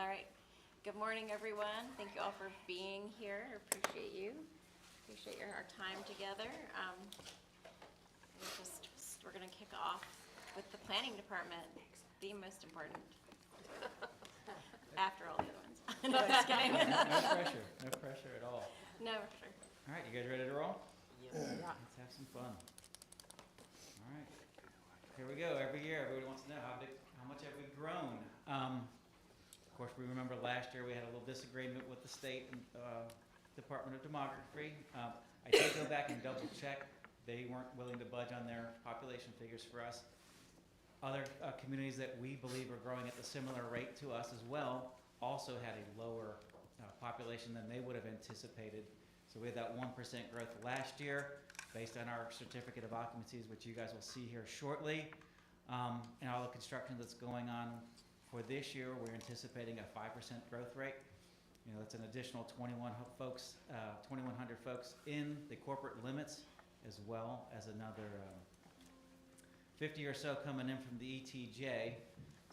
All right. Good morning, everyone. Thank you all for being here. I appreciate you. Appreciate our time together. We're going to kick off with the planning department, the most important after all the other ones. No, just kidding. No pressure at all. No pressure. All right, you guys ready to roll? Yes. Let's have some fun. All right, here we go. Every year, everybody wants to know how much have we grown. Of course, we remember last year we had a little disagreement with the state and Department of Demography. I did go back and double check. They weren't willing to budge on their population figures for us. Other communities that we believe are growing at the similar rate to us as well also had a lower population than they would have anticipated. So we had that 1% growth last year based on our certificate of occupancies, which you guys will see here shortly. And all the construction that's going on for this year, we're anticipating a 5% growth rate. You know, that's an additional 2,100 folks in the corporate limits, as well as another 50 or so coming in from the ETJ.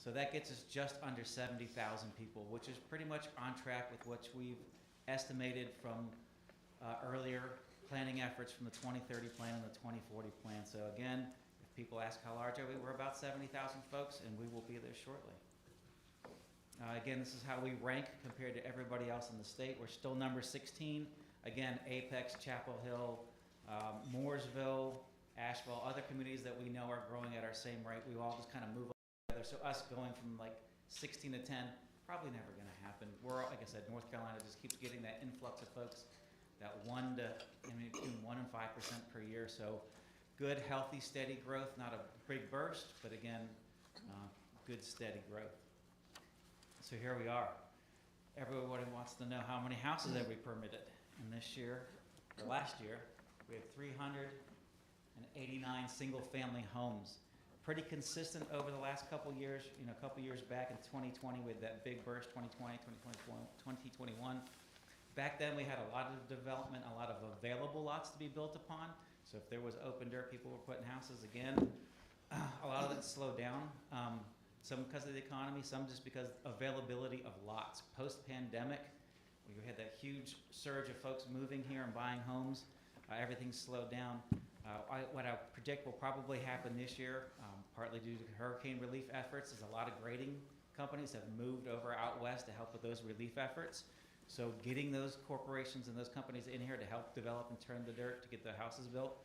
So that gets us just under 70,000 people, which is pretty much on track with what we've estimated from earlier planning efforts from the 2030 plan and the 2040 plan. So again, if people ask how large are we, we're about 70,000 folks, and we will be there shortly. Again, this is how we rank compared to everybody else in the state. We're still number 16. Again, Apex, Chapel Hill, Mooresville, Asheville, other communities that we know are growing at our same rate. We all just kind of move together. So us going from like 16 to 10, probably never going to happen. We're, like I said, North Carolina just keeps getting that influx of folks, that between 1% and 5% per year. So good, healthy, steady growth, not a big burst, but again, good, steady growth. So here we are. Everybody wants to know how many houses have we permitted. And this year, or last year, we had 389 single-family homes. Pretty consistent over the last couple years. You know, a couple years back in 2020, we had that big burst, 2020, 2021. Back then, we had a lot of development, a lot of available lots to be built upon. So if there was open dirt, people were putting houses again. A lot of it slowed down. Some because of the economy, some just because availability of lots. Post-pandemic, we had that huge surge of folks moving here and buying homes. Everything slowed down. What I predict will probably happen this year, partly due to hurricane relief efforts, is a lot of grading companies have moved over out west to help with those relief efforts. So getting those corporations and those companies in here to help develop and turn the dirt to get the houses built,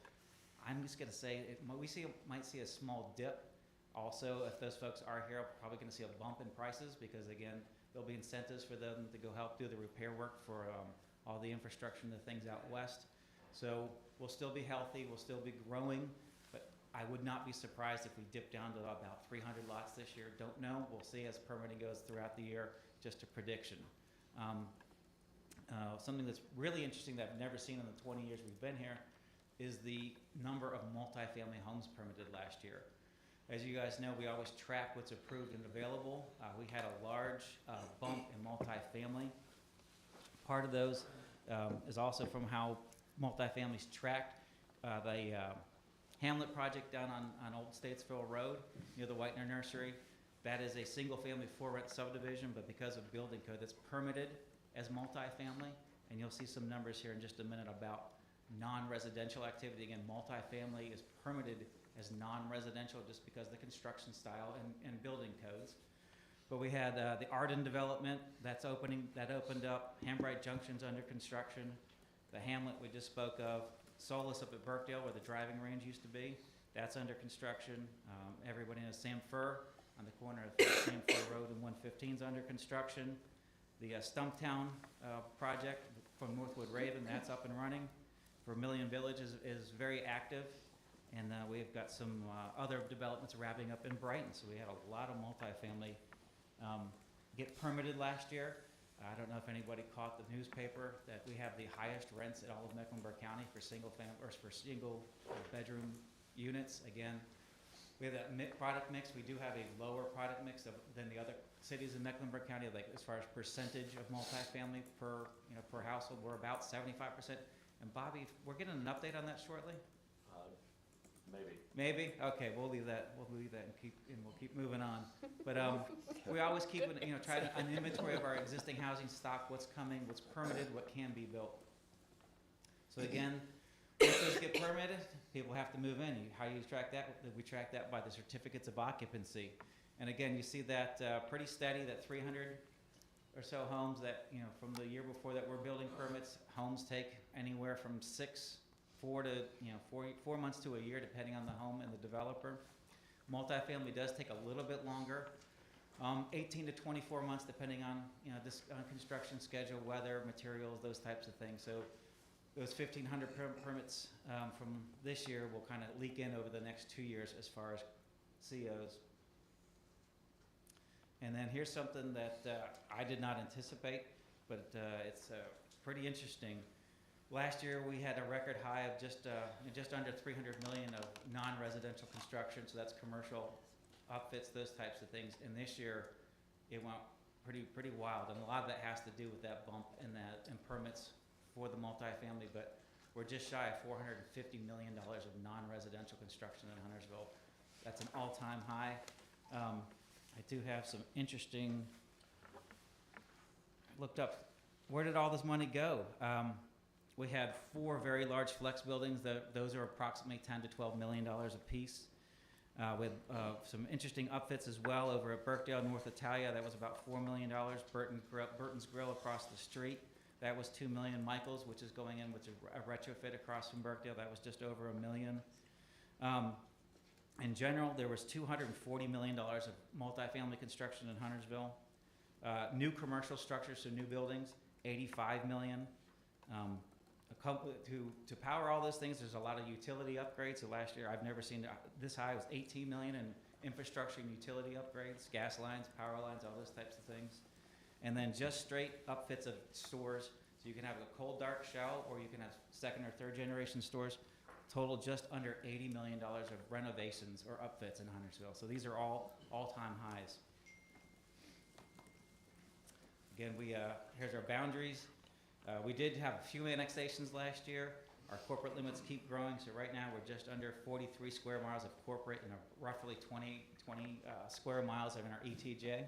I'm just going to say might see a small dip. Also, if those folks are here, we're probably going to see a bump in prices because, again, there'll be incentives for them to go help do the repair work for all the infrastructure and the things out west. So we'll still be healthy, we'll still be growing, but I would not be surprised if we dip down to about 300 lots this year. Don't know. We'll see as permitting goes throughout the year, just a prediction. Something that's really interesting that I've never seen in the 20 years we've been here is the number of multifamily homes permitted last year. As you guys know, we always track what's approved and available. We had a large bump in multifamily. Part of those is also from how multifamilies tracked. The Hamlet project down on Old Statesville Road near the Whitener Nursery, that is a single-family for-rent subdivision, but because of building code, that's permitted as multifamily. And you'll see some numbers here in just a minute about non-residential activity. Again, multifamily is permitted as non-residential just because of the construction style and building codes. But we had the Arden development that opened up. Hambright Junction's under construction. The Hamlet we just spoke of. Solis up at Birkdale where the driving range used to be, that's under construction. Everybody knows Sam Fur on the corner of Sam Fur Road and 115 is under construction. The Stumptown project from Northwood Raven, that's up and running. Vermilion Village is very active. And we've got some other developments wrapping up in Brighton. So we had a lot of multifamily get permitted last year. I don't know if anybody caught the newspaper that we have the highest rents in all of Mecklenburg County for single bedroom units. Again, we have that product mix. We do have a lower product mix than the other cities in Mecklenburg County, like as far as percentage of multifamily per household. We're about 75%. And Bobby, we're getting an update on that shortly. Maybe. Maybe? Okay, we'll leave that and we'll keep moving on. But we always keep, try to, an inventory of our existing housing stock, what's coming, what's permitted, what can be built. So again, once those get permitted, people have to move in. How do you track that? We track that by the certificates of occupancy. And again, you see that pretty steady, that 300 or so homes that, from the year before that we're building permits. Homes take anywhere from 4 months to a year, depending on the home and the developer. Multifamily does take a little bit longer, 18 to 24 months, depending on on construction schedule, weather, materials, those types of things. So those 1,500 permits from this year will kind of leak in over the next 2 years as far as COs. And then here's something that I did not anticipate, but it's pretty interesting. Last year we had a record high of just under 300 million of non-residential construction, so that's commercial upfits, those types of things. And this year it went pretty wild, and a lot of that has to do with that bump in permits for the multifamily. But we're just shy of $450 million of non-residential construction in Huntersville. That's an all-time high. I do have some interesting. Looked up, where did all this money go? We had 4 very large flex buildings. Those are approximately $10 to $12 million a piece. With some interesting upfits as well over at Birkdale, North Italia. That was about $4 million. Burton's Grill across the street. That was $2 million. Michael's, which is going in, which is a retrofit across from Birkdale. That was just over $1 million. In general, there was $240 million of multifamily construction in Huntersville. New commercial structures, so new buildings, $85 million. To power all those things, there's a lot of utility upgrades. So last year, I've never seen this high. It was $18 million in infrastructure and utility upgrades, gas lines, power lines, all those types of things. And then just straight upfits of stores. So you can have a cold, dark shell, or you can have second or third generation stores. Total just under $80 million of renovations or upfits in Huntersville. So these are all all-time highs. Again, here's our boundaries. We did have a few annexations last year. Our corporate limits keep growing, so right now we're just under 43 square miles of corporate and roughly 20 square miles of our ETJ.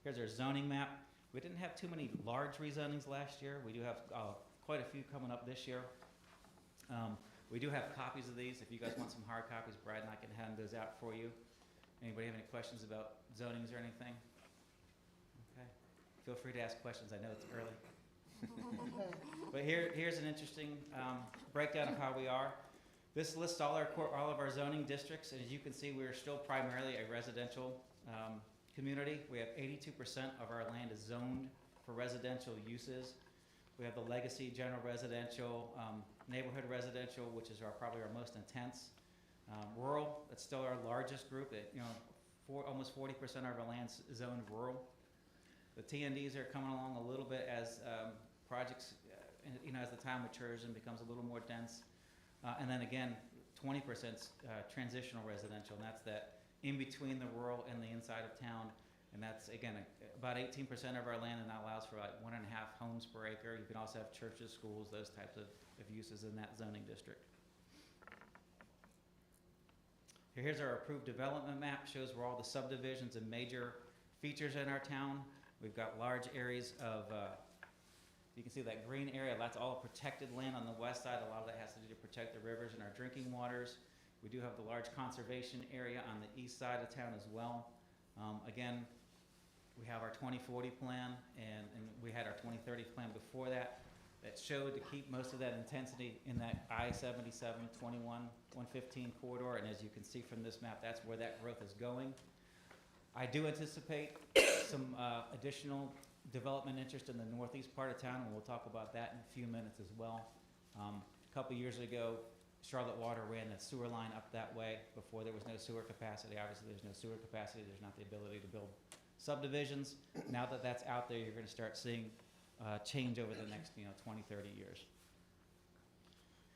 Here's our zoning map. We didn't have too many large rezonings last year. We do have quite a few coming up this year. We do have copies of these. If you guys want some hard copies, Brad and I can hand those out for you. Anybody have any questions about zonings or anything? Okay. Feel free to ask questions. I know it's early. But here's an interesting breakdown of how we are. This lists all of our zoning districts, and as you can see, we're still primarily a residential community. We have 82% of our land is zoned for residential uses. We have the legacy general residential, neighborhood residential, which is probably our most intense. Rural, that's still our largest group. Almost 40% of our land's zoned rural. The TNDs are coming along a little bit as projects, as the town matures and becomes a little more dense. And then again, 20% transitional residential, and that's that in between the rural and the inside of town. And that's, again, about 18% of our land, and that allows for like 1.5 homes per acre. You can also have churches, schools, those types of uses in that zoning district. Here's our approved development map. Shows where all the subdivisions and major features in our town. We've got large areas of, you can see that green area, that's all protected land on the west side. A lot of that has to do to protect the rivers and our drinking waters. We do have the large conservation area on the east side of town as well. Again, we have our 2040 plan, and we had our 2030 plan before that showed to keep most of that intensity in that I-77, 21, 115 corridor. And as you can see from this map, that's where that growth is going. I do anticipate some additional development interest in the northeast part of town, and we'll talk about that in a few minutes as well. A couple years ago, Charlotte Water ran the sewer line up that way. Before there was no sewer capacity. Obviously, there's no sewer capacity. There's not the ability to build subdivisions. Now that that's out there, you're going to start seeing change over the next 20, 30 years.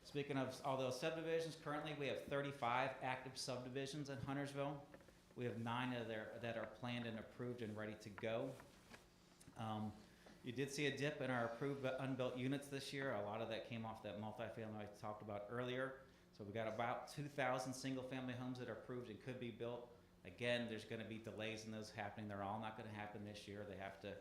Speaking of all those subdivisions, currently we have 35 active subdivisions in Huntersville. We have 9 that are planned and approved and ready to go. You did see a dip in our approved but unbuilt units this year. A lot of that came off that multifamily I talked about earlier. So we got about 2,000 single-family homes that are approved and could be built. Again, there's gonna be delays in those happening. They're all not gonna happen this year. They have to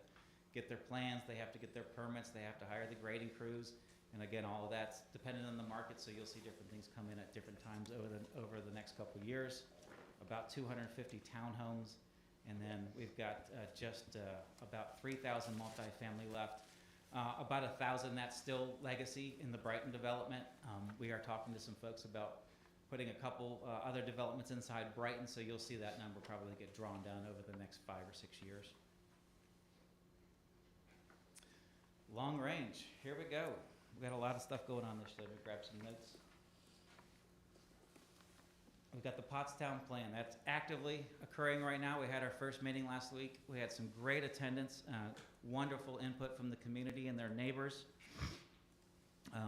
get their plans, they have to get their permits, they have to hire the grading crews. And again, all of that's dependent on the market, so you'll see different things come in at different times over the next couple of years. About 250 townhomes, and then we've got just about 3,000 multifamily left. About 1,000, that's still legacy in the Brighton development. We are talking to some folks about putting a couple other developments inside Brighton, so you'll see that number probably get drawn down over the next 5 or 6 years. Long range, here we go. We've got a lot of stuff going on this year. Let me grab some notes. We've got the Pottstown plan. That's actively occurring right now. We had our first meeting last week. We had some great attendance, wonderful input from the community and their neighbors.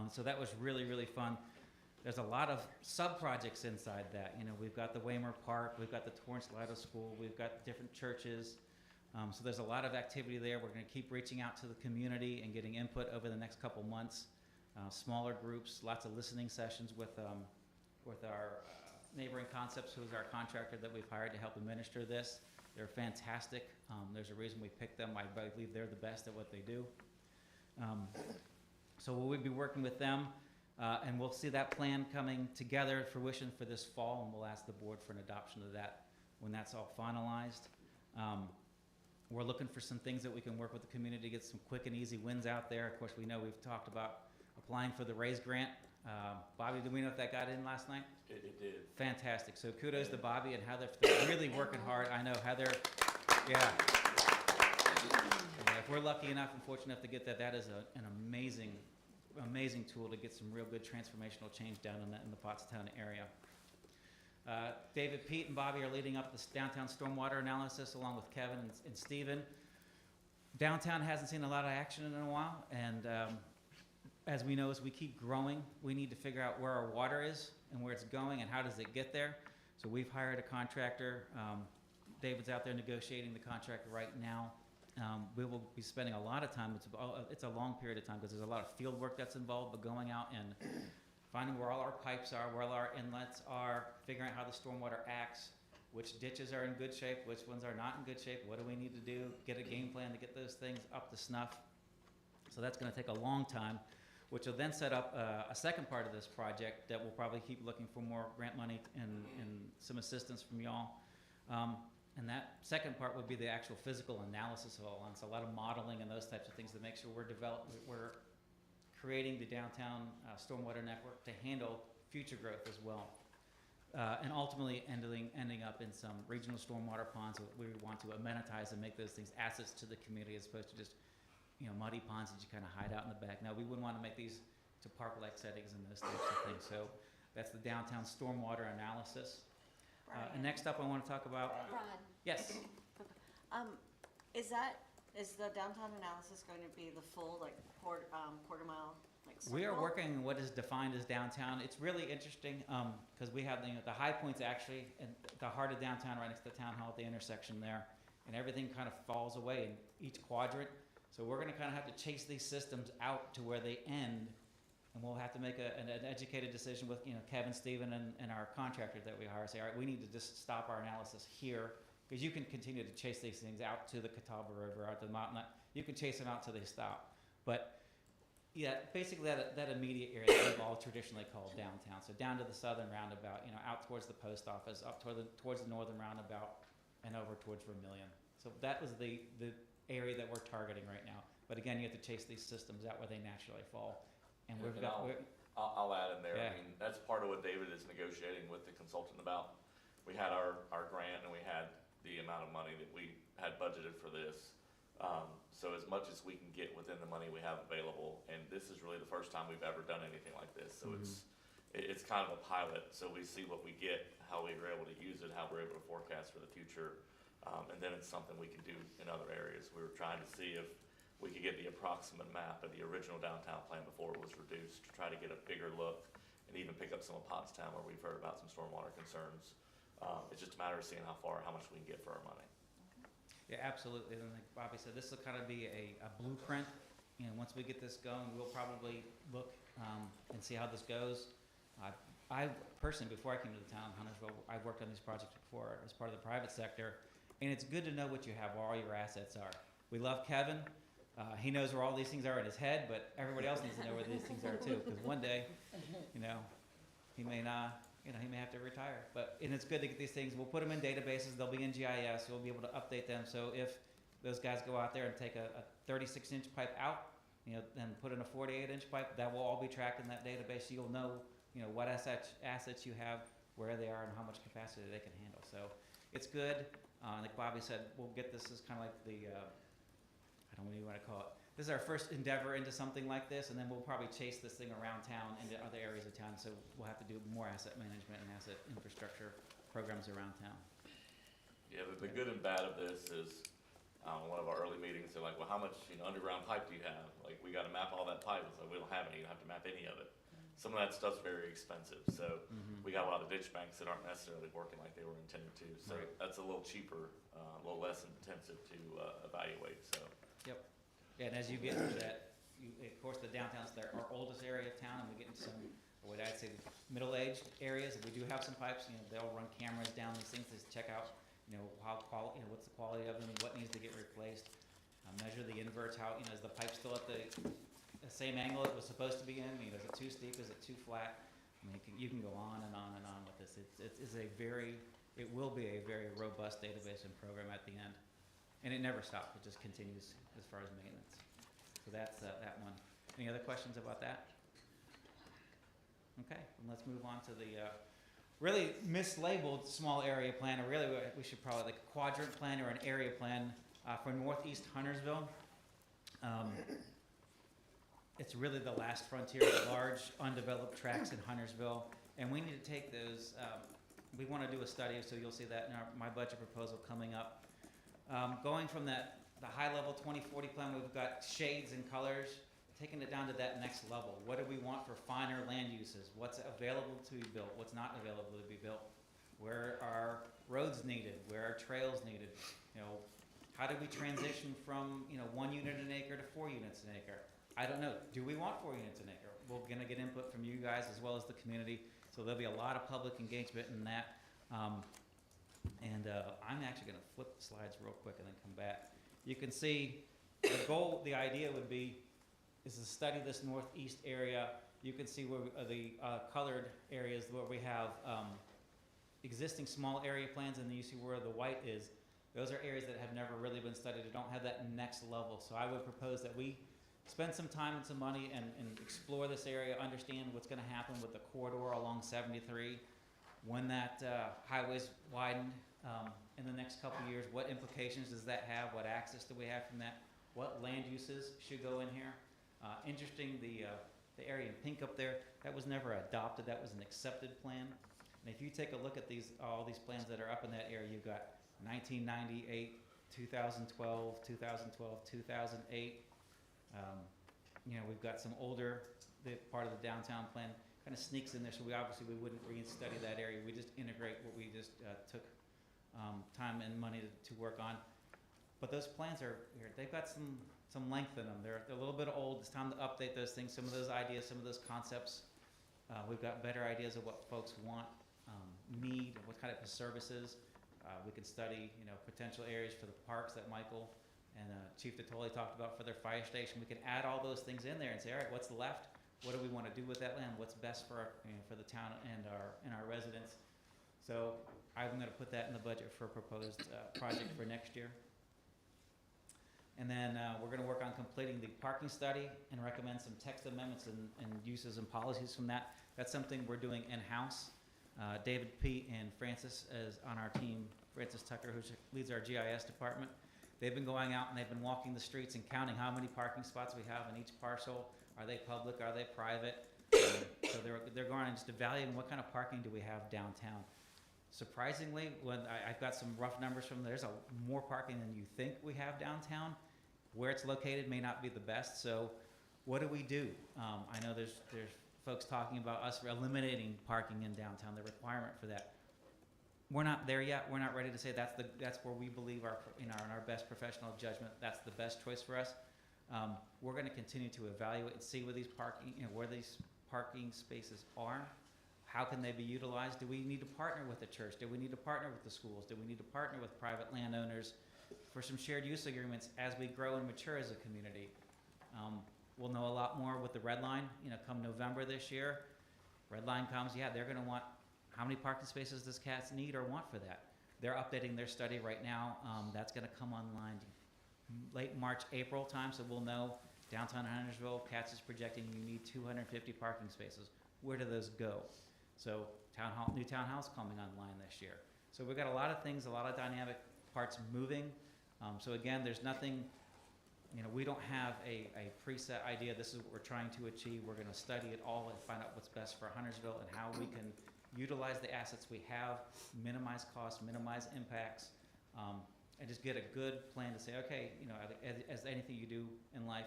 So that was really, really fun. There's a lot of sub-projects inside that. You know, we've got the Waymer Park, we've got the Torrance Lido School, we've got different churches. So there's a lot of activity there. We're going to keep reaching out to the community and getting input over the next couple months. Smaller groups, lots of listening sessions with our Neighboring Concepts, who's our contractor that we've hired to help administer this. They're fantastic. There's a reason we picked them. I believe they're the best at what they do. So we'll be working with them, and we'll see that plan coming together, fruition for this fall, and we'll ask the board for an adoption of that when that's all finalized. We're looking for some things that we can work with the community to get some quick and easy wins out there. Of course, we know we've talked about applying for the RAISE grant. Bobby, do we know if that got in last night? It did. Fantastic. So kudos to Bobby and Heather. They're really working hard. I know Heather, yeah. If we're lucky enough and fortunate enough to get that, that is an amazing, amazing tool to get some real good transformational change down in the Pottstown area. David, Pete, and Bobby are leading up this downtown stormwater analysis along with Kevin and Steven. Downtown hasn't seen a lot of action in a while, and as we know, as we keep growing, we need to figure out where our water is and where it's going and how does it get there. So we've hired a contractor. David's out there negotiating the contract right now. We will be spending a lot of time, it's a long period of time because there's a lot of field work that's involved, but going out and finding where all our pipes are, where all our inlets are, figuring out how the stormwater acts, which ditches are in good shape, which ones are not in good shape, what do we need to do, get a game plan to get those things up to snuff. So that's going to take a long time, which will then set up a second part of this project that we'll probably keep looking for more grant money and some assistance from y'all. And that second part would be the actual physical analysis of all. It's a lot of modeling and those types of things to make sure we're creating the downtown stormwater network to handle future growth as well. And ultimately ending up in some regional stormwater ponds that we want to amenitize and make those things assets to the community as opposed to just, you know, muddy ponds that you kind of hide out in the back. Now, we wouldn't want to make these to park-like settings and those types of things. So that's the downtown stormwater analysis. And next up, I want to talk about. Ron. Yes. Is the downtown analysis going to be the full, like, quarter mile, like, circle? We are working what is defined as downtown. It's really interesting because we have the high points actually in the heart of downtown, right next to the town hall at the intersection there, and everything kind of falls away in each quadrant. So we're going to kind of have to chase these systems out to where they end, and we'll have to make an educated decision with, you know, Kevin, Steven, and our contractor that we hire. Say, all right, we need to just stop our analysis here. Because you can continue to chase these things out to the Catawba River, out to the mountain. You can chase them out till they stop. But yeah, basically that immediate area that we've all traditionally called downtown. So down to the southern roundabout, you know, out towards the post office, up towards the northern roundabout, and over towards Vermilion. So that was the area that we're targeting right now. But again, you have to chase these systems out where they naturally fall. And we've got. I'll add in there. Yeah. I mean, that's part of what David is negotiating with the consultant about. We had our grant and we had the amount of money that we had budgeted for this. So as much as we can get within the money we have available, and this is really the first time we've ever done anything like this. So it's kind of a pilot. So we see what we get, how we were able to use it, how we're able to forecast for the future. And then it's something we can do in other areas. We were trying to see if we could get the approximate map of the original downtown plan before it was reduced to try to get a bigger look and even pick up some of Pottstown where we've heard about some stormwater concerns. It's just a matter of seeing how much we can get for our money. Yeah, absolutely. And like Bobby said, this will kind of be a blueprint. You know, once we get this going, we'll probably look and see how this goes. I personally, before I came to the town of Huntersville, I've worked on these projects before as part of the private sector, and it's good to know what you have, where all your assets are. We love Kevin. He knows where all these things are in his head, but everybody else needs to know where these things are too, because one day, he may not, he may have to retire. And it's good to get these things. We'll put them in databases. They'll be in GIS. You'll be able to update them. So if those guys go out there and take a 36-inch pipe out, then put in a 48-inch pipe, that will all be tracked in that database. So you'll know, what assets you have, where they are, and how much capacity they can handle. So it's good. Like Bobby said, we'll get this as kind of like the, I don't know what you want to call it. This is our first endeavor into something like this, and then we'll probably chase this thing around town into other areas of town. So we'll have to do more asset management and asset infrastructure programs around town. Yeah, the good and bad of this is, one of our early meetings, they're like, well, how much, underground pipe do you have? Like, we gotta map all that pipe. It's like, we don't have any, you don't have to map any of it. Some of that stuff's very expensive, so we got a lot of ditch banks that aren't necessarily working like they were intended to. So Right. that's a little cheaper, a little less intensive to evaluate, so. Yep. Yeah, and as you get into that, of course, the downtown's our oldest area of town, and we get into some, what I'd say, middle-aged areas. We do have some pipes. They'll run cameras down these things to check out, what's the quality of them, what needs to get replaced. Measure the inverts. How, is the pipe still at the same angle it was supposed to be in? Is it too steep? Is it too flat? You can go on and on and on with this. It will be a very robust database and program at the end. And it never stops. It just continues as far as maintenance. So that's that one. Any other questions about that? Okay, then let's move on to the really mislabeled small area plan, or really we should probably like a quadrant plan or an area plan for Northeast Huntersville. It's really the last frontier of large undeveloped tracts in Huntersville, and we need to take those. We want to do a study, so you'll see that in my budget proposal coming up. Going from the high-level 2040 plan, we've got shades and colors, taking it down to that next level. What do we want for finer land uses? What's available to be built? What's not available to be built? Where are roads needed? Where are trails needed? How do we transition from 1 unit an acre to 4 units an acre? I don't know. Do we want 4 units an acre? We're gonna get input from you guys as well as the community. So there'll be a lot of public engagement in that. I'm actually going to flip the slides real quick and then come back. You can see the idea would be, is to study this northeast area. You can see where the colored areas where we have existing small area plans, and then you see where the white is. Those are areas that have never really been studied or don't have that next level. So I would propose that we spend some time and some money and explore this area, understand what's going to happen with the corridor along 73, when that highway's widened in the next couple of years. What implications does that have? What access do we have from that? What land uses should go in here? Interesting, the area in pink up there, that was never adopted. That was an accepted plan. And if you take a look at all these plans that are up in that area, you've got 1998, 2012, 2008. We've got some older, part of the downtown plan kind of sneaks in there, so we wouldn't re-study that area. We just integrate what we just took time and money to work on. But those plans they've got some length in them. They're a little bit old. It's time to update those things, some of those ideas, some of those concepts. We've got better ideas of what folks want, need, what kind of services. We can study, potential areas for the parks that Michael and Chief Detoli talked about for their fire station. We can add all those things in there and say, all right, what's left? What do we want to do with that land? What's best for for the town and our residents? So I'm going to put that in the budget for a proposed project for next year. And then we're going to work on completing the parking study and recommend some text amendments and uses and policies from that. That's something we're doing in-house. David Pete and Francis is on our team. Francis Tucker, who leads our GIS department. They've been going out and they've been walking the streets and counting how many parking spots we have in each parcel. Are they public? Are they private? So they're going and just evaluating what kind of parking do we have downtown. Surprisingly, when I've got some rough numbers from there's more parking than you think we have downtown. Where it's located may not be the best. So what do we do? I know there's folks talking about us eliminating parking in downtown, the requirement for that. We're not there yet. We're not ready to say that's where we believe in our best professional judgment, that's the best choice for us. We're going to continue to evaluate and see where these parking spaces are, how can they be utilized? Do we need to partner with the church? Do we need to partner with the schools? Do we need to partner with private landowners for some shared use agreements as we grow and mature as a community? We'll know a lot more with the Red Line, come November this year. Red Line comes, yeah, they're gonna want, how many parking spaces does Cats need or want for that? They're updating their study right now. That's gonna come online late March, April time, so we'll know downtown Huntersville, Cats is projecting you need 250 parking spaces. Where do those go? So new townhouse coming online this year. So we've got a lot of things, a lot of dynamic parts moving. So again, there's nothing, we don't have a preset idea. This is what we're trying to achieve. We're gonna study it all and find out what's best for Huntersville and how we can utilize the assets we have, minimize costs, minimize impacts, and just get a good plan to say, okay, as anything you do in life,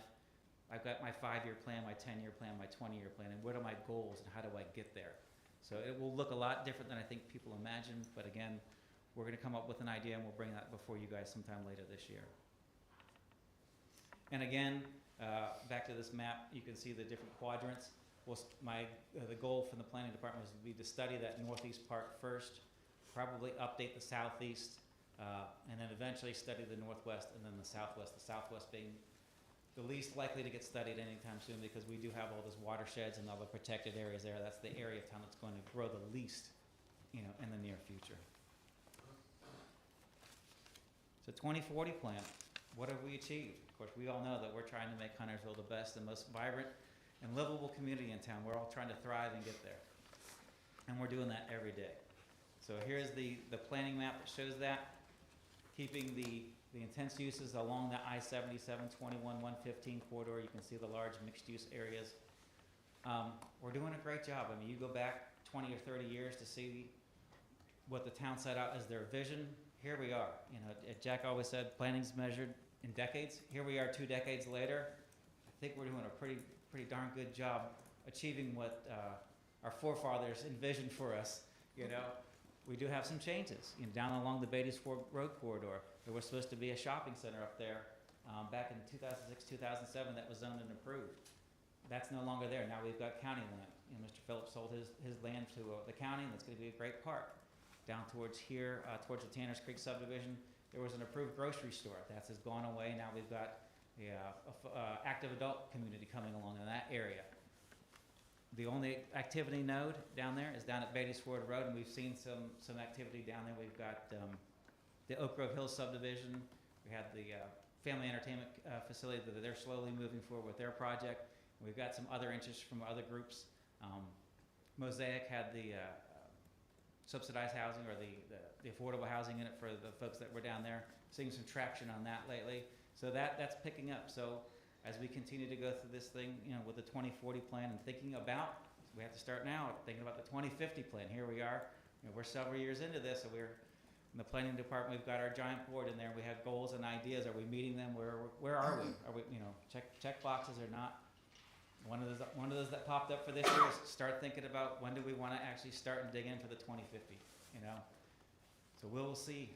I've got my 5-year plan, my 10-year plan, my 20-year plan, and what are my goals and how do I get there? So it will look a lot different than I think people imagine, but again, we're gonna come up with an idea and we'll bring that before you guys sometime later this year. And again, back to this map, you can see the different quadrants. The goal from the planning department was to be to study that northeast part first, probably update the southeast, and then eventually study the northwest and then the southwest being the least likely to get studied anytime soon because we do have all those watersheds and all the protected areas there. That's the area of town that's going to grow the least, in the near future. So 2040 plan, what have we achieved? Of course, we all know that we're trying to make Huntersville the best and most vibrant and livable community in town. We're all trying to thrive and get there. And we're doing that every day. So here's the planning map that shows that, keeping the intense uses along the I-77, 21, 115 corridor. You can see the large mixed-use areas. We're doing a great job. I mean, you go back 20 or 30 years to see what the town set out as their vision. Here we are. Jack always said planning's measured in decades. Here we are 2 decades later. I think we're doing a pretty darn good job achieving what our forefathers envisioned for us. We do have some changes. Down along the Beatties Ford Road corridor, there was supposed to be a shopping center up there back in 2006, 2007 that was zoned and approved. That's no longer there. Now we've got county land. Mr. Phillips sold his land to the county, and that's going to be a great park. Down towards here, towards the Tanners Creek subdivision, there was an approved grocery store. That has gone away. Now we've got the active adult community coming along in that area. The only activity node down there is down at Beatties Ford Road, and we've seen some activity down there. We've got the Oak Grove Hills subdivision. We have the family entertainment facility that they're slowly moving forward with their project. We've got some other interests from other groups. Mosaic had the subsidized housing or the affordable housing in it for the folks that were down there. Seeing some traction on that lately. So that's picking up. So as we continue to go through this thing, with the 2040 plan and thinking about, we have to start now thinking about the 2050 plan. Here we are. We're several years into this, so we're in the planning department. We've got our giant board in there. We have goals and ideas. Are we meeting them? Where are we? Are we check boxes or not? One of those that popped up for this year is start thinking about when do we want to actually start and dig in for the 2050. So we will see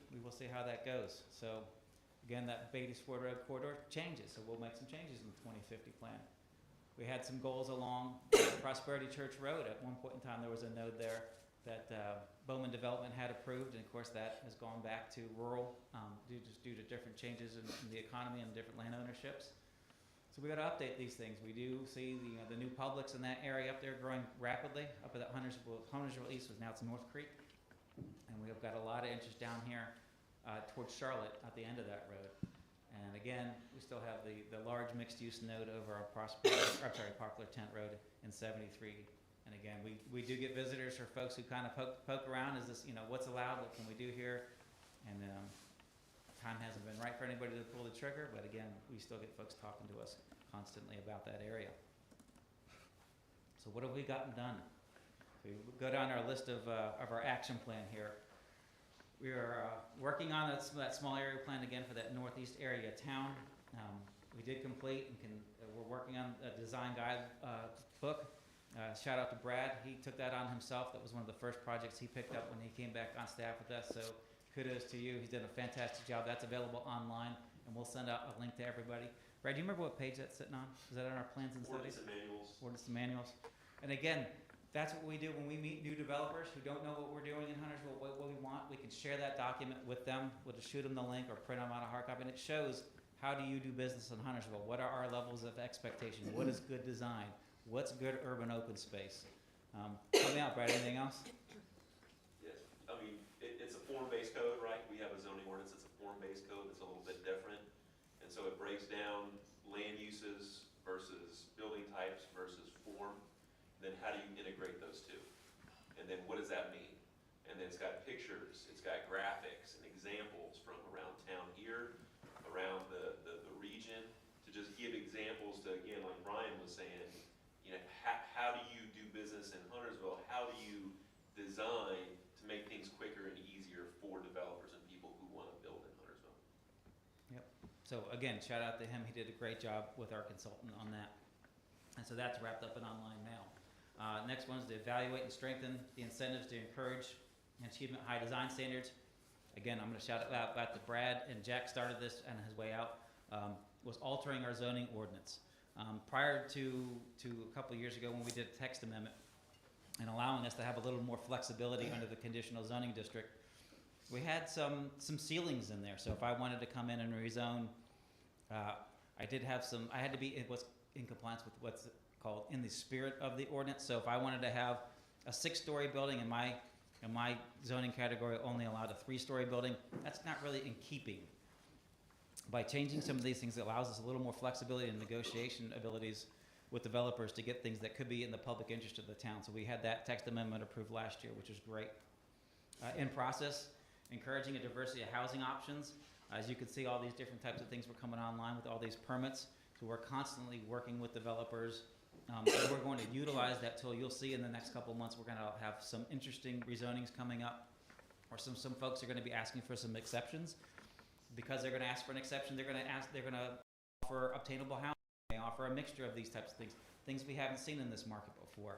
how that goes. So again, that Beatties Ford Road corridor changes, so we'll make some changes in the 2050 plan. We had some goals along Prosperity Church Road. At one point in time, there was a node there that Bowman Development had approved, and of course that has gone back to rural due to different changes in the economy and different land ownerships. So we got to update these things. We do see the new Publix in that area up there growing rapidly. Up at that Huntersville East, now it's North Creek, and we've got a lot of interest down here towards Charlotte at the end of that road. And again, we still have the large mixed-use node over our Poplar Tent Road in 73. And again, we do get visitors or folks who kind of poke around. Is this, what's allowed? What can we do here? And time hasn't been right for anybody to pull the trigger, but again, we still get folks talking to us constantly about that area. So what have we gotten done? We go down our list of our action plan here. We are working on that small area plan again for that northeast area of town. We did complete and we're working on a design guide book. Shout out to Brad. He took that on himself. That was one of the first projects he picked up when he came back on staff with us. So kudos to you. He's done a fantastic job. That's available online, and we'll send out a link to everybody. Brad, do you remember what page that's sitting on? Is that on our plans and studies? Ordinance and manuals. Ordinance and manuals. And again, that's what we do when we meet new developers. developers who don't know what we're doing in Huntersville, what we want, we can share that document with them. We'll just shoot them the link or print them out a hard copy, and it shows how do you do business in Huntersville? What are our levels of expectation? What is good design? What's good urban open space? Help me out, Brad. Anything else? Yes, I mean, it's a form-based code, right? We have a zoning ordinance, it's a form-based code that's a little bit different. And so it breaks down land uses versus building types versus form. Then how do you integrate those two? And then what does that mean? And then it's got pictures, it's got graphics and examples from around town here, around the region, to just give examples to, again, like Brian was saying, you know, how do you do business in Huntersville? How do you design to make things quicker and easier for developers and people who want to build in Huntersville? Yep. So again, shout out to him. He did a great job with our consultant on that. And so that's wrapped up in online mail. Next one is to evaluate and strengthen the incentives to encourage and achievement high design standards. Again, I'm going to shout it out back to Brad, and Jack started this on his way out, was altering our zoning ordinance. Prior to a couple of years ago when we did a text amendment and allowing us to have a little more flexibility under the conditional zoning district, we had some ceilings in there. So if I wanted to come in and rezone, I had to be in compliance with what's called in the spirit of the ordinance. So if I wanted to have a 6-story building and my zoning category only allowed a 3-story building, that's not really in keeping. By changing some of these things, it allows us a little more flexibility and negotiation abilities with developers to get things that could be in the public interest of the town. So we had that text amendment approved last year, which was great. In process, encouraging a diversity of housing options. As you can see, all these different types of things were coming online with all these permits. So we're constantly working with developers. And we're going to utilize that tool. You'll see in the next couple of months, we're going to have some interesting rezonings coming up, or some folks are going to be asking for some exceptions. Because they're going to ask for an exception, they're going to offer obtainable housing. They offer a mixture of these types of things we haven't seen in this market before.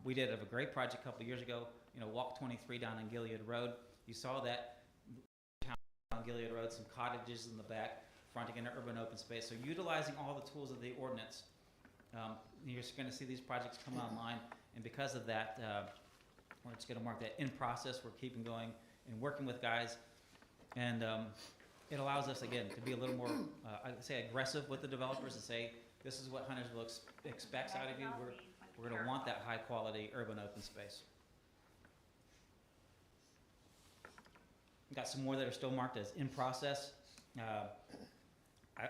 We did have a great project a couple of years ago, Walk 23 down on Gilead Road. You saw that on Gilead Road, some cottages in the back, fronting an urban open space. So utilizing all the tools of the ordinance, you're just going to see these projects come online, and because of that, we're just going to mark that in process. We're keeping going and working with guys, and it allows us, again, to be a little more, I'd say, aggressive with the developers and say, this is what Huntersville expects out of you. We're going to want that high-quality urban open space. We've got some more that are still marked as in process.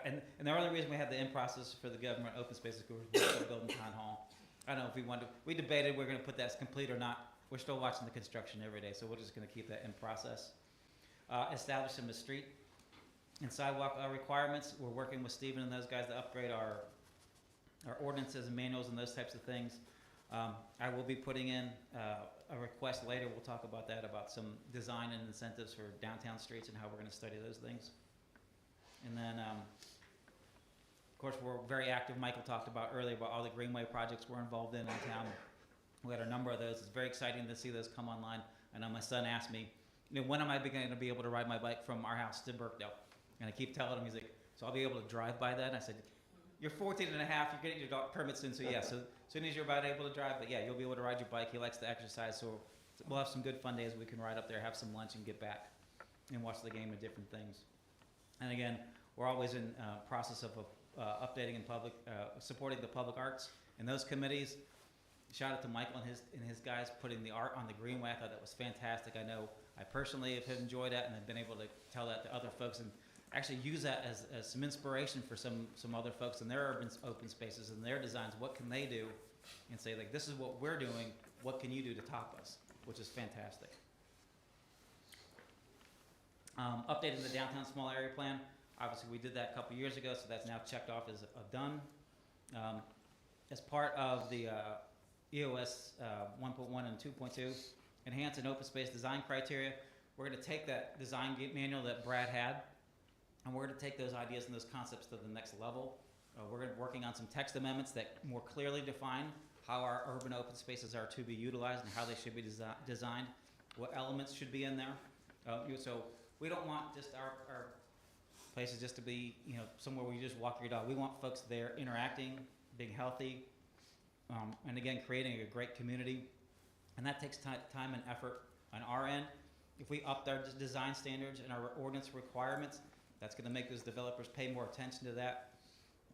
And the only reason we have the in process for the government open space is because we're still building town hall. I don't know if we debated we're going to put that as complete or not. We're still watching the construction every day, so we're just going to keep that in process. Establishing the street and sidewalk requirements. We're working with Stephen and those guys to upgrade our ordinances and manuals and those types of things. I will be putting in a request later. We'll talk about that, about some design and incentives for downtown streets and how we're going to study those things. And then, of course, we're very active. Michael talked about earlier about all the greenway projects we're involved in town. We had a number of those. It's very exciting to see those come online. I know my son asked me, when am I going to be able to ride my bike from our house to Burkdale? And I keep telling him, he's like, so I'll be able to drive by that? And I said, you're 14 and a half, you're getting your permit soon, so yeah, so as soon as you're about able to drive, but yeah, you'll be able to ride your bike. He likes to exercise, so we'll have some good fun days. We can ride up there, have some lunch, and get back and watch the game and different things. And again, we're always in process of updating and supporting the public arts and those committees. Shout out to Michael and his guys putting the art on the greenway. I thought that was fantastic. I know I personally have enjoyed that, and I've been able to tell that to other folks and actually use that as some inspiration for some other folks in their urban open spaces and their designs. What can they do? And say, like, this is what we're doing. What can you do to top us? Which is fantastic. Updating the downtown small area plan. Obviously, we did that a couple years ago, so that's now checked off as done. As part of the EOS 1.1 and 2.2, enhance an open space design criteria. We're going to take that design manual that Brad had, and we're going to take those ideas and those concepts to the next level. We're going to be working on some text amendments that more clearly define how our urban open spaces are to be utilized and how they should be designed, what elements should be in there. So we don't want just our places just to be, somewhere where you just walk your dog. We want folks there interacting, being healthy, and again, creating a great community And that takes time and effort on our end. If we upped our design standards and our ordinance requirements, that's gonna make those developers pay more attention to that.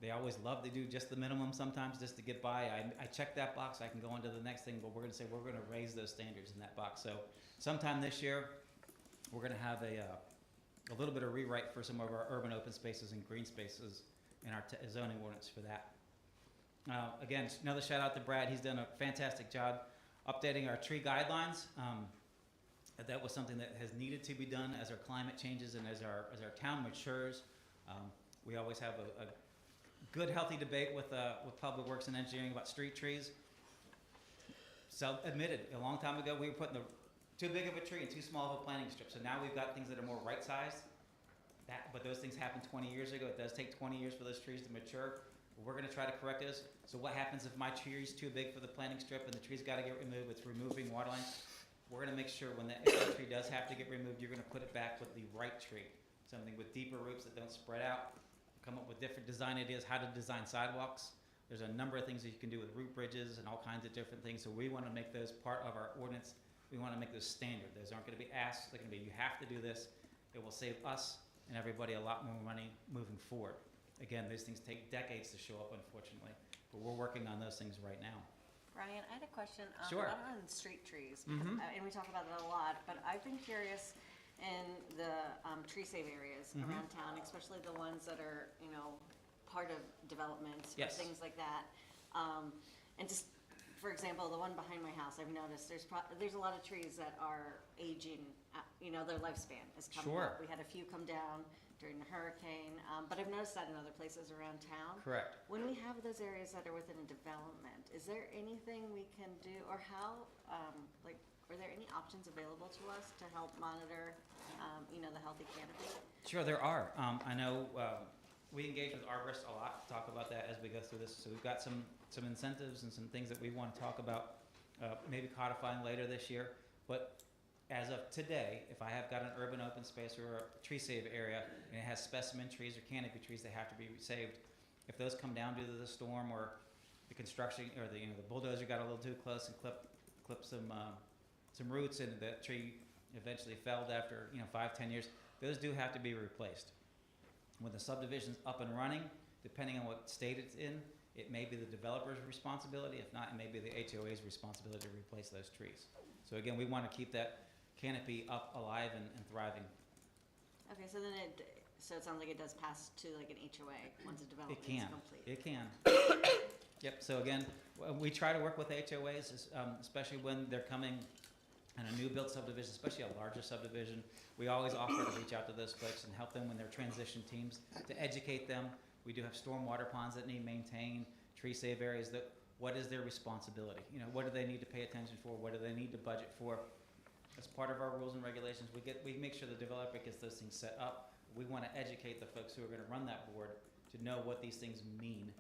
They always love to do just the minimum sometimes just to get by. I check that box, I can go on to the next thing, but we're gonna say we're gonna raise those standards in that box. So sometime this year, we're gonna have a little bit of rewrite for some of our urban open spaces and green spaces in our zoning ordinance for that. Again, another shout out to Brad. He's done a fantastic job updating our tree guidelines. That was something that has needed to be done as our climate changes and as our town matures. We always have a good, healthy debate with Public Works and Engineering about street trees. Admitted, a long time ago, we were putting too big of a tree and too small of a planting strip. So now we've got things that are more right-sized. But those things happened 20 years ago. It does take 20 years for those trees to mature. We're gonna try to correct those. So what happens if my tree is too big for the planting strip and the tree's gotta get removed with removing water lines? We're gonna make sure if that tree does have to get removed, you're gonna put it back with the right tree. Something with deeper roots that don't spread out. Come up with different design ideas, how to design sidewalks. There's a number of things that you can do with root bridges and all kinds of different things. So we wanna make those part of our ordinance. We wanna make those standard. Those aren't gonna be asks, they're gonna be, you have to do this. It will save us and everybody a lot more money moving forward. Again, those things take decades to show up, unfortunately, but we're working on those things right now. Ryan, I had a question. Sure. On street trees, Mhm. and we talk about that a lot, but I've been curious in the tree save areas Mhm. around town, especially the ones that are, part of developments or Yes. things like that. And just, for example, the one behind my house, I've noticed there's a lot of trees that are aging, their lifespan is coming Sure. up. We had a few come down during the hurricane, but I've noticed that in other places around town. Correct. When we have those areas that are within a development, is there anything we can do, or how, are there any options available to us to help monitor, the healthy canopy? Sure, there are. I know we engage with arborists a lot, talk about that as we go through this. So we've got some incentives and some things that we want to talk about, maybe codifying later this year. But as of today, if I have got an urban open space or a tree save area and it has specimen trees or canopy trees that have to be saved, if those come down due to the storm or the construction or the bulldozer got a little too close and clipped some roots and the tree eventually felled after 5-10 years, those do have to be replaced. When the subdivision's up and running, depending on what state it's in, it may be the developer's responsibility. If not, it may be the HOA's responsibility to replace those trees. So again, we want to keep that canopy up, alive, and thriving. Okay, so then so it sounds like it does pass to like an HOA once a development It can. is complete. It can. Yep, so again, we try to work with HOAs, especially when they're coming in a new built subdivision, especially a larger subdivision. We always offer to reach out to those folks and help them when they're transition teams, to educate them. We do have stormwater ponds that need maintained, tree save areas what is their responsibility? What do they need to pay attention for? What do they need to budget for? As part of our rules and regulations, we make sure the developer gets those things set up. We want to educate the folks who are going to run that board to know what these things mean,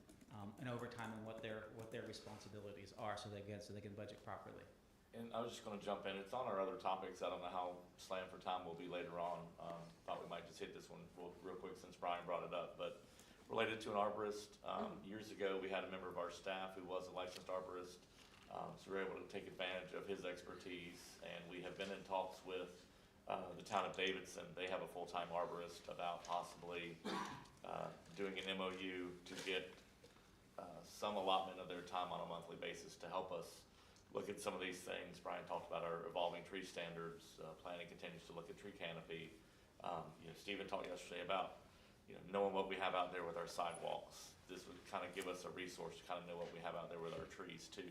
and over time and what their responsibilities are, so they can budget properly. And I was just gonna jump in, it's on our other topics, I don't know how slammed for time we'll be later on. Thought we might just hit this one real quick since Brian brought it up, but related to an arborist, years ago, we had a member of our staff who was a licensed arborist. So we were able to take advantage of his expertise, and we have been in talks with the town of Davidson. They have a full-time arborist about possibly doing an MOU to get some allotment of their time on a monthly basis to help us look at some of these things. Brian talked about our evolving tree standards. Planning continues to look at tree canopy. Stephen talked yesterday about knowing what we have out there with our sidewalks. This would kind of give us a resource to kind of know what we have out there with our trees too.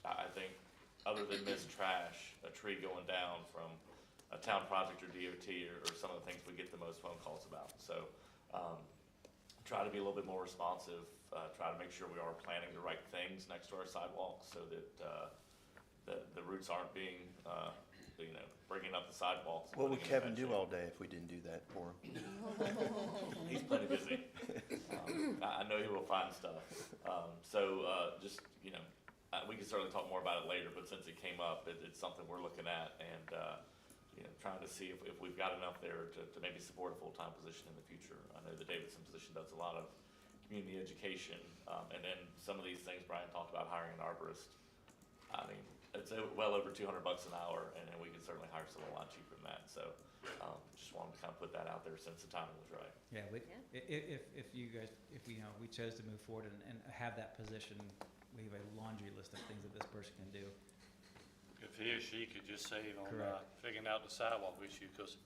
I think other than missed trash, a tree going down from a town project or DOT or some of the things we get the most phone calls about. So try to be a little bit more responsive, try to make sure we are planting the right things next to our sidewalks so that the roots aren't being, bringing up the sidewalks. What would Kevin do all day if we didn't do that for him? He's plenty busy. I know he will find stuff. We can certainly talk more about it later, but since it came up, it's something we're looking at and, trying to see if we've got enough there to maybe support a full-time position in the future. I know the Davidson position does a lot of community education, and then some of these things Brian talked about hiring an arborist. I mean, it's well over $200 an hour, and then we could certainly hire someone a lot cheaper than that. So, just wanted to kind of put that out there since the timing was right. Yeah, Yeah. if you guys, if we, we chose to move forward and have that position, we have a laundry list of things that this person can do. If he or she could just save on Correct. figuring out the sidewalk issue, because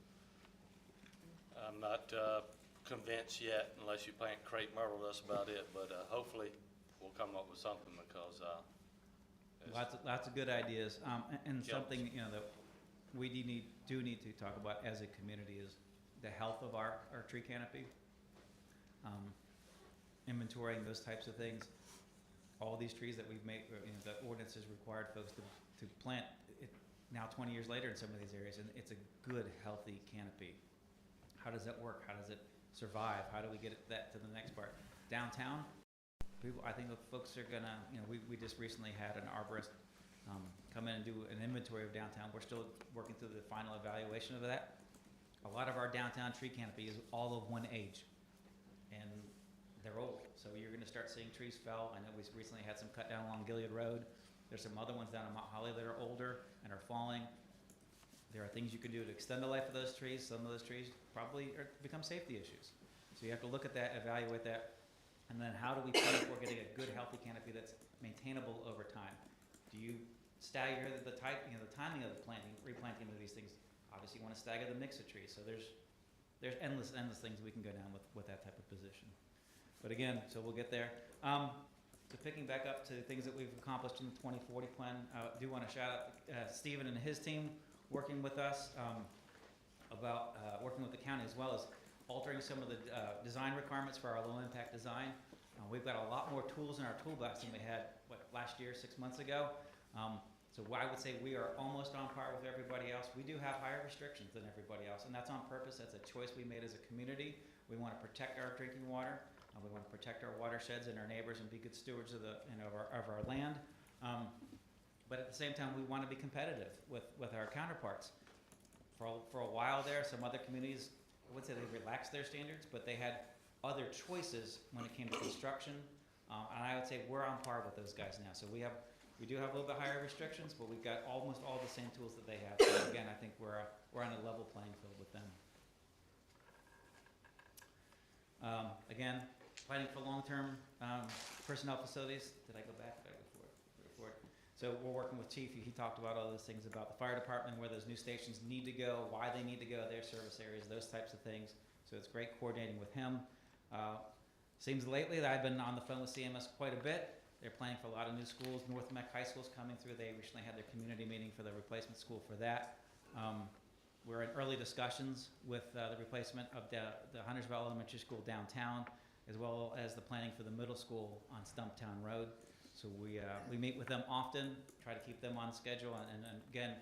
I'm not convinced yet, unless you plant crepe myrtle, that's about it. But hopefully, we'll come up with something, because it's- Lots of good ideas, and Yep. something, that we do need to talk about as a community is the health of our tree canopy. Inventorying those types of things. All these trees that we've made, the ordinance has required folks to plant it now 20 years later in some of these areas, and it's a good, healthy canopy. How does that work? How does it survive? How do we get that to the next part? Downtown, I think the folks are gonna, we just recently had an arborist come in and do an inventory of downtown. We're still working through the final evaluation of that. A lot of our downtown tree canopy is all of one age, and they're old. So you're gonna start seeing trees fell. I know we recently had some cut down along Gilead Road. There's some other ones down in Mount Holly that are older and are falling. There are things you can do to extend the life of those trees. Some of those trees probably become safety issues. So you have to look at that, evaluate that, and then how do we plan for getting a good, healthy canopy that's maintainable over time? Do you stagger the timing of the replanting of these things? Obviously, you want to stagger the mix of trees. So there's endless things we can go down with that type of position. But again, so we'll get there. So picking back up to things that we've accomplished in the 2040 plan, I do want to shout out Stephen and his team working with us about working with the county, as well as altering some of the design requirements for our low impact design. We've got a lot more tools in our toolbox than we had last year, 6 months ago. So I would say we are almost on par with everybody else. We do have higher restrictions than everybody else, and that's on purpose. That's a choice we made as a community. We want to protect our drinking water. We want to protect our watersheds and our neighbors and be good stewards of our land. But at the same time, we want to be competitive with our counterparts. For a while there, some other communities, I wouldn't say they relaxed their standards, but they had other choices when it came to construction. And I would say we're on par with those guys now. So we do have a little bit higher restrictions, but we've got almost all the same tools that they have. So again, I think we're on a level playing field with them. Again, planning for long-term personnel facilities. Did I go back? Did I go forward? So we're working with Chief. He talked about all those things about the fire department, where those new stations need to go, why they need to go, their service areas, those types of things. So it's great coordinating with him. Seems lately that I've been on the phone with CMS quite a bit. They're planning for a lot of new schools. North Meck High School's coming through. They recently had their community meeting for the replacement school for that. We're in early discussions with the replacement of the Huntersville Elementary School downtown, as well as the planning for the middle school on Stumptown Road. So we meet with them often, try to keep them on schedule, and again,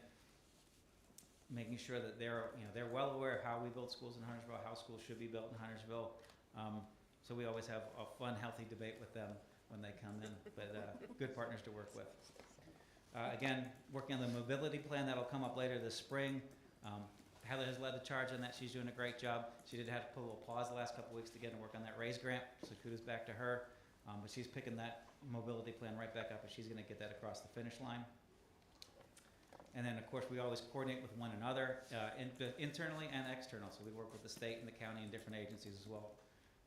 making sure that they're well aware of how we build schools in Huntersville, how schools should be built in Huntersville. So we always have a fun, healthy debate with them when they come in, but good partners to work with. Again, working on the mobility plan, that'll come up later this spring. Heather has led the charge on that. She's doing a great job. She did have to put a little pause the last couple weeks to get and work on that RAISE grant, so kudos back to her. But she's picking that mobility plan right back up, and she's going to get that across the finish line. And then, of course, we always coordinate with one another, internally and external. So we work with the state and the county and different agencies as well.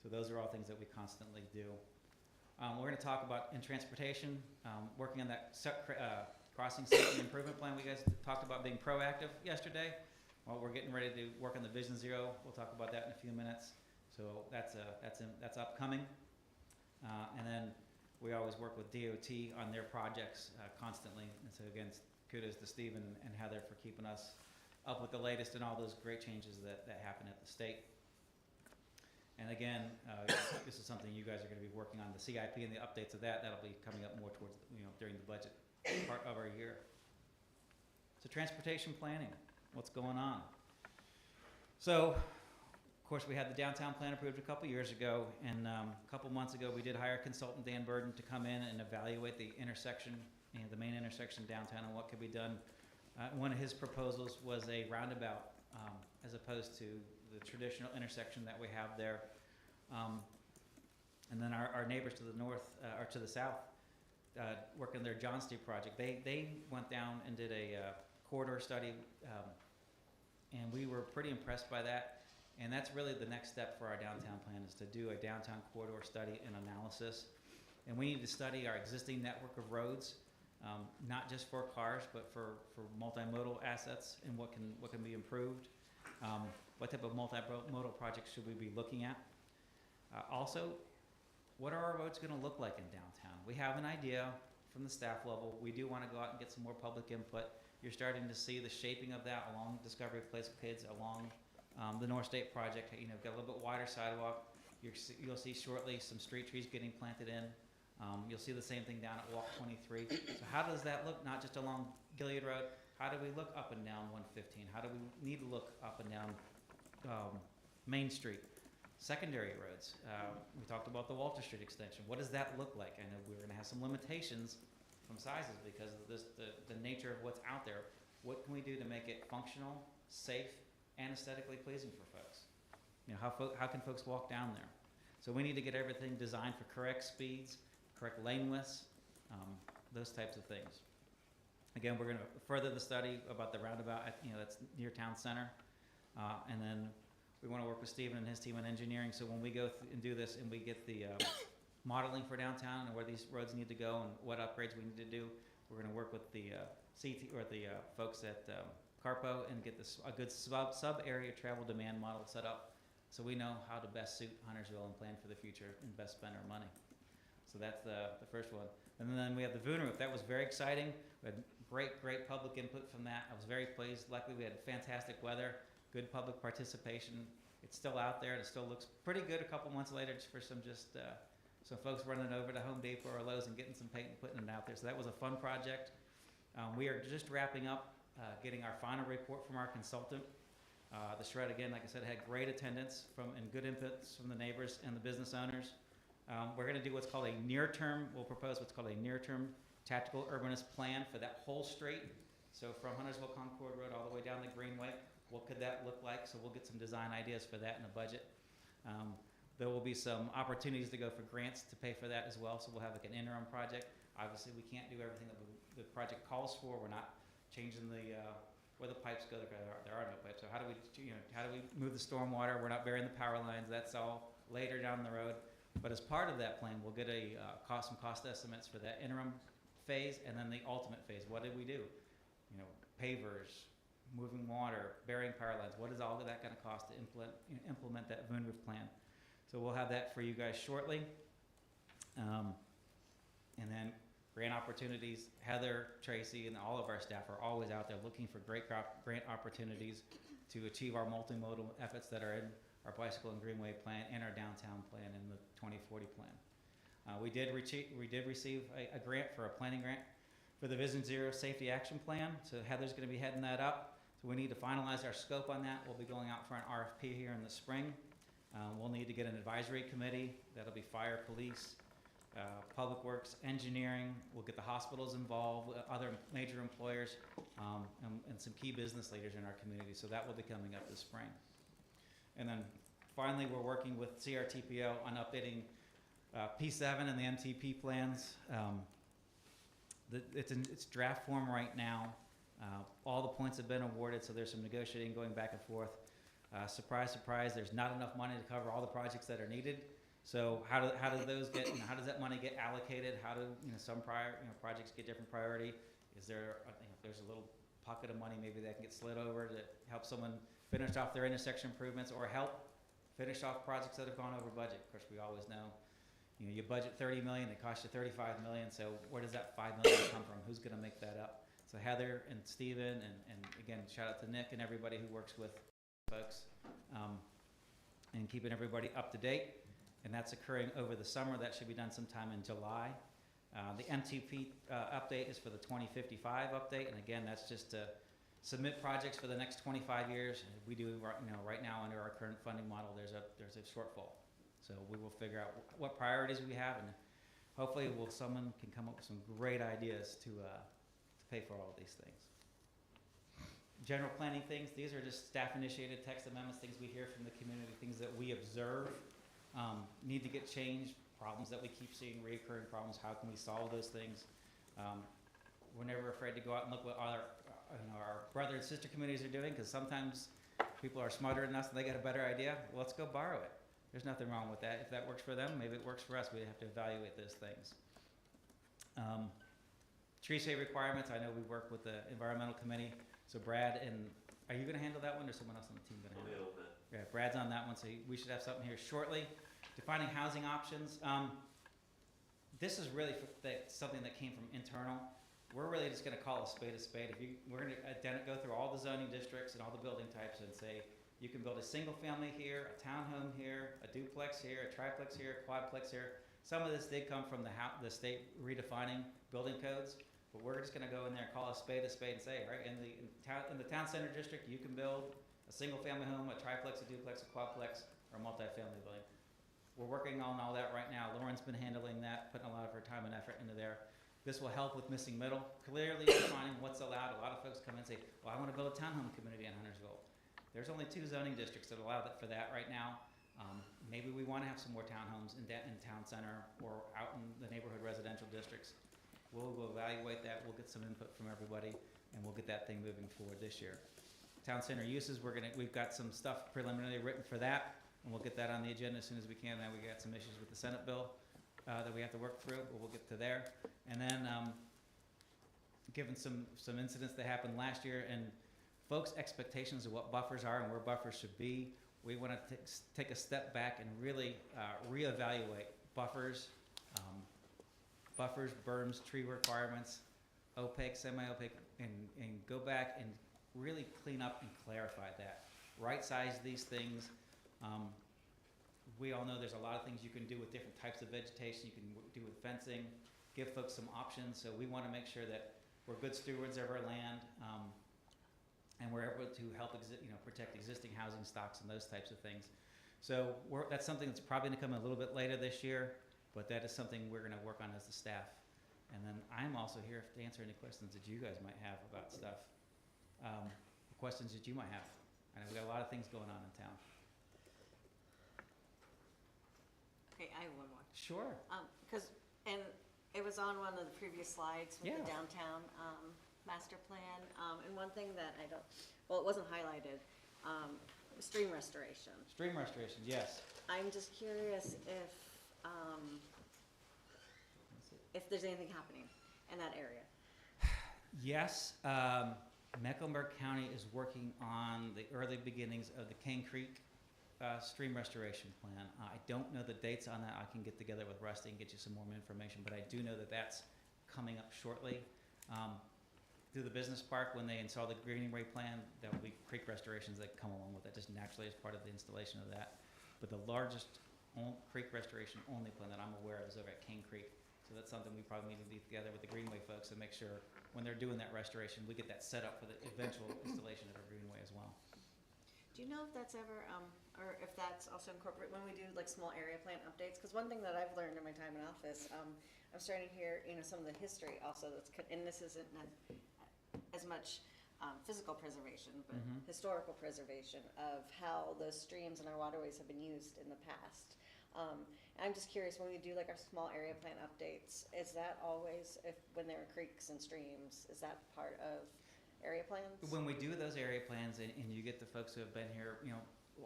So those are all things that we constantly do. We're going to talk about in transportation, working on that crossing safety improvement plan. We guys talked about being proactive yesterday. Well, we're getting ready to work on the Vision Zero. We'll talk about that in a few minutes. So that's upcoming. And then we always work with DOT on their projects constantly. And so again, kudos to Steve and Heather for keeping us up with the latest and all those great changes that happen at the state. And again, this is something you guys are going to be working on, the CIP and the updates of that. That'll be coming up more towards, during the budget part of our year. So transportation planning, what's going on? So, of course, we had the downtown plan approved a couple years ago, and a couple months ago, we did hire consultant Dan Burden to come in and evaluate the intersection, the main intersection downtown, and what could be done. One of his proposals was a roundabout, as opposed to the traditional intersection that we have there. And then our neighbors to the north, or to the south, working their John Street project. They went down and did a corridor study, and we were pretty impressed by that. And that's really the next step for our downtown plan, is to do a downtown corridor study and analysis. And we need to study our existing network of roads, not just for cars, but for multimodal assets and what can be improved. What type of multimodal projects should we be looking at? Also, what are our roads gonna look like in downtown? We have an idea from the staff level. We do wanna go out and get some more public input. You're starting to see the shaping of that along Discovery Place Kids, along the North State project. You know, got a little bit wider sidewalk. You'll see shortly some street trees getting planted in. You'll see the same thing down at Walk 23. So how does that look, not just along Gilead Road? How do we look up and down 115? How do we need to look up and down Main Street? Secondary roads. We talked about the Walter Street extension. What does that look like? I know we're gonna have some limitations from sizes because of the nature of what's out there. What can we do to make it functional, safe, and aesthetically pleasing for folks? You know, how can folks walk down there? So we need to get everything designed for correct speeds, correct lane widths, those types of things. Again, we're gonna further the study about the roundabout, that's near town center. And then we wanna work with Stephen and his team in engineering, so when we go and do this and we get the modeling for downtown and where these roads need to go and what upgrades we need to do, we're gonna work with the folks at Carpo and get a good sub-area travel demand model set up so we know how to best suit Huntersville and plan for the future and best spend our money. So that's the first one. And then we have the Voon Roof. That was very exciting. We had great public input from that. I was very pleased. Luckily, we had fantastic weather, good public participation. It's still out there, and it still looks pretty good a couple months later just for some folks running over to Home Depot or Lowe's and getting some paint and putting it out there. So that was a fun project. We are just wrapping up getting our final report from our consultant. The shred, again, like I said, had great attendance and good inputs from the neighbors and the business owners. We're gonna do what's called we'll propose what's called a near-term tactical urbanist plan for that whole street. So from Huntersville Concord Road all the way down the Greenway, what could that look like? So we'll get some design ideas for that in the budget. There will be some opportunities to go for grants to pay for that as well. So we'll have like an interim project. Obviously, we can't do everything that the project calls for. We're not changing where the pipes go. There are no pipes. So how do we move the stormwater? We're not burying the power lines. That's all later down the road. But as part of that plan, we'll get some cost estimates for that interim phase and then the ultimate phase. What did we do? Pavers, moving water, burying power lines. What is all of that gonna cost to implement that Voon Roof plan? So we'll have that for you guys shortly. And then grant opportunities. Heather, Tracy, and all of our staff are always out there looking for great grant opportunities to achieve our multimodal efforts that are in our bicycle and greenway plan and our downtown plan and the 2040 plan. We did receive a grant for a planning grant for the Vision Zero Safety Action Plan. So Heather's gonna be heading that up. So we need to finalize our scope on that. We'll be going out for an RFP here in the spring. We'll need to get an advisory committee. That'll be fire, police, public works, engineering. We'll get the hospitals involved, other major employers, and some key business leaders in our community. So that will be coming up this spring. And then finally, we're working with CRTPO on updating P7 and the MTP plans. It's in its draft form right now. All the points have been awarded, so there's some negotiating going back and forth. Surprise, surprise, there's not enough money to cover all the projects that are needed. So how do those get, how does that money get allocated? How do some projects get different priority? Is there, if there's a little pocket of money maybe that can get slid over to help someone finish off their intersection improvements or help finish off projects that have gone over budget? Of course, we always know, you budget 30 million, it costs you 35 million. So where does that 5 million come from? Who's gonna make that up? So Heather and Steven, and again, shout out to Nick and everybody who works with folks, and keeping everybody up to date. And that's occurring over the summer. That should be done sometime in July. The MTP update is for the 2055 update, and again, that's just to submit projects for the next 25 years. We do, right now under our current funding model, there's a shortfall. So we will figure out what priorities we have, and hopefully someone can come up with some great ideas to pay for all of these things. General planning things, these are just staff-initiated text amendments, things we hear from the community, things that we observe need to get changed problems that we keep seeing, reoccurring problems, how can we solve those things? We're never afraid to go out and look what our brother and sister communities are doing, because sometimes people are smarter than us and they got a better idea. Well, let's go borrow it. There's nothing wrong with that. If that works for them, maybe it works for us. We have to evaluate those things. Tree shade requirements, I know we work with the environmental committee. So Brad, are you gonna handle that one, or someone else on the team gonna handle it? Yeah, Brad's on that one, so we should have something here shortly. Defining housing options. This is really something that came from internal. We're really just gonna call a spade a spade. We're gonna go through all the zoning districts and all the building types and say, you can build a single family here, a townhome here, a duplex here, a triplex here, a quadplex here. Some of this did come from the state redefining building codes, but we're just gonna go in there and call a spade and say, right, in the town center district, you can build a single family home, a triplex, a duplex, a quadplex, or a multifamily building. We're working on all that right now. Lauren's been handling that, putting a lot of her time and effort into there. This will help with missing middle, clearly defining what's allowed. A lot of folks come in and say, well, I want to build a townhome community in Huntersville. There's only 2 zoning districts that allow for that right now. Maybe we want to have some more townhomes in town center or out in the neighborhood residential districts. We'll evaluate that. We'll get some input from everybody, and we'll get that thing moving forward this year. Town center uses, we've got some stuff preliminarily written for that, and we'll get that on the agenda as soon as we can. Now we got some issues with the Senate bill that we have to work through, but we'll get to there. And then, given some incidents that happened last year and folks' expectations of what buffers are and where buffers should be, we want to take a step back and really reevaluate buffers, berms, tree requirements, opaque, semi-opaque, and go back and really clean up and clarify that. Right-size these things. We all know there's a lot of things you can do with different types of vegetation. You can do with fencing, give folks some options. So we want to make sure that we're good stewards of our land, and we're able to help protect existing housing stocks and those types of things. So that's something that's probably going to come a little bit later this year, but that is something we're going to work on as the staff. And then I'm also here to answer any questions that you guys might have about stuff, questions that you might have. I know we got a lot of things going on in town. Okay, I have one more. Sure. And it was on one of the previous slides with Yeah. the downtown master plan. And one thing that it wasn't highlighted, stream restoration. Stream restoration, yes. I'm just curious if there's anything happening in that area. Yes, Mecklenburg County is working on the early beginnings of the Cane Creek stream restoration plan. I don't know the dates on that. I can get together with Rusty and get you some more information, but I do know that that's coming up shortly. Through the business park, when they install the greenway plan, there will be creek restorations that come along with it, just naturally as part of the installation of that. But the largest creek restoration only plan that I'm aware of is over at Cane Creek. So that's something we probably need to be together with the greenway folks and make sure when they're doing that restoration, we get that set up for the eventual installation of a greenway as well. Do you know if that's ever, or if that's also incorporated when we do like small area plan updates? Because one thing that I've learned in my time in office, I'm starting to hear, some of the history also and this isn't as much physical preservation, but historical preservation of how those streams and our waterways have been used in the past. I'm just curious, when we do like our small area plan updates, is that always, when there are creeks and streams, is that part of area plans? When we do those area plans and you get the folks who have been here,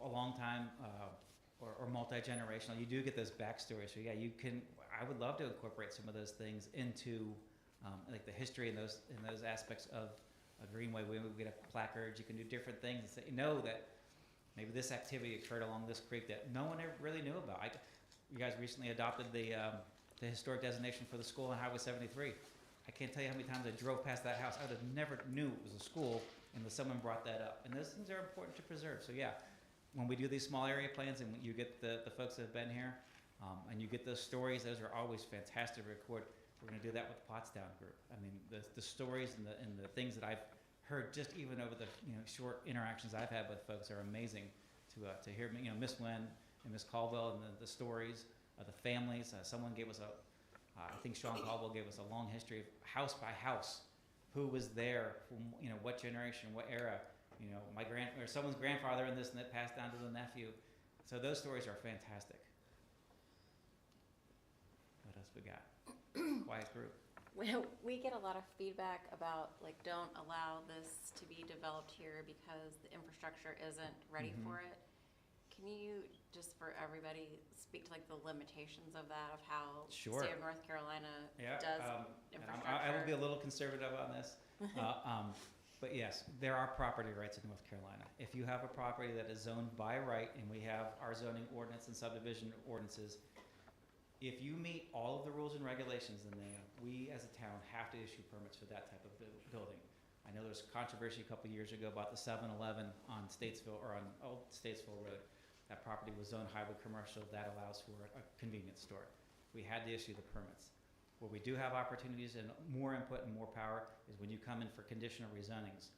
a long time or multi-generational, you do get those backstories. So yeah, I would love to incorporate some of those things into like the history and those aspects of a greenway. We get a placard, you can do different things and say, that maybe this activity occurred along this creek that no one ever really knew about. You guys recently adopted the historic designation for the school on Highway 73. I can't tell you how many times I drove past that house. I would have never knew it was a school until someone brought that up. And those things are important to preserve. So yeah, when we do these small area plans and you get the folks that have been here, and you get those stories, those are always fantastic to record. We're going to do that with the Pottstown group. I mean, the stories and the things that I've heard just even over the short interactions I've had with folks are amazing to hear. Miss Wynn and Miss Caldwell and the stories of the families. Someone gave us I think Sean Caldwell gave us a long history of house by house, who was there, from what generation, what era. Or someone's grandfather in this, and it passed down to the nephew. So those stories are fantastic. else we got? Quiet group. We get a lot of feedback about, like, don't allow this to be developed here because the infrastructure isn't ready Mhm. for it. Can you, just for everybody, speak to like the limitations of that, of how the Sure. state of North Carolina Yeah, does and infrastructure? I will be a little conservative on this. But yes, there are property rights in North Carolina. If you have a property that is zoned by right, and we have our zoning ordinance and subdivision ordinances, if you meet all of the rules and regulations in there, we as a town have to issue permits for that type of building. I know there was controversy a couple of years ago about the 7-Eleven on Statesville, or on Old Statesville Road. That property was zoned highway commercial, that allows for a convenience store. We had to issue the permits. Where we do have opportunities and more input and more power is when you come in for conditional rezonings.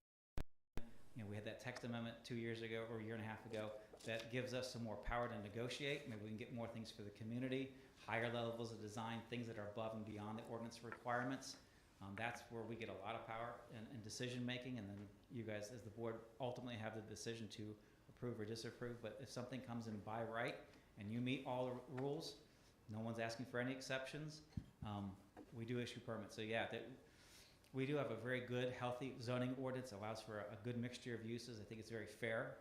You know, we had that text amendment 2 years ago, or a year and a half ago, that gives us some more power to negotiate. Maybe we can get more things for the community, higher levels of design, things that are above and beyond the ordinance requirements. That's where we get a lot of power in decision making, and then you guys as the board ultimately have the decision to approve or disapprove. But if something comes in by right and you meet all the rules, no one's asking for any exceptions, we do issue permits. So yeah, we do have a very good, healthy zoning ordinance, allows for a good mixture of uses. I think it's very fair.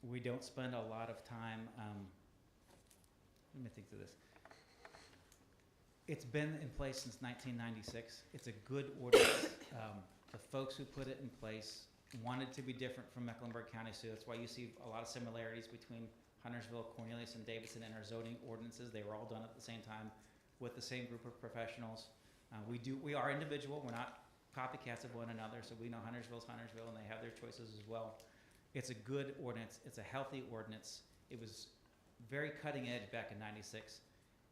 We don't spend a lot of time, let me think through this. It's been in place since 1996. It's a good ordinance. The folks who put it in place wanted to be different from Mecklenburg County, so that's why you see a lot of similarities between Huntersville, Cornelius, and Davidson in our zoning ordinances. They were all done at the same time with the same group of professionals. We are individual. We're not copycats of one another, so we know Huntersville's Huntersville, and they have their choices as well. It's a good ordinance. It's a healthy ordinance. It was very cutting edge back in '96.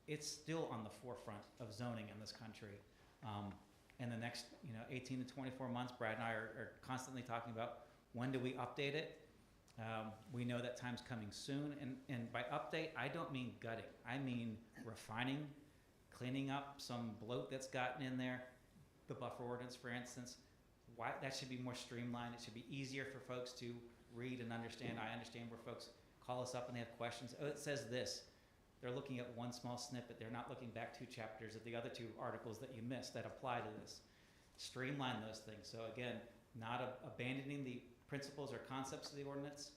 It's still on the forefront of zoning in this country. In the next 18 to 24 months, Brad and I are constantly talking about when do we update it. We know that time's coming soon, and by update, I don't mean gutting. I mean refining, cleaning up some bloat that's gotten in there. The buffer ordinance, for instance, that should be more streamlined. It should be easier for folks to read and understand. I understand where folks call us up and they have questions. Oh, it says this. They're looking at one small snippet. They're not looking back 2 chapters at the other 2 articles that you missed that apply to this. Streamline those things. So again, not abandoning the principles or concepts of the ordinance,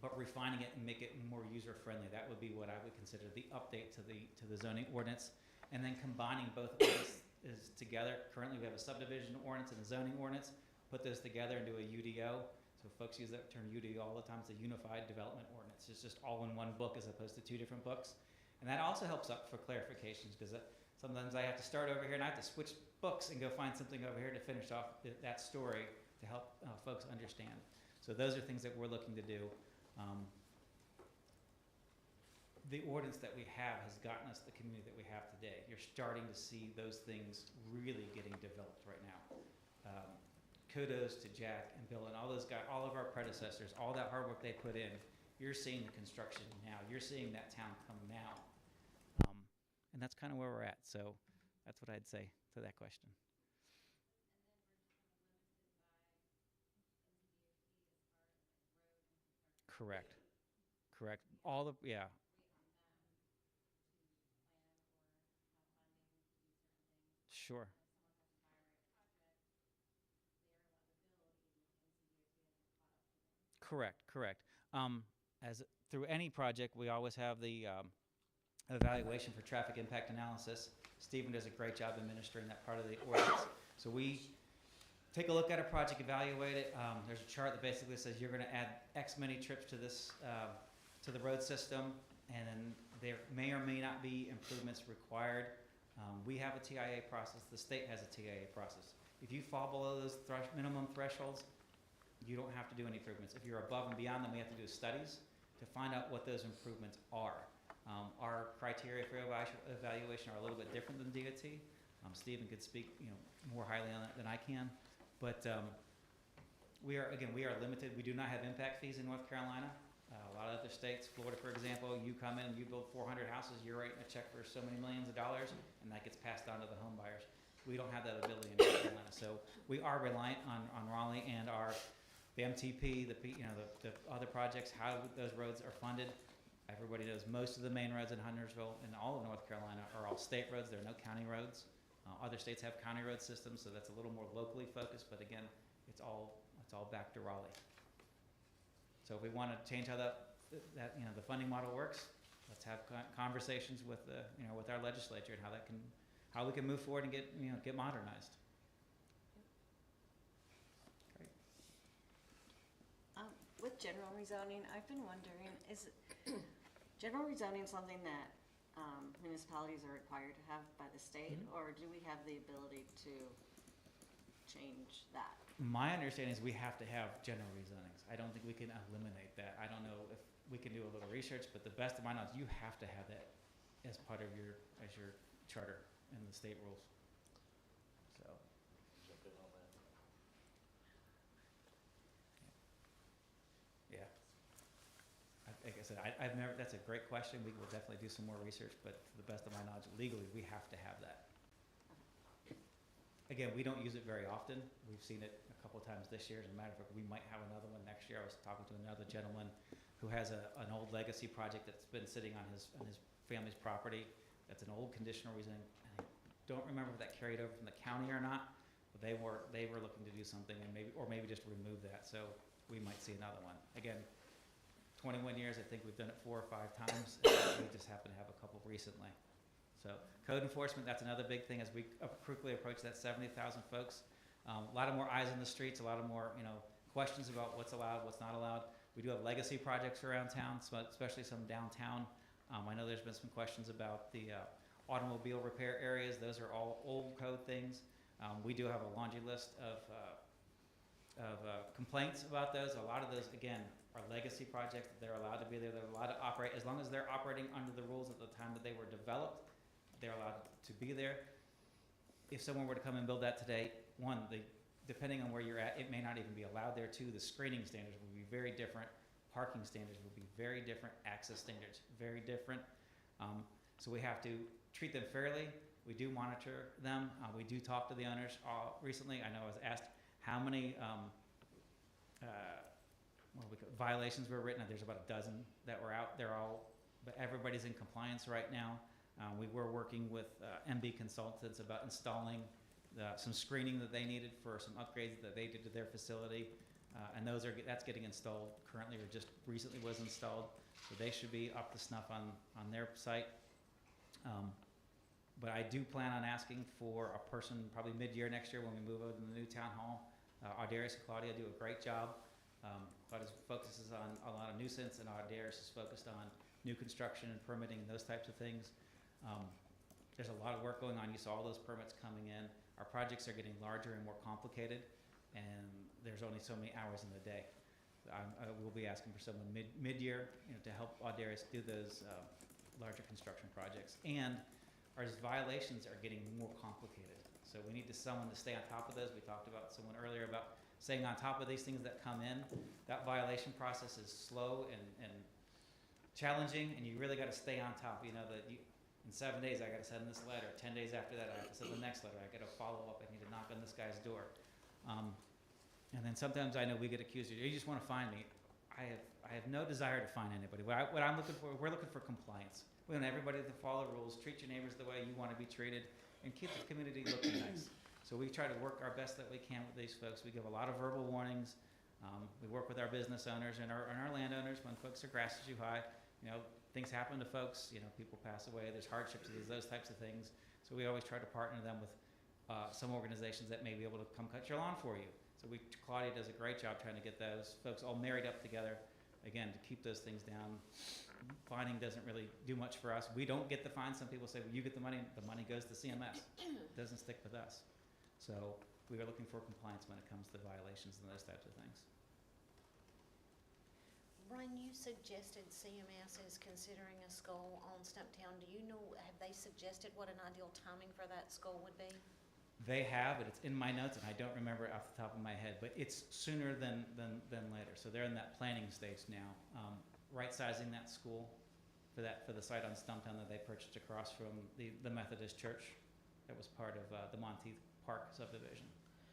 but refining it and make it more user-friendly. That would be what I would consider the update to the zoning ordinance. And then combining both ordinances together. Currently, we have a subdivision ordinance and a zoning ordinance. Put those together into a UDO. So folks use that term UDO all the time. It's a Unified Development Ordinance. It's just all in one book as opposed to 2 different books. And that also helps up for clarifications, because sometimes I have to start over here and I have to switch books and go find something over here to finish off that story to help folks understand. So those are things that we're looking to do. The ordinance that we have has gotten us the community that we have today. You're starting to see those things really getting developed right now. Kudos to Jack and Bill and all those guys, all of our predecessors, all that hard work they put in. You're seeing the construction now. You're seeing that town come now. And that's kind of where we're at. So that's what I'd say to that question. Correct. Correct. Yeah. Sure. Correct. As through any project, we always have the evaluation for traffic impact analysis. Stephen does a great job administering that part of the ordinance. So we take a look at a project, evaluate it. There's a chart that basically says you're going to add X many trips to this to the road system, and then there may or may not be improvements required. We have a TIA process. The state has a TIA process. If you fall below those minimum thresholds, you don't have to do any improvements. If you're above and beyond them, we have to do studies to find out what those improvements are. Our criteria for evaluation are a little bit different than DOT. Stephen could speak more highly on that than I can. But we are limited. We do not have impact fees in North Carolina. A lot of other states, Florida, for example, you come in and you build 400 houses, you're writing a check for so many millions of dollars, and that gets passed on to the home buyers. We don't have that ability in North Carolina. So we are reliant on Raleigh and the MTP, the other projects, how those roads are funded. Everybody knows most of the main roads in Huntersville and all of North Carolina are all state roads. There are no county roads. Other states have county road systems, so that's a little more locally focused, but again, it's all back to Raleigh. So if we want to change how that the funding model works, let's have conversations with with our legislature and how we can move forward and get modernized. Great. With general rezoning, I've been wondering, is general rezoning something that municipalities are required to have by the state, or do we have the ability to change that? My understanding is we have to have general rezonings. I don't think we can eliminate that. I don't know if we can do a little research, but the best of my knowledge, you have to have that as part of your charter in the state rules. So. Jump in on that. Yeah. Like I said, I've never, that's a great question. We will definitely do some more research, but to the best of my knowledge, legally, we have to have that. Again, we don't use it very often. We've seen it a couple of times this year. As a matter of fact, we might have another one next year. I was talking to another gentleman who has an old legacy project that's been sitting on his family's property. That's an old conditional rezoning. I don't remember if that carried over from the county or not, but they were looking to do something and maybe just remove that. So we might see another one. Again, 21 years, I think we've done it 4 or 5 times. And we just happen to have a couple recently. So code enforcement, that's another big thing as we quickly approach that 70,000 folks. A lot of more eyes on the streets, a lot of more questions about what's allowed, what's not allowed. We do have legacy projects around town, especially some downtown. I know there's been some questions about the automobile repair areas. Those are all old code things. We do have a laundry list of complaints about those. A lot of those, again, are legacy projects. They're allowed to be there. They're allowed to operate as long as they're operating under the rules at the time that they were developed. They're allowed to be there. If someone were to come and build that today, depending on where you're at, it may not even be allowed there too. The screening standards will be very different. Parking standards will be very different. Access standards, very different. So we have to treat them fairly. We do monitor them. We do talk to the owners. Recently, I know I was asked how many violations were written. There's about a dozen that were out. But everybody's in compliance right now. We were working with MB Consultants about installing some screening that they needed for some upgrades that they did to their facility, and that's getting installed currently, or just recently was installed. So they should be up to snuff on their site. But I do plan on asking for a person probably mid-year next year when we move over to the new town hall. Ardarius and Claudia do a great job. Claudia focuses on a lot of nuisance, and Ardarius is focused on new construction and permitting and those types of things. There's a lot of work going on. You saw all those permits coming in. Our projects are getting larger and more complicated, and there's only so many hours in the day. I will be asking for someone mid-year to help Ardarius do those larger construction projects. And our violations are getting more complicated. So we need someone to stay on top of those. We talked about someone earlier about staying on top of these things that come in. That violation process is slow and challenging, and you really got to stay on top. In 7 days, I got to send this letter. 10 days after that, I have to send the next letter. I got to follow up. I need to knock on this guy's door. And then sometimes I know we get accused of, you just want to find me. I have no desire to find anybody. What I'm looking for, we're looking for compliance. We want everybody to follow rules, treat your neighbors the way you want to be treated, and keep the community looking nice. So we try to work our best that we can with these folks. We give a lot of verbal warnings. We work with our business owners and our landowners when folks are grass is too high. Things happen to folks. People pass away. There's hardships. There's those types of things. So we always try to partner them with some organizations that may be able to come cut your lawn for you. So Claudia does a great job trying to get those folks all married up together, again, to keep those things down. Fining doesn't really do much for us. We don't get the fine. Some people say, well, you get the money goes to CMS. It doesn't stick with us. So we are looking for compliance when it comes to violations and those types of things. Brian, you suggested CMS is considering a school on Stumptown. Do you know, have they suggested what an ideal timing for that school would be? They have, but it's in my notes, and I don't remember it off the top of my head, but it's sooner than later. So they're in that planning stage now, right-sizing that school for the site on Stumptown that they purchased across from the Methodist Church that was part of the Monteith Park subdivision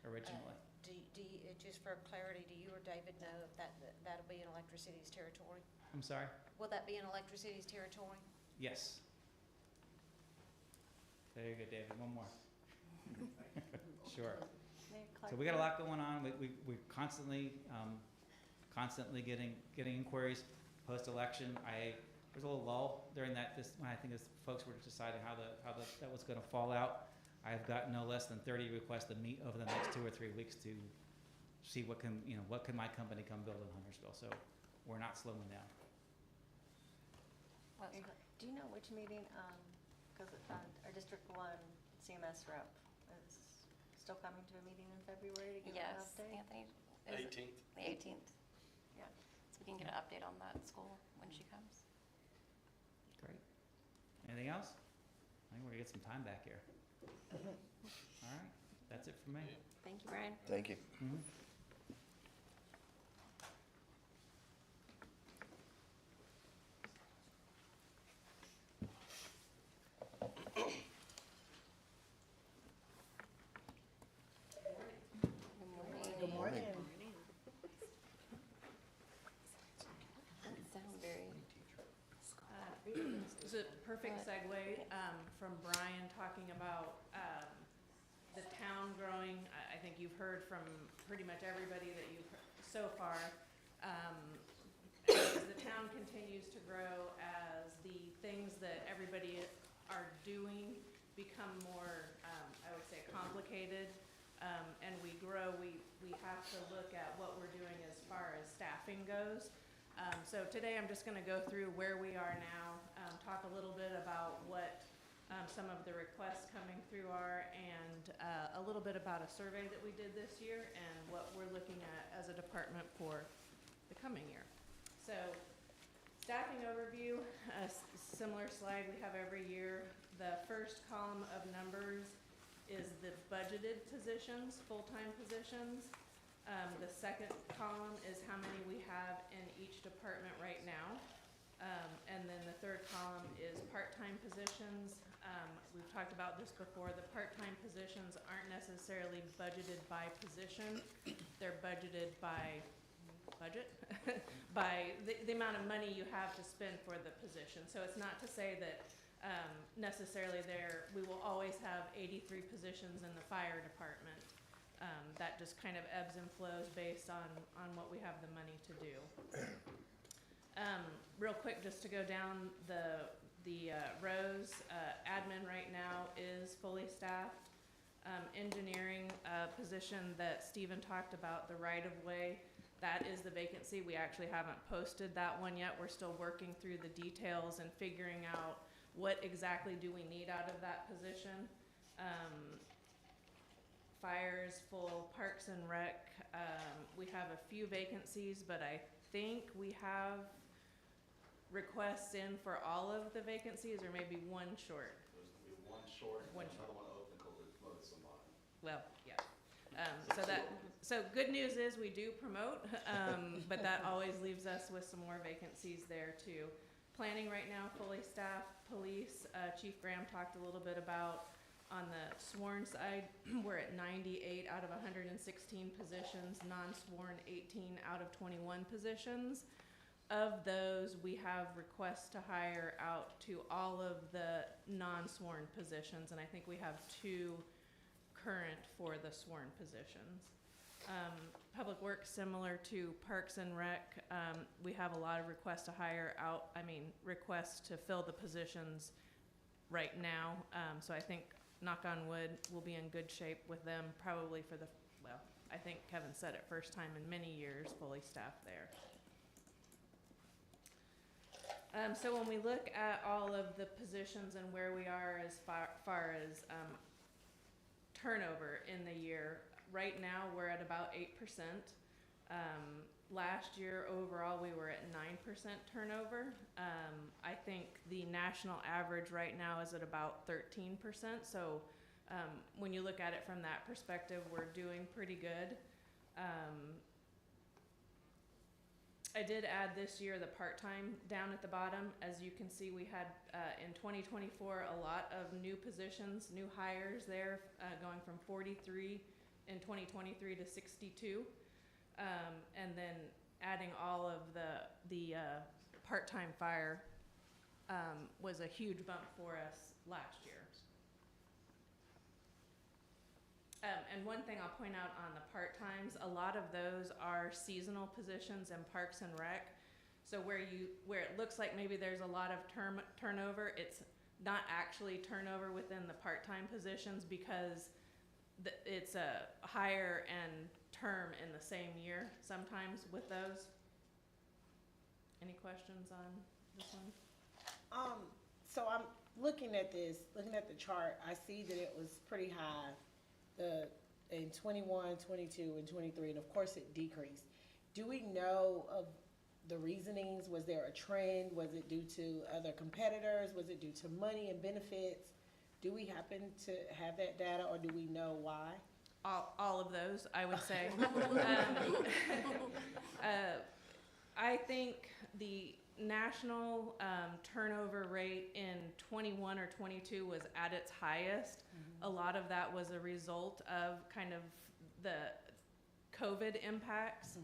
originally. Do you, just just for clarity, do you or David know if that'll be in Electricity's territory? I'm sorry? Will that be in Electricity's territory? Yes. Very good, David. One more. Sure. So we got a lot going on. We're constantly getting inquiries post-election. There's a little lull during that, when I think as folks were deciding how that was gonna fall out. I've got no less than 30 requests to meet over the next 2 or 3 weeks to see what can my company come build in Huntersville. So we're not slowing down. Do you know which meeting, because our District 1 CMS rep is still coming to a meeting in February to give an Yes, update? Anthony, is it 18th. the 18th? Yeah, so we can get an update on that school when she comes. Great. Anything else? I think we're gonna get some time back here. All right, that's it for me. Thank you, Brian. Thank you. Mhm. Good morning. Good morning. Doesn't sound very. It's a perfect segue from Brian talking about the town growing. I think you've heard from pretty much everybody that you've heard so far. As the town continues to grow, as the things that everybody are doing become more, I would say, complicated, and we grow, we have to look at what we're doing as far as staffing goes. So today I'm just gonna go through where we are now, talk a little bit about what some of the requests coming through are, and a little bit about a survey that we did this year and what we're looking at as a department for the coming year. So staffing overview, a similar slide we have every year. The first column of numbers is the budgeted positions, full-time positions. The second column is how many we have in each department right now. And then the third column is part-time positions. We've talked about this before. The part-time positions aren't necessarily budgeted by position. They're budgeted by budget, by the amount of money you have to spend for the position. So it's not to say that necessarily we will always have 83 positions in the fire department. That just kind of ebbs and flows based on what we have the money to do. Real quick, just to go down the rows, admin right now is fully staffed. Engineering position that Stephen talked about, the right-of-way, that is the vacancy. We actually haven't posted that one yet. We're still working through the details and figuring out what exactly do we need out of that position. Fires full, Parks and Rec, we have a few vacancies, but I think we have requests in for all of the vacancies, or maybe one short. There's gonna be one short, and One another one open because we promoted somebody. Well, yeah. So good news is we do promote, but that always leaves us with some more vacancies there too. Planning right now, fully staffed. Police, Chief Graham talked a little bit about. On the sworn side, we're at 98 out of 116 positions, non-sworn 18 out of 21 positions. Of those, we have requests to hire out to all of the non-sworn positions, and I think we have 2 current for the sworn positions. Public Works, similar to Parks and Rec, we have a lot of requests to hire out, requests to fill the positions right now. So I think, knock on wood, we'll be in good shape with them probably for I think Kevin said it, first time in many years, fully staffed there. So when we look at all of the positions and where we are as far as turnover in the year, right now we're at about 8%. Last year overall we were at 9% turnover. I think the national average right now is at about 13%. So when you look at it from that perspective, we're doing pretty good. I did add this year the part-time down at the bottom. As you can see, we had in 2024 a lot of new positions, new hires there, going from 43 in 2023 to 62. And then adding all of the part-time fire was a huge bump for us last year. And one thing I'll point out on the part-times, a lot of those are seasonal positions in Parks and Rec. So where it looks like maybe there's a lot of turnover, it's not actually turnover within the part-time positions because it's a hire and term in the same year sometimes with those. Any questions on this one? So I'm looking at this, looking at the chart, I see that it was pretty high, in 21, 22, and 23, and of course it decreased. Do we know of the reasonings? Was there a trend? Was it due to other competitors? Was it due to money and benefits? Do we happen to have that data, or do we know why? All of those, I would say. I think the national turnover rate in 21 or 22 was at its highest. A lot of that was a result of kind of the COVID impacts.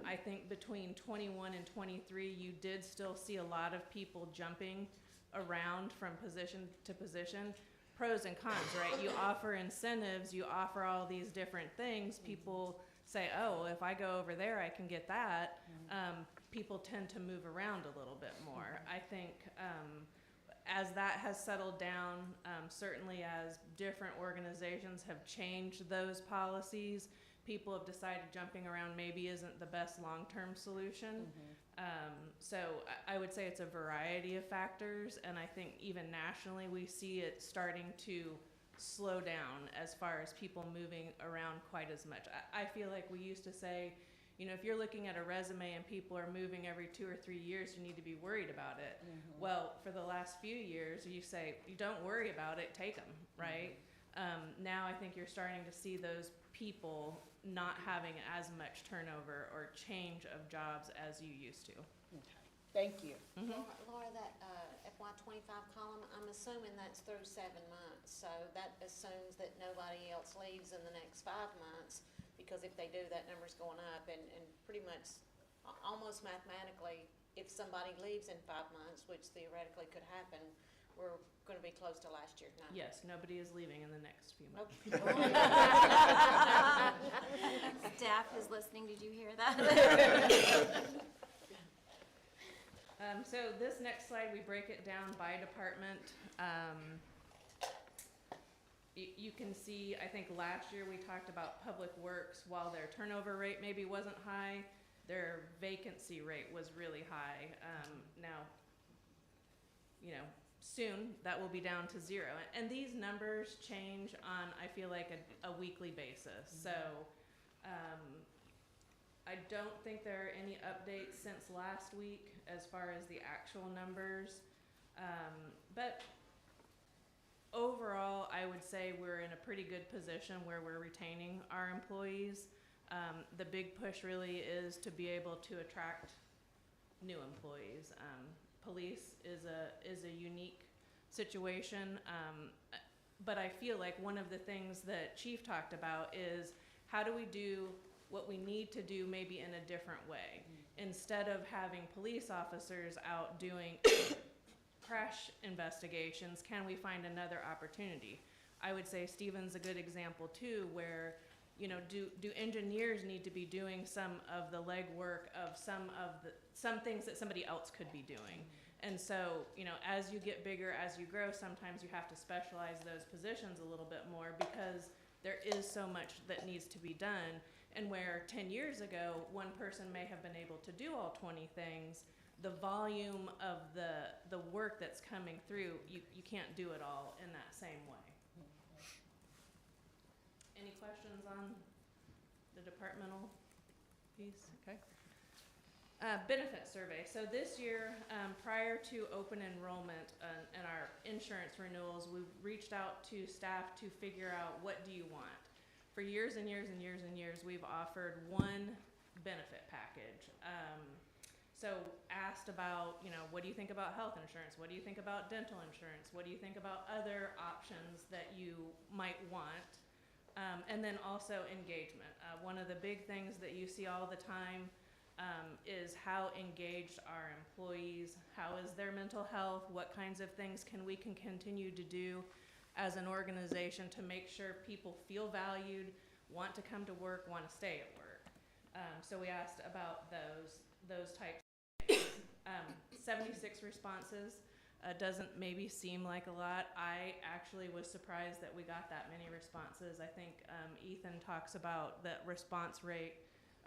I think between 21 and 23, you did still see a lot of people jumping around from position to position. Pros and cons, right? You offer incentives, you offer all these different things. People say, oh, if I go over there, I can get that. People tend to move around a little bit more. I think as that has settled down, certainly as different organizations have changed those policies, people have decided jumping around maybe isn't the best long-term solution. So I would say it's a variety of factors, and I think even nationally we see it starting to slow down as far as people moving around quite as much. I feel like we used to say, you know, if you're looking at a resume and people are moving every 2 or 3 years, you need to be worried about it. Well, for the last few years, you say, you don't worry about it, take them, right? Now I think you're starting to see those people not having as much turnover or change of jobs as you used to. Okay. Thank you. Laura, that FY '25 column, I'm assuming that's through 7 months, so that assumes that nobody else leaves in the next 5 months, because if they do, that number's going up, and pretty much, almost mathematically, if somebody leaves in 5 months, which theoretically could happen, we're gonna be close to last year's number. Yes, nobody is leaving in the next few months. Staff is listening, did you hear that? So this next slide, we break it down by department. You can see, I think last year we talked about Public Works. While their turnover rate maybe wasn't high, their vacancy rate was really high. Now, you know, soon that will be down to 0. And these numbers change on, I feel like, a weekly basis. So I don't think there are any updates since last week as far as the actual numbers. But overall, I would say we're in a pretty good position where we're retaining our employees. The big push really is to be able to attract new employees. Police is a unique situation, but I feel like one of the things that Chief talked about is how do we do what we need to do maybe in a different way. Instead of having police officers out doing crash investigations, can we find another opportunity? I would say Stephen's a good example too, where, you know, do engineers need to be doing some of the legwork of some things that somebody else could be doing? And so, you know, as you get bigger, as you grow, sometimes you have to specialize those positions a little bit more because there is so much that needs to be done. And where 10 years ago, one person may have been able to do all 20 things, the volume of the work that's coming through, you can't do it all in that same way. Any questions on the departmental piece? Okay. Benefit survey. So this year, prior to open enrollment and our insurance renewals, we reached out to staff to figure out what do you want. For years and years and years and years, we've offered one benefit package. So asked about, you know, what do you think about health insurance? What do you think about dental insurance? What do you think about other options that you might want? And then also engagement. One of the big things that you see all the time is how engaged are employees, how is their mental health, what kinds of things can continue to do as an organization to make sure people feel valued, want to come to work, want to stay at work. So we asked about those types of things. 76 responses. Doesn't maybe seem like a lot. I actually was surprised that we got that many responses. I think Ethan talks about the response rate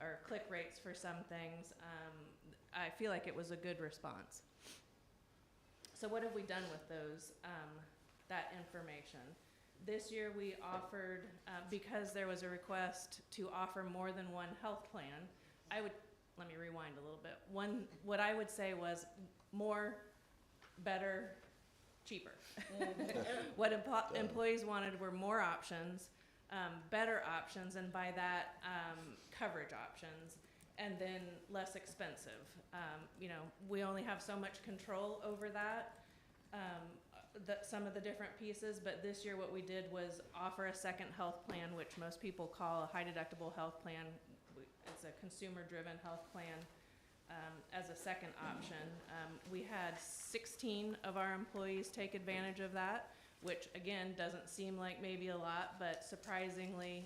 or click rates for some things. I feel like it was a good response. So what have we done with those, that information? This year we offered, because there was a request to offer more than one health plan, let me rewind a little bit. What I would say was more, better, cheaper. What employees wanted were more options, better options, and by that, coverage options, and then less expensive. We only have so much control over that, some of the different pieces, but this year what we did was offer a second health plan, which most people call a high deductible health plan. It's a consumer-driven health plan. As a second option. We had 16 of our employees take advantage of that, which again doesn't seem like maybe a lot, but surprisingly,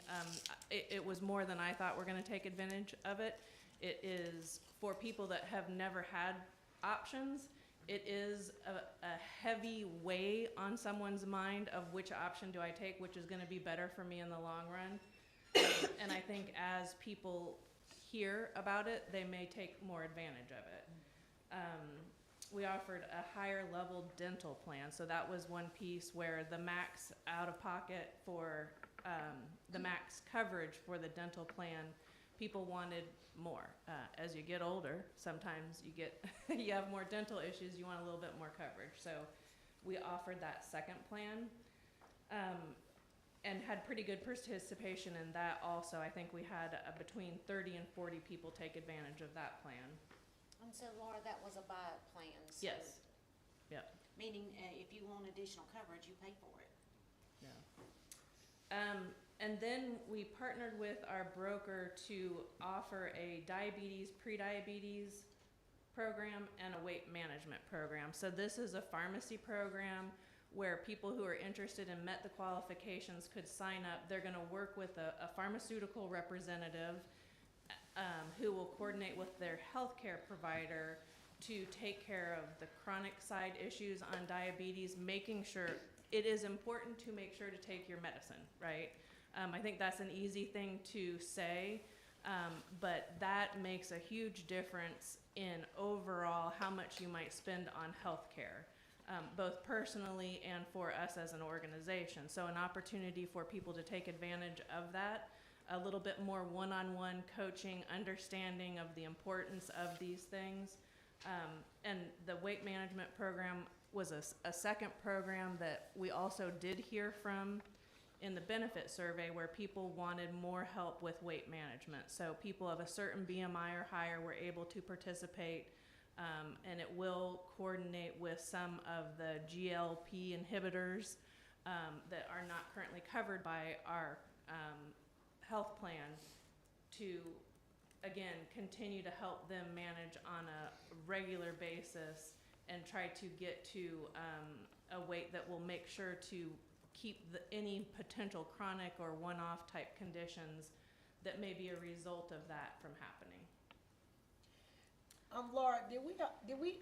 it was more than I thought were going to take advantage of it. It is for people that have never had options. It is a heavy weigh on someone's mind of which option do I take, which is going to be better for me in the long run. And I think as people hear about it, they may take more advantage of it. We offered a higher level dental plan, so that was one piece where the max out of pocket for the max coverage for the dental plan, people wanted more. As you get older, sometimes you have more dental issues, you want a little bit more coverage. So we offered that second plan. And had pretty good participation in that also. I think we had between 30 and 40 people take advantage of that plan. And so Laura, that was a buy plan, so. Yes. Yep. Meaning, if you want additional coverage, you pay for it. Yeah. And then we partnered with our broker to offer a diabetes, pre-diabetes program and a weight management program. So this is a pharmacy program where people who are interested and met the qualifications could sign up. They're going to work with a pharmaceutical representative who will coordinate with their healthcare provider to take care of the chronic side issues on diabetes, making sure it is important to make sure to take your medicine, right? I think that's an easy thing to say, but that makes a huge difference in overall how much you might spend on healthcare. Both personally and for us as an organization. So an opportunity for people to take advantage of that, a little bit more one-on-one coaching, understanding of the importance of these things. And the weight management program was a second program that we also did hear from in the benefit survey where people wanted more help with weight management. So people of a certain BMI or higher were able to participate. And it will coordinate with some of the GLP inhibitors that are not currently covered by our health plan to, again, continue to help them manage on a regular basis and try to get to a weight that will make sure to keep any potential chronic or one-off type conditions that may be a result of that from happening. Laura, did we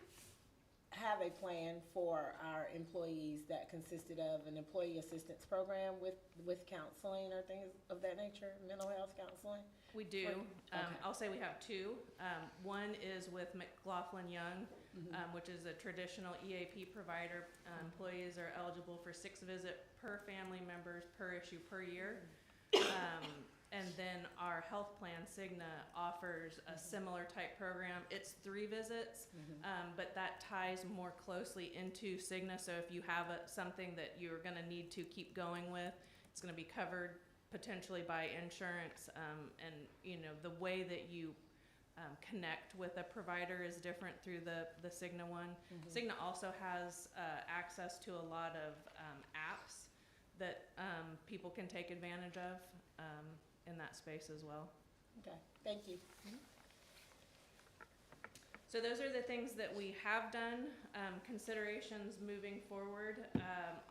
have a plan for our employees that consisted of an employee assistance program with counseling or things of that nature, mental health counseling? We do. Okay. I'll say we have two. One is with McLaughlin Young, which is a traditional EAP provider. Employees are eligible for 6 visits per family members per issue per year. And then our health plan, Cigna, offers a similar type program. It's 3 visits, but that ties more closely into Cigna. So if you have something that you're going to need to keep going with, it's going to be covered potentially by insurance. And the way that you connect with a provider is different through the Cigna one. Cigna also has access to a lot of apps that people can take advantage of in that space as well. Okay, thank you. So those are the things that we have done. Considerations moving forward.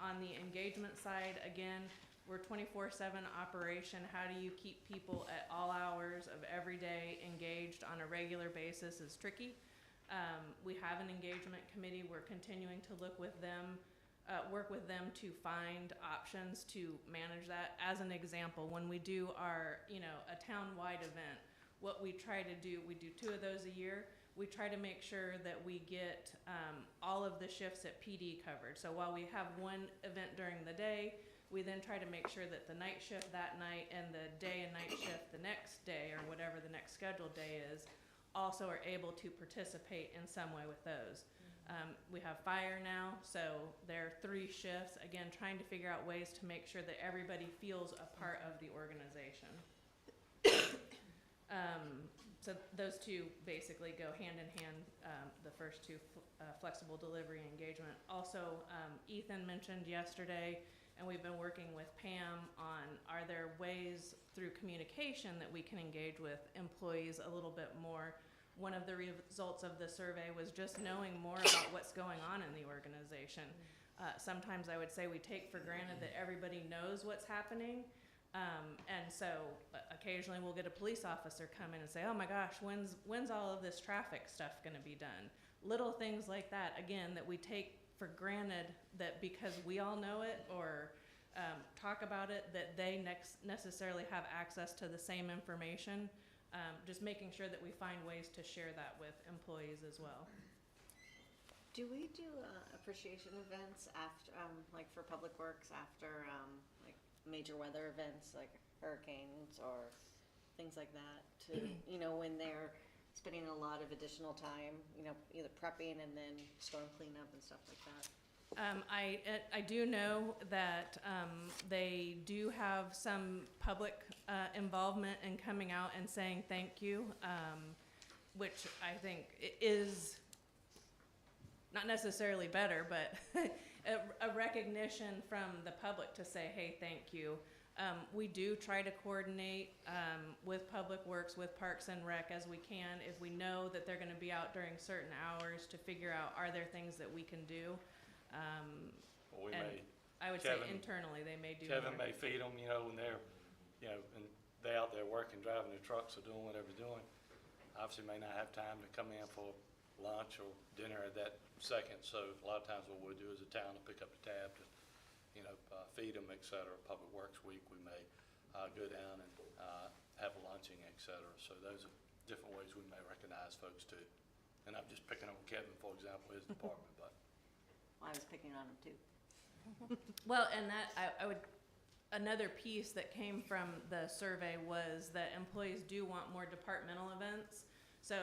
On the engagement side, again, we're 24/7 operation. How do you keep people at all hours of every day engaged on a regular basis is tricky. We have an engagement committee. We're continuing to work with them to find options to manage that. As an example, when we do our, a town-wide event, what we try to do, we do 2 of those a year. We try to make sure that we get all of the shifts at PD covered. So while we have one event during the day, we then try to make sure that the night shift that night and the day and night shift the next day, or whatever the next scheduled day is, also are able to participate in some way with those. We have fire now, so there are 3 shifts. Again, trying to figure out ways to make sure that everybody feels a part of the organization. So those 2 basically go hand in hand, the first 2, flexible delivery and engagement. Also, Ethan mentioned yesterday, and we've been working with Pam on, are there ways through communication that we can engage with employees a little bit more? One of the results of the survey was just knowing more about what's going on in the organization. Sometimes I would say we take for granted that everybody knows what's happening. And so occasionally we'll get a police officer come in and say, oh my gosh, when's all of this traffic stuff gonna be done? Little things like that, again, that we take for granted that because we all know it or talk about it, that they necessarily have access to the same information. Just making sure that we find ways to share that with employees as well. Do we do appreciation events after, like for Public Works after like major weather events like hurricanes or things like that to, when they're spending a lot of additional time, either prepping and then storm cleanup and stuff like that? I do know that they do have some public involvement in coming out and saying thank you, which I think is not necessarily better, but a recognition from the public to say, hey, thank you. We do try to coordinate with Public Works, with Parks and Rec as we can. If we know that they're going to be out during certain hours, to figure out, are there things that we can do? Well, I would say Kevin- internally they may do Kevin more. may feed them, when they're, and they're out there working, driving their trucks or doing whatever they're doing. Obviously may not have time to come in for lunch or dinner at that second, so a lot of times what we'll do as a town to pick up the tab to, feed them, et cetera. Public Works Week, we may go down and have a lunching, et cetera. So those are different ways we may recognize folks too. And I'm just picking on Kevin, for example, his department, but. I was picking on them too. Well, and that, another piece that came from the survey was that employees do want more departmental events. So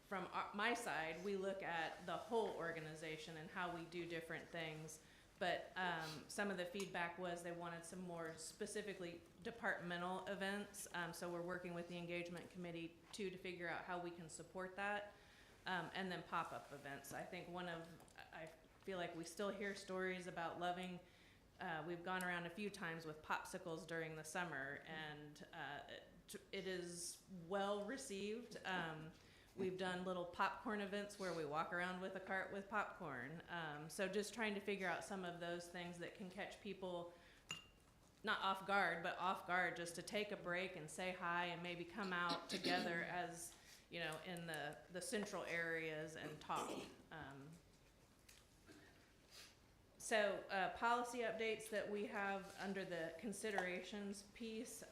from my side, we look at the whole organization and how we do different things. But some of the feedback was they wanted some more specifically departmental events. So we're working with the engagement committee too to figure out how we can support that. And then pop-up events. I think I feel like we still hear stories about loving, we've gone around a few times with popsicles during the summer, and it is well received. We've done little popcorn events where we walk around with a cart with popcorn. So just trying to figure out some of those things that can catch people, not off guard, but off guard, just to take a break and say hi and maybe come out together as, in the central areas and talk. So policy updates that we have under the considerations piece,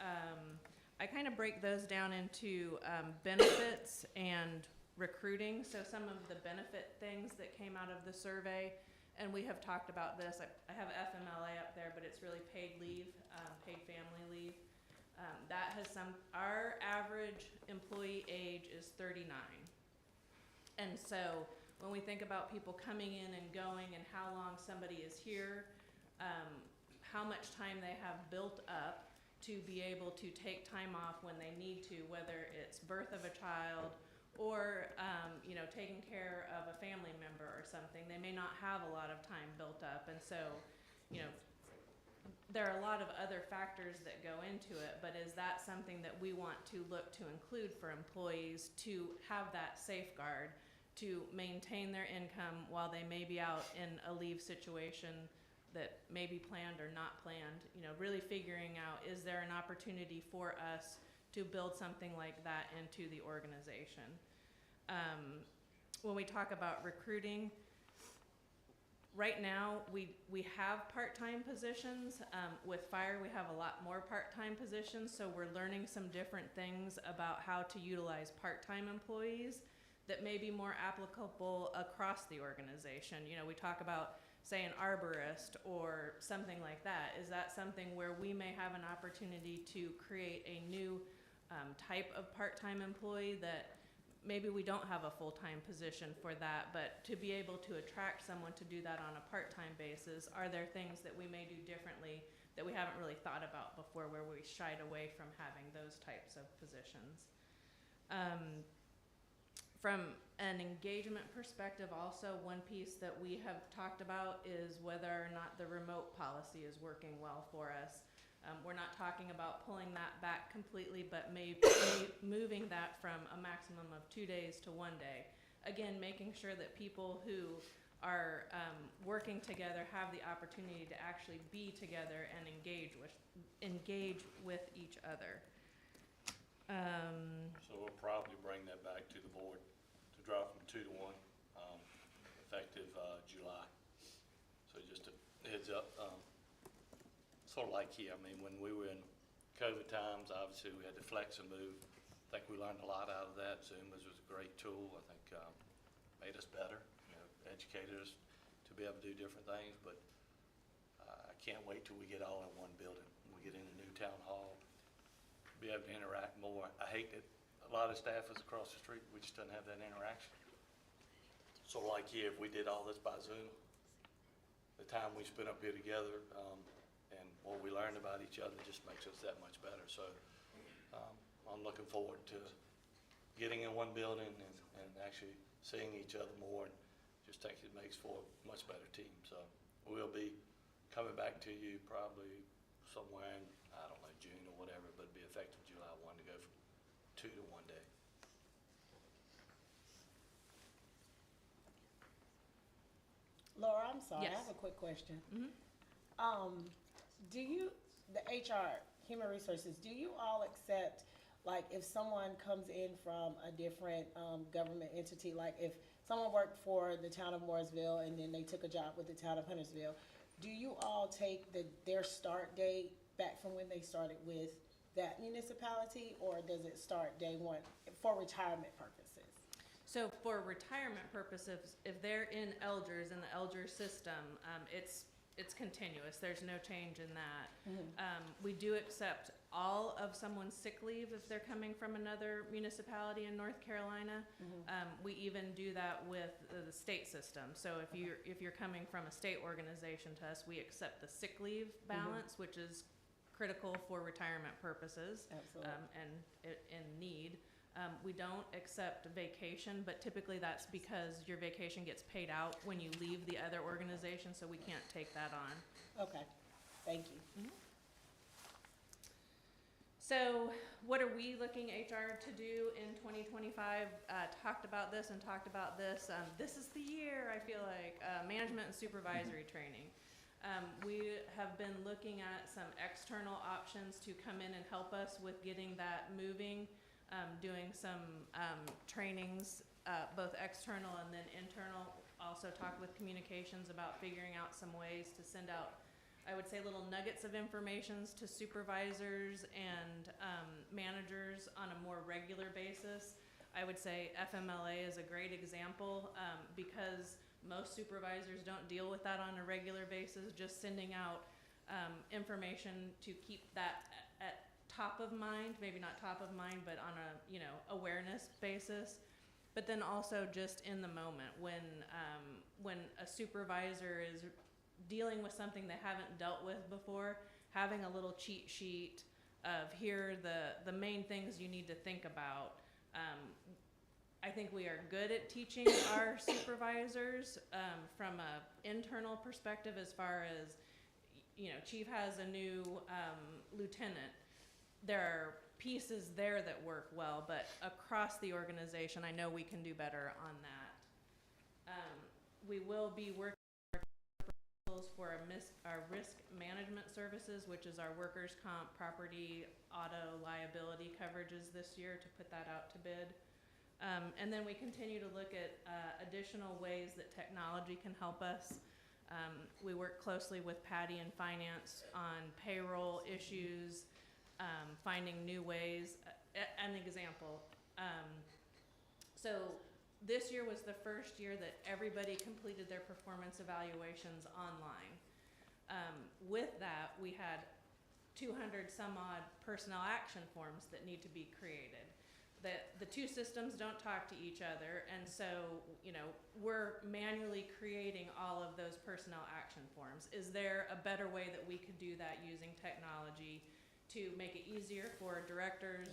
I kind of break those down into benefits and recruiting. So some of the benefit things that came out of the survey, and we have talked about this. I have FMLA up there, but it's really paid leave, paid family leave. That has our average employee age is 39. And so when we think about people coming in and going and how long somebody is here, how much time they have built up to be able to take time off when they need to, whether it's birth of a child or, taking care of a family member or something. They may not have a lot of time built up. And so, there are a lot of other factors that go into it, but is that something that we want to look to include for employees to have that safeguard, to maintain their income while they may be out in a leave situation that may be planned or not planned? You know, really figuring out, is there an opportunity for us to build something like that into the organization? When we talk about recruiting, right now, we have part-time positions. With fire, we have a lot more part-time positions, so we're learning some different things about how to utilize part-time employees that may be more applicable across the organization. You know, we talk about, say, an arborist or something like that. Is that something where we may have an opportunity to create a new type of part-time employee that maybe we don't have a full-time position for that, but to be able to attract someone to do that on a part-time basis, are there things that we may do differently that we haven't really thought about before, where we shied away from having those types of positions? From an engagement perspective also, one piece that we have talked about is whether or not the remote policy is working well for us. We're not talking about pulling that back completely, but maybe moving that from a maximum of 2 days to 1 day. Again, making sure that people who are working together have the opportunity to actually be together and engage with each other. So we'll probably bring that back to the board to drop from 2 to 1, effective July. So just a heads up. Sort of like here, I mean, when we were in COVID times, obviously we had to flex and move. I think we learned a lot out of that. Zoom was a great tool. I think made us better, you know, educated us to be able to do different things. But I can't wait till we get all in one building. We get in a new town hall, be able to interact more. I hate that a lot of staff is across the street. We just don't have that interaction. So like here, if we did all this by Zoom, the time we spent up here together, and what we learned about each other just makes us that much better. So I'm looking forward to getting in one building and actually seeing each other more, and just think it makes for a much better team. So we'll be coming back to you probably somewhere in, I don't know, June or whatever, but it'll be effective July 1 to go from 2 to 1 day. Laura, I'm sorry, I Yes. have a quick question. Mhm. Do you, the HR, Human Resources, do you all accept, like, if someone comes in from a different government entity, like if someone worked for the town of Mooresville and then they took a job with the town of Huntersville, do you all take their start date back from when they started with that municipality, or does it start day one for retirement purposes? So for retirement purposes, if they're in Elders, in the Elders system, it's continuous. There's no change in that. We do accept all of someone's sick leave if they're coming from another municipality in North Carolina. We even do that with the state system. So if you're coming from a state organization to us, we accept the sick leave balance, which is critical for retirement purposes. Absolutely. And in need. We don't accept vacation, but typically that's because your vacation gets paid out when you leave the other organization, so we can't take that on. Okay, thank you. So what are we looking HR to do in 2025? Talked about this and talked about this. This is the year, I feel like, management and supervisory training. We have been looking at some external options to come in and help us with getting that moving. Doing some trainings, both external and then internal. Also talked with communications about figuring out some ways to send out, I would say, little nuggets of information to supervisors and managers on a more regular basis. I would say FMLA is a great example because most supervisors don't deal with that on a regular basis. Just sending out information to keep that at top of mind, maybe not top of mind, but on a awareness basis. But then also just in the moment when a supervisor is dealing with something they haven't dealt with before, having a little cheat sheet of here are the main things you need to think about. I think we are good at teaching our supervisors from an internal perspective as far as Chief has a new lieutenant. There are pieces there that work well, but across the organization, I know we can do better on that. We will be working for our risk management services, which is our workers' comp, property, auto, liability coverages this year, to put that out to bid. And then we continue to look at additional ways that technology can help us. We work closely with Patty and Finance on payroll issues, finding new ways. An example, so this year was the first year that everybody completed their performance evaluations online. With that, we had 200 some odd personnel action forms that need to be created. The two systems don't talk to each other, and so, we're manually creating all of those personnel action forms. Is there a better way that we could do that using technology to make it easier for directors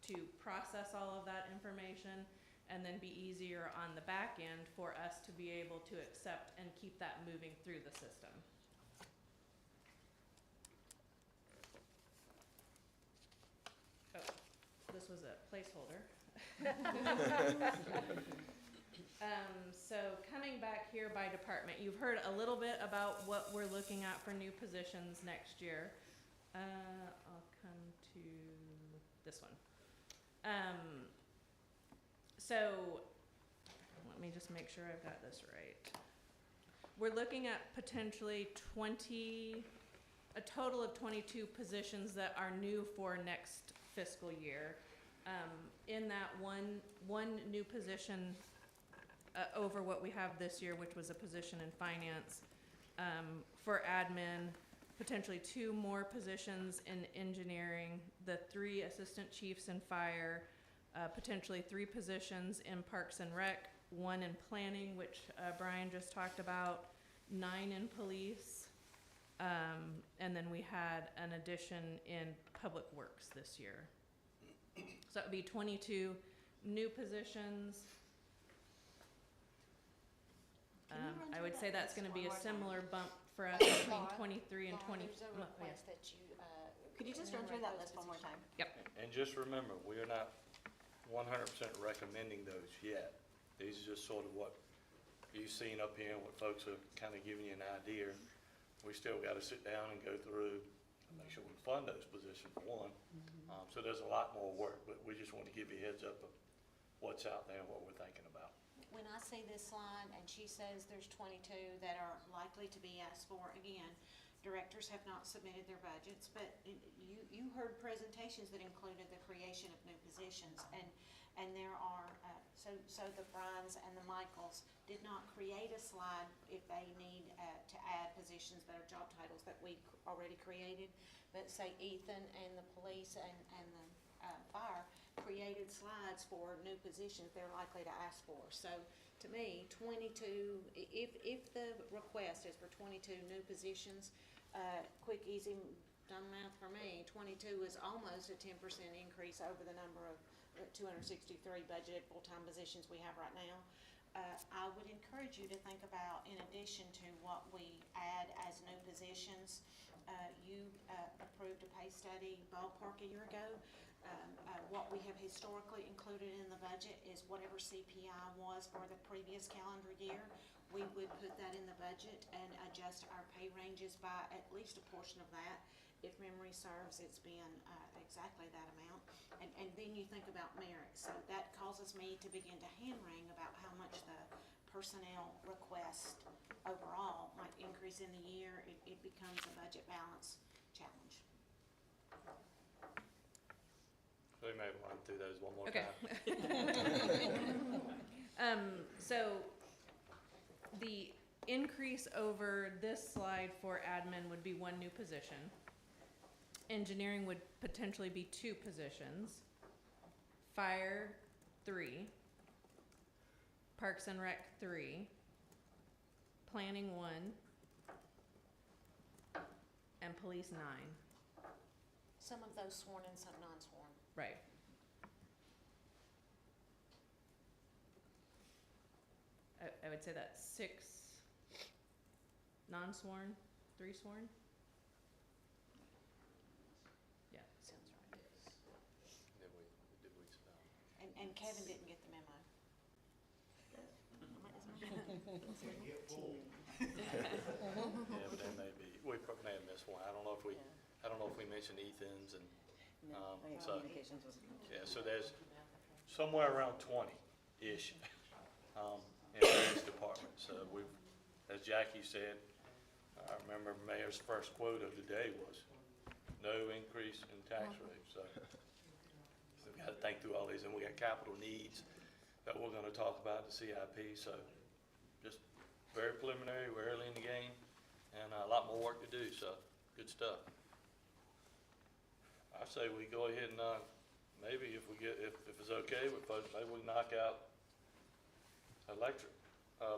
to process all of that information, and then be easier on the back end for us to be able to accept and keep that moving through the system? Oh, this was a placeholder. So coming back here by department, you've heard a little bit about what we're looking at for new positions next year. I'll come to this one. So let me just make sure I've got this right. We're looking at potentially a total of 22 positions that are new for next fiscal year. In that one new position over what we have this year, which was a position in finance, for admin, potentially 2 more positions in engineering, the 3 assistant chiefs in fire, potentially 3 positions in Parks and Rec, 1 in planning, which Brian just talked about, 9 in police, and then we had an addition in public works this year. So it would be 22 new positions. I would say that's going to be a similar bump for us between 23 and 20. There's a request that you, Could you just run through that list one more time? And just remember, we are not 100% recommending those yet. These are just sort of what you've seen up here and what folks are kind of giving you an idea. We still got to sit down and go through and make sure we fund those positions for one. So there's a lot more work, but we just want to give you a heads up of what's out there and what we're thinking about. when I see this slide and she says there's 22 that are likely to be asked for, again, directors have not submitted their budgets, but you heard presentations that included the creation of new positions, and there are, so the Bryans and the Michaels did not create a slide if they need to add positions that are job titles that we already created, but say Ethan and the police and the fire created slides for new positions they're likely to ask for. So to me, 22, if the request is for 22 new positions, quick, easy, done math for me, 22 is almost a 10% increase over the number of 263 budgeted full-time positions we have right now. I would encourage you to think about, in addition to what we add as new positions, you approved a pay study ballpark a year ago. What we have historically included in the budget is whatever CPI was for the previous calendar year. We would put that in the budget and adjust our pay ranges by at least a portion of that. If memory serves, it's been exactly that amount. And then you think about merit. So that causes me to begin to hand-wring about how much the personnel request overall might increase in the year. It becomes a budget balance challenge. So we may run through those one more Okay. time. So the increase over this slide for admin would be 1 new position. Engineering would potentially be 2 positions. Fire, 3. Parks and Rec, 3. Planning, 1. And police, 9. Some of those sworn and some non-sworn. Right. I would say that's 6 non-sworn, 3 sworn. And Kevin didn't get the memo. Yeah, but they may be, we probably may have missed one. I don't know if we mentioned Ethan's and, No, I think so- communications was. yeah, so there's somewhere around 20-ish, in various departments. So we've, as Jackie said, I remember Mayor's first quote of the day was, no increase in tax rate, so. We've got to think through all these, and we got capital needs that we're gonna talk about at the CIP, so just very preliminary, we're early in the game, and a lot more work to do, so good stuff. I say we go ahead and, maybe if we get, if it's okay with folks, maybe we knock out electric,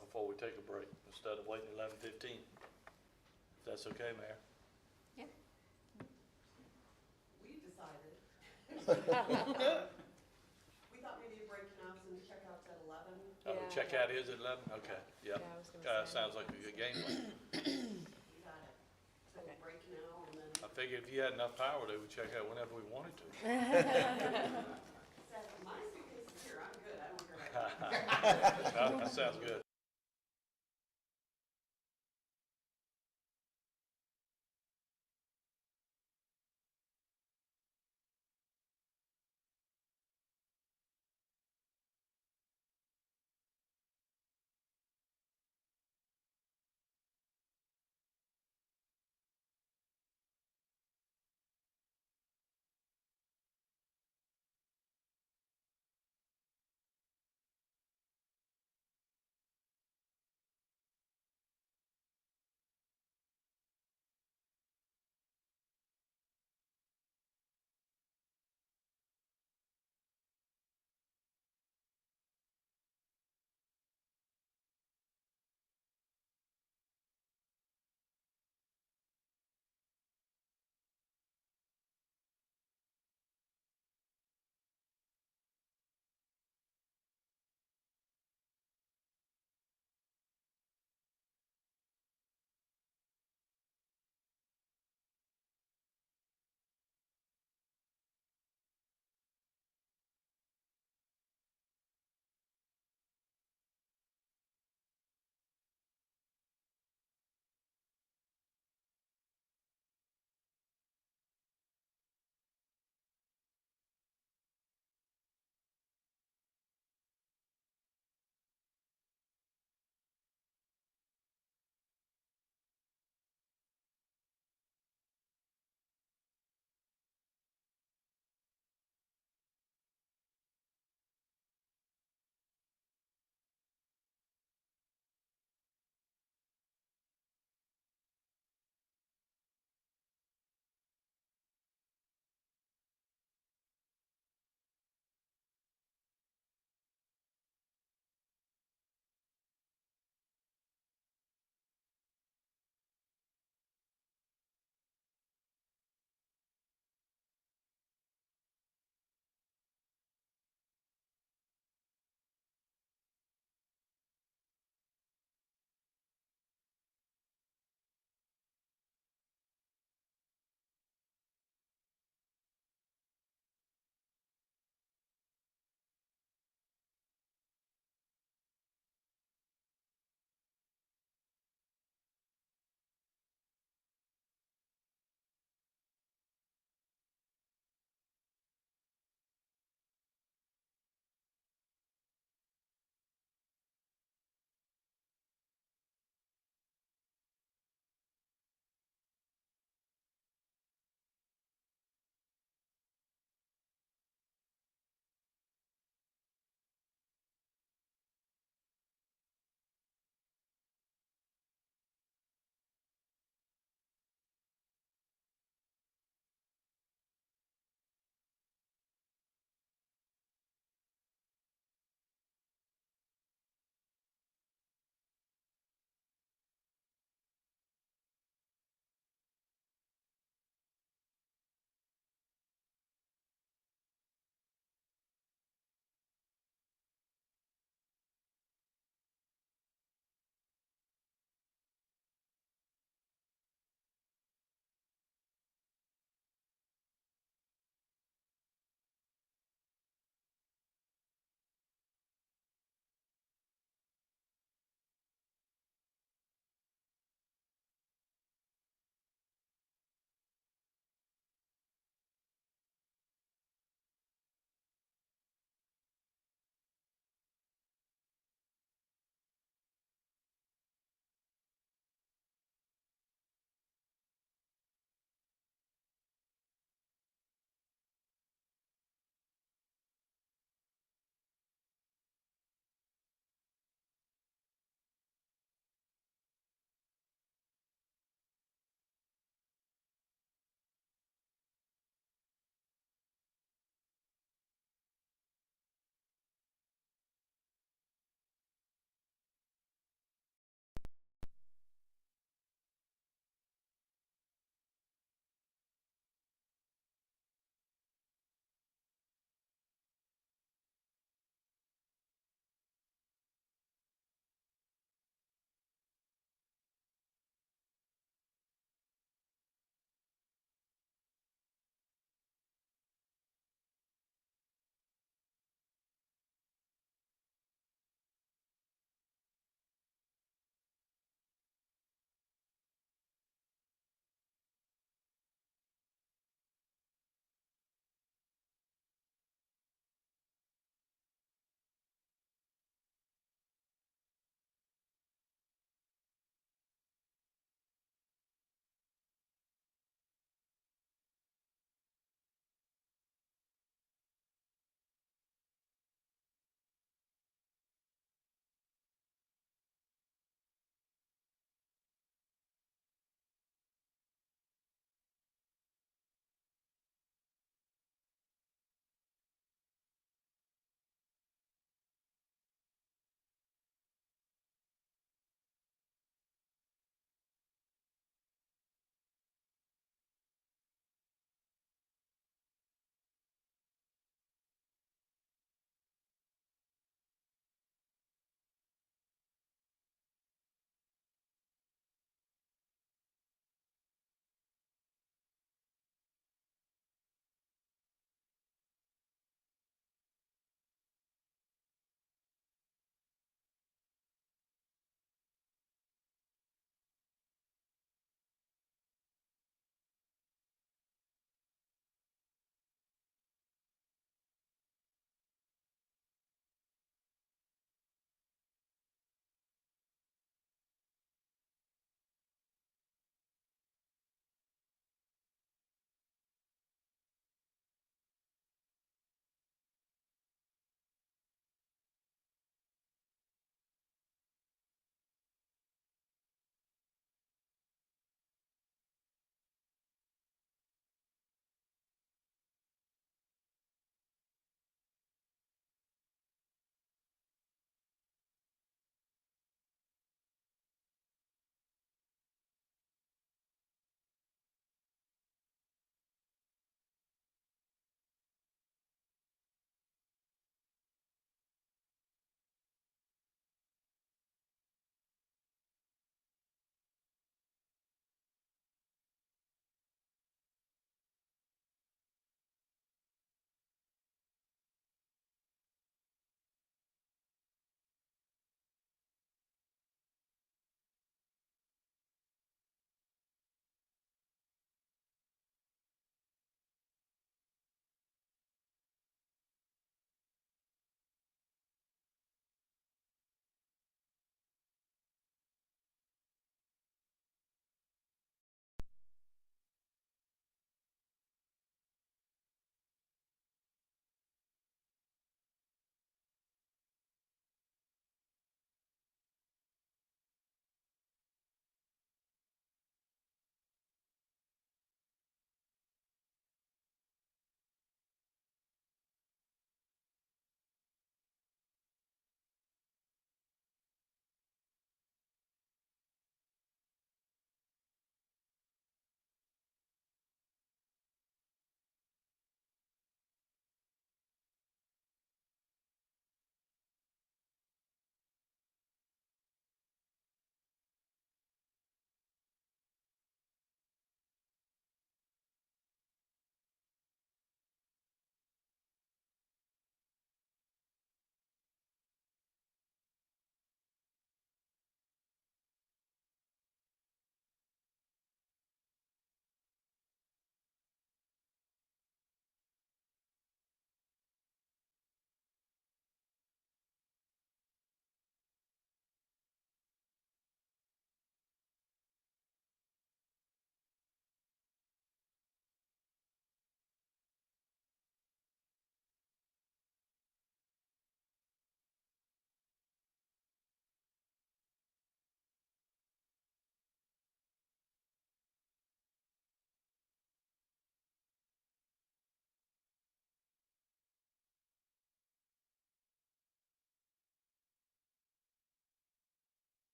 before we take a break, instead of waiting 11:15. If that's okay, Mayor? We decided. We thought maybe a break enough and checkouts at 11. Oh, the checkout is at 11? Okay, yeah. Yeah, I was gonna say. Sounds like a good game plan. We got it. So Okay. break now and then. I figured if you had enough power, they would check out whenever we wanted to. Said, my suitcase is here, I'm good, I don't care. That sounds good.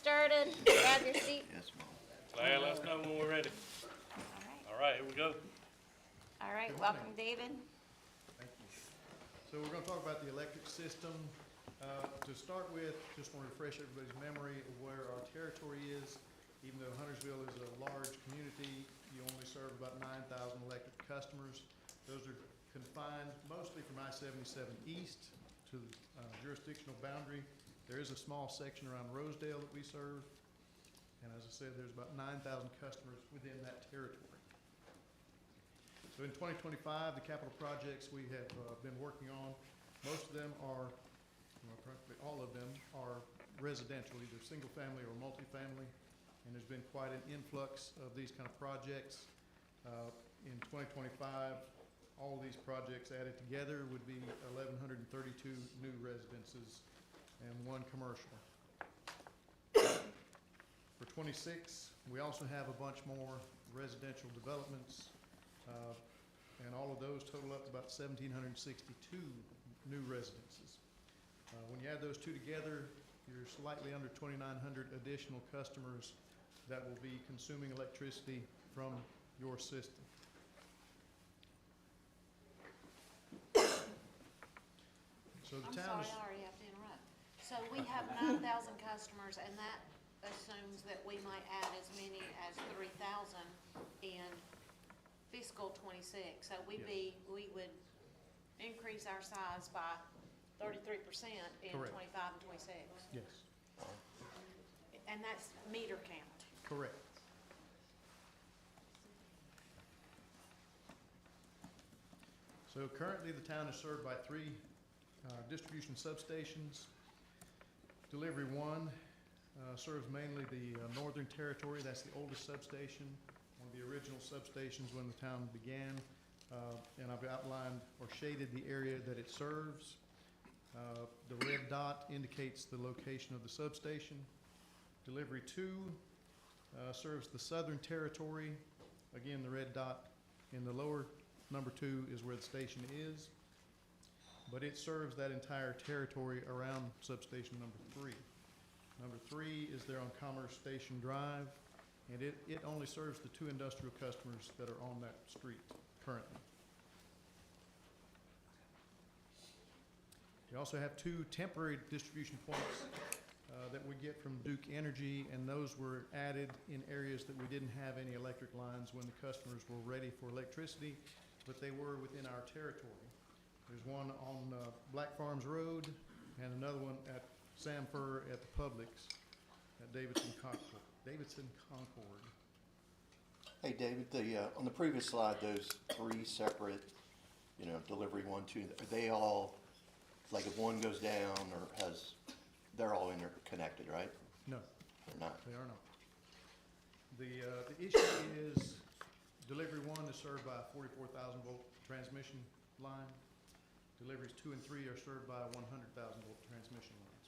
started. Grab your seat. Yes, Mom. Claire, let us know when we're ready. All right. All right, here we go. All right, Good welcome, morning. David. Thank you. So we're going to talk about the electric system. To start with, just want to refresh everybody's memory of where our territory is. Even though Huntersville is a large community, you only serve about 9,000 electric customers. Those are confined mostly from I-77 east to the jurisdictional boundary. There is a small section around Rosedale that we serve. And as I said, there's about 9,000 customers within that territory. So in 2025, the capital projects we have been working on, most of them are, well, practically all of them are residential, either single family or multifamily. And there's been quite an influx of these kind of projects. In 2025, all these projects added together would be 1,132 new residences and 1 commercial. For 26, we also have a bunch more residential developments, and all of those total up to about 1,762 new residences. When you add those two together, you're slightly under 2,900 additional customers that will be consuming electricity from your system. So the I'm town sorry, is, I already have to interrupt. So we have 9,000 customers, and that assumes that we might add as many as 3,000 in fiscal '26. So we would increase our size by 33% in Correct. '25 and '26. yes, And that's meter count. correct. So currently, the town is served by 3 distribution substations. Delivery 1 serves mainly the Northern Territory. That's the oldest substation, one of the original substations when the town began. And I've outlined or shaded the area that it serves. The red dot indicates the location of the substation. Delivery 2 serves the Southern Territory. Again, the red dot in the lower number 2 is where the station is. But it serves that entire territory around substation number 3. Number 3 is there on Commerce Station Drive, and it only serves the 2 industrial customers that are on that street currently. We also have 2 temporary distribution points that we get from Duke Energy, and those were added in areas that we didn't have any electric lines when the customers were ready for electricity, but they were within our territory. There's one on Black Farms Road and another one at Samfur at the Publix at Davidson Concord. Hey, David, on the previous slide, those 3 separate, delivery 1, 2, are they all, like if one goes down or they're all interconnected, right? No, They're not? they are not. The issue is delivery 1 is served by a 44,000 volt transmission line. Deliveries 2 and 3 are served by a 100,000 volt transmission lines.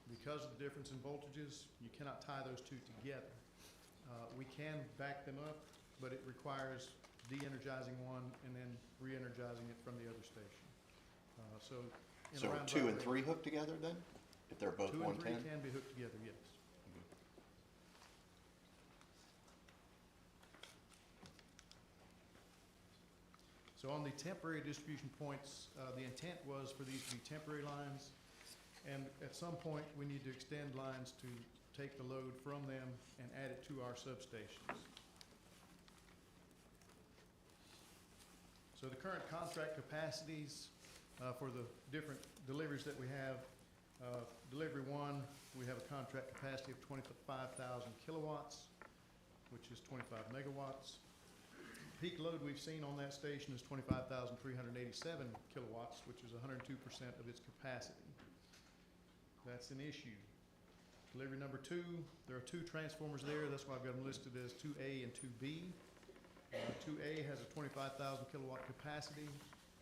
Because of the difference in voltages, you cannot tie those 2 together. We can back them up, but it requires de-energizing one and then re-energizing it from the other station. So in a So roundabout 2 and way, 3 hooked together then? If they're both 2 and 3 110? can be hooked together, yes. So on the temporary distribution points, the intent was for these to be temporary lines. And at some point, we need to extend lines to take the load from them and add it to our substations. So the current contract capacities for the different deliveries that we have, delivery 1, we have a contract capacity of 25,000 kilowatts, which is 25 megawatts. Peak load we've seen on that station is 25,387 kilowatts, which is 102% of its capacity. That's an issue. Delivery number 2, there are 2 transformers there. That's why I've got them listed as 2A and 2B. 2A has a 25,000 kilowatt capacity.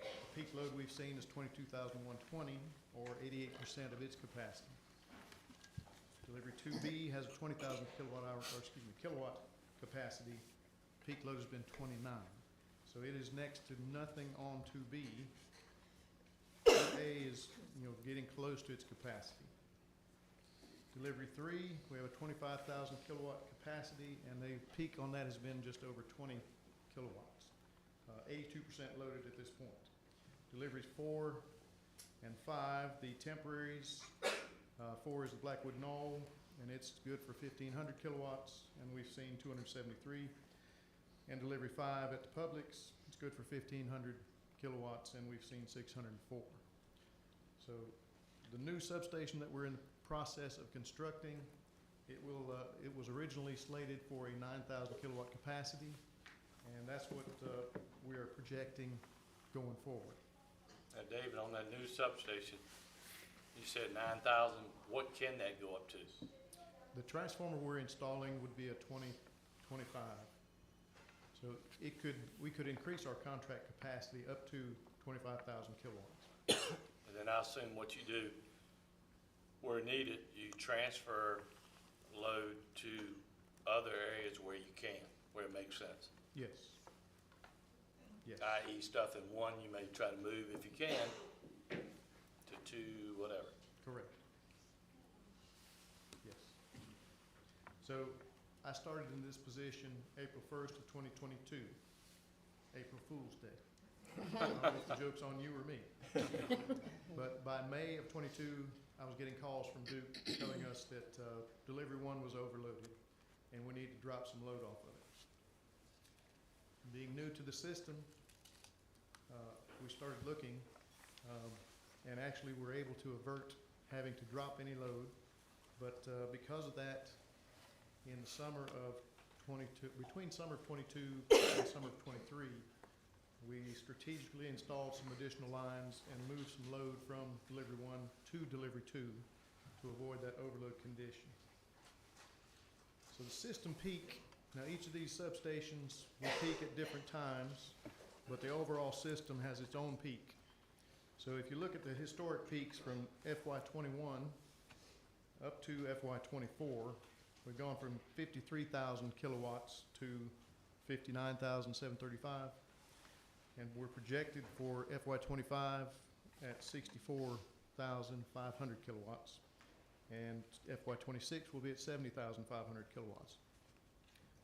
The peak load we've seen is 22,120, or 88% of its capacity. Delivery 2B has a 20,000 kilowatt capacity. Peak load has been 29. So it is next to nothing on 2B. 2A is, getting close to its capacity. Delivery 3, we have a 25,000 kilowatt capacity, and the peak on that has been just over 20 kilowatts. 82% loaded at this point. Deliveries 4 and 5, the temporaries, 4 is the Blackwood Knoll, and it's good for 1,500 kilowatts, and we've seen 273. And delivery 5 at the Publix, it's good for 1,500 kilowatts, and we've seen 604. So the new substation that we're in the process of constructing, it was originally slated for a 9,000 kilowatt capacity, and that's what we are projecting going forward. Now, David, on that new substation, you said 9,000, what can that go up to? The transformer we're installing would be a 2025. So we could increase our contract capacity up to 25,000 kilowatts. And then I assume what you do, where needed, you transfer load to other areas where you can, where it makes sense. Yes. Yes. I.e. stuff in one, you may try to move if you can to two, whatever. Correct. Yes. So I started in this position April 1st of 2022, April Fool's Day. I don't know if the joke's on you or me. But by May of '22, I was getting calls from Duke telling us that delivery 1 was overloaded and we need to drop some load off of it. Being new to the system, we started looking and actually were able to avert having to drop any load. But because of that, in the summer of between summer of '22 and summer of '23, we strategically installed some additional lines and moved some load from delivery 1 to delivery 2 to avoid that overload condition. So the system peak, now each of these substations will peak at different times, but the overall system has its own peak. So if you look at the historic peaks from FY21 up to FY24, we've gone from 53,000 kilowatts to 59,735. And we're projected for FY25 at 64,500 kilowatts. And FY26 will be at 70,500 kilowatts.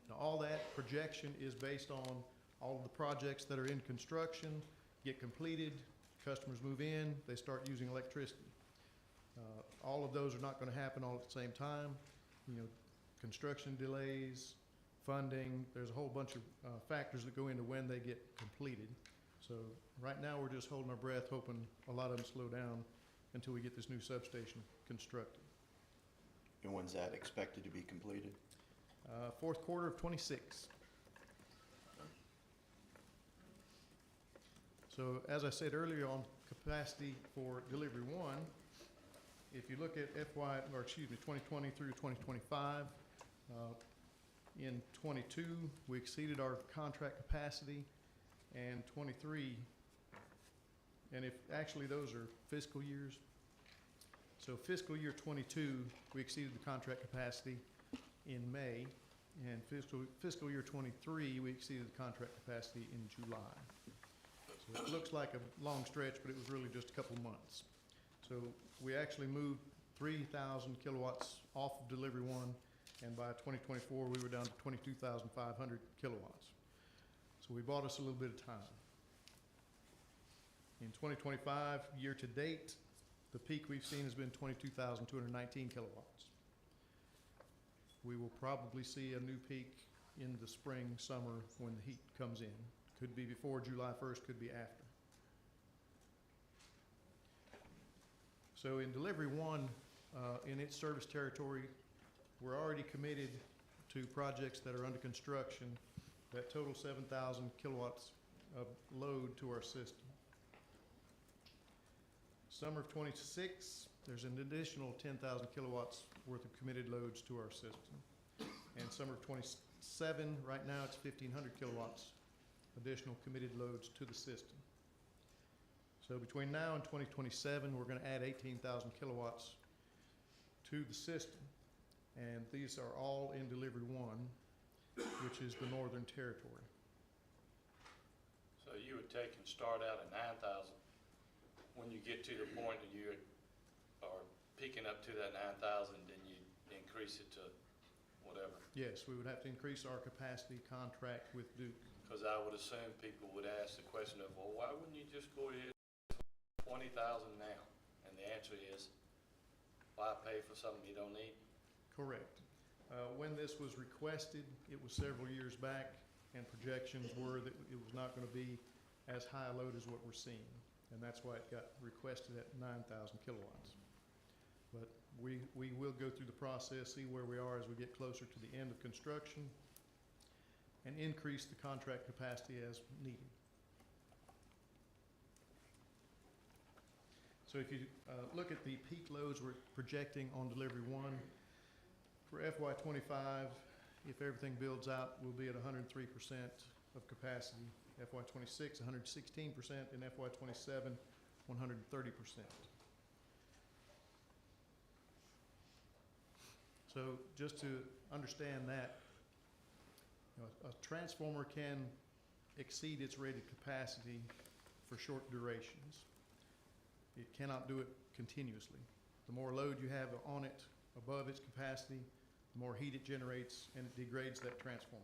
Now, all that projection is based on all of the projects that are in construction, get completed, customers move in, they start using electricity. All of those are not going to happen all at the same time. You know, construction delays, funding, there's a whole bunch of factors that go into when they get completed. So right now, we're just holding our breath, hoping a lot of them slow down until we get this new substation constructed. And when's that expected to be completed? Fourth quarter of '26. So as I said earlier on capacity for delivery 1, if you look at 2020 through 2025, in '22, we exceeded our contract capacity, and '23, and if actually those are fiscal years. So fiscal year '22, we exceeded the contract capacity in May, and fiscal year '23, we exceeded the contract capacity in July. So it looks like a long stretch, but it was really just a couple months. So we actually moved 3,000 kilowatts off of delivery 1, and by 2024, we were down to 22,500 kilowatts. So we bought us a little bit of time. In 2025, year to date, the peak we've seen has been 22,219 kilowatts. We will probably see a new peak in the spring, summer, when the heat comes in. Could be before July 1st, could be after. So in delivery 1, in its service territory, we're already committed to projects that are under construction that total 7,000 kilowatts of load to our system. Summer of '26, there's an additional 10,000 kilowatts worth of committed loads to our system. And summer of '27, right now it's 1,500 kilowatts additional committed loads to the system. So between now and 2027, we're going to add 18,000 kilowatts to the system. And these are all in delivery 1, which is the Northern Territory. So you would take and start out at 9,000. When you get to the point that you are picking up to that 9,000, then you increase it to whatever? Yes, we would have to increase our capacity contract with Duke. Because I would assume people would ask the question of, well, why wouldn't you just go ahead and 20,000 now? And the answer is, why pay for something you don't need? Correct. When this was requested, it was several years back, and projections were that it was not going to be as high a load as what we're seeing. And that's why it got requested at 9,000 kilowatts. But we will go through the process, see where we are as we get closer to the end of construction, and increase the contract capacity as needed. So if you look at the peak loads we're projecting on delivery 1, for FY '25, if everything builds out, we'll be at 103% of capacity. FY '26, 116%, and FY '27, 130%. So just to understand that, a transformer can exceed its rated capacity for short durations. It cannot do it continuously. The more load you have on it above its capacity, the more heat it generates, and it degrades that transformer,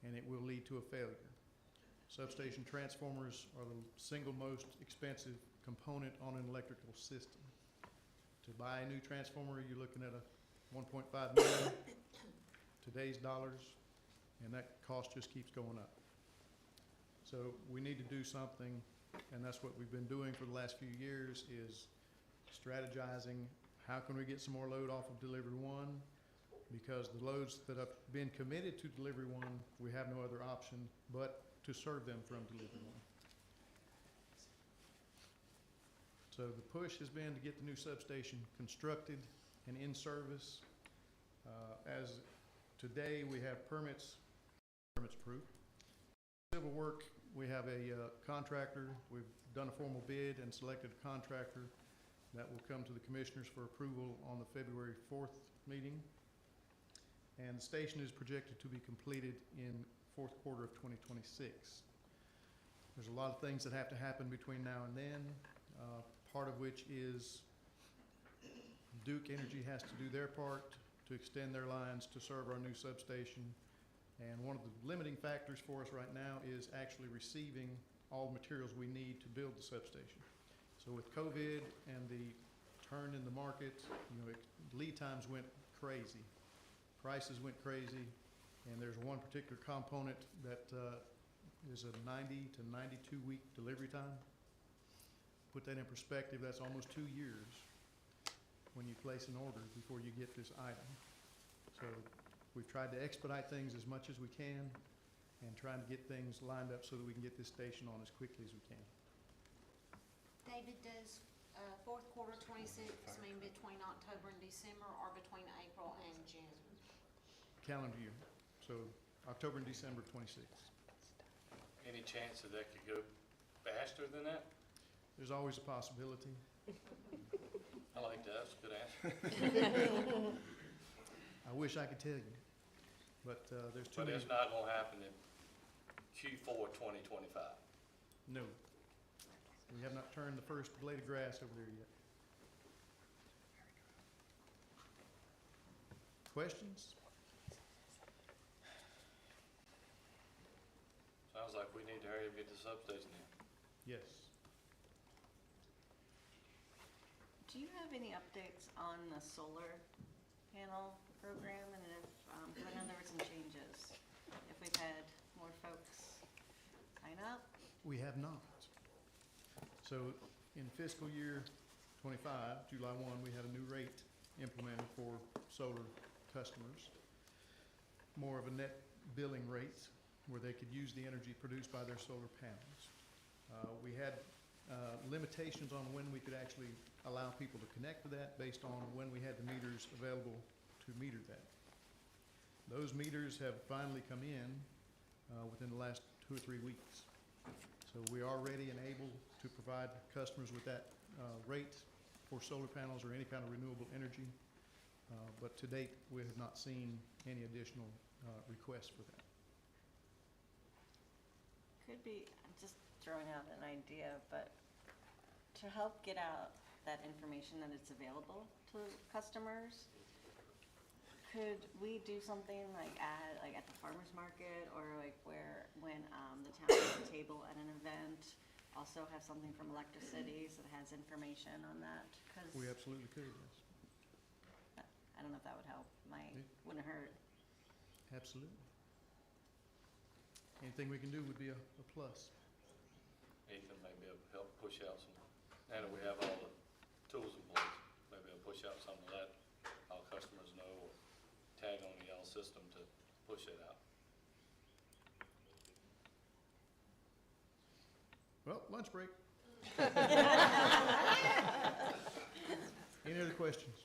and it will lead to a failure. Substation transformers are the single most expensive component on an electrical system. To buy a new transformer, you're looking at a $1.5 million, today's dollars, and that cost just keeps going up. So we need to do something, and that's what we've been doing for the last few years, is strategizing how can we get some more load off of delivery 1, because the loads that have been committed to delivery 1, we have no other option but to serve them from delivery 1. So the push has been to get the new substation constructed and in service. As today, we have permits approved. Civil work, we have a contractor. We've done a formal bid and selected a contractor that will come to the commissioners for approval on the February 4th meeting. And the station is projected to be completed in fourth quarter of 2026. There's a lot of things that have to happen between now and then, part of which is Duke Energy has to do their part to extend their lines to serve our new substation. And one of the limiting factors for us right now is actually receiving all the materials we need to build the substation. So with COVID and the turn in the market, lead times went crazy. Prices went crazy, and there's one particular component that is a 90 to 92 week delivery time. Put that in perspective, that's almost 2 years when you place an order before you get this item. So we've tried to expedite things as much as we can and trying to get things lined up so that we can get this station on as quickly as we can. David, does fourth quarter 26 mean between October and December or between April and June? Calendar year, so October and December 26. Any chance that that could go faster than that? There's always a possibility. I like that, that's a good answer. I wish I could tell you, but there's too But many. it's not gonna happen in Q4 2025. No. We have not turned the first blade of grass over there yet. Questions? Sounds like we need to hurry up and get the substation in. Yes. Do you have any updates on the solar panel program, and if, 'cause I know there were some changes, if we've had more folks sign up? We have not. So in fiscal year '25, July 1, we had a new rate implemented for solar customers. More of a net billing rate where they could use the energy produced by their solar panels. We had limitations on when we could actually allow people to connect to that based on when we had the meters available to meter that. Those meters have finally come in within the last 2 or 3 weeks. So we are ready and able to provide customers with that rate for solar panels or any kind of renewable energy. But to date, we have not seen any additional requests for that. Could be, I'm just throwing out an idea, but to help get out that information that it's available to customers, could we do something like at the farmer's market, or like when the town has a table at an event, also have something from Electric Cities that has information on that? 'Cause We absolutely could, yes. I don't know if that would help. Wouldn't hurt. Absolutely. Anything we can do would be a plus. Ethan may be able to help push out some, now that we have all the tools in place, maybe I'll push out some of that, our customers know, or tag on the L system to push it out. Well, lunch break. Any other questions?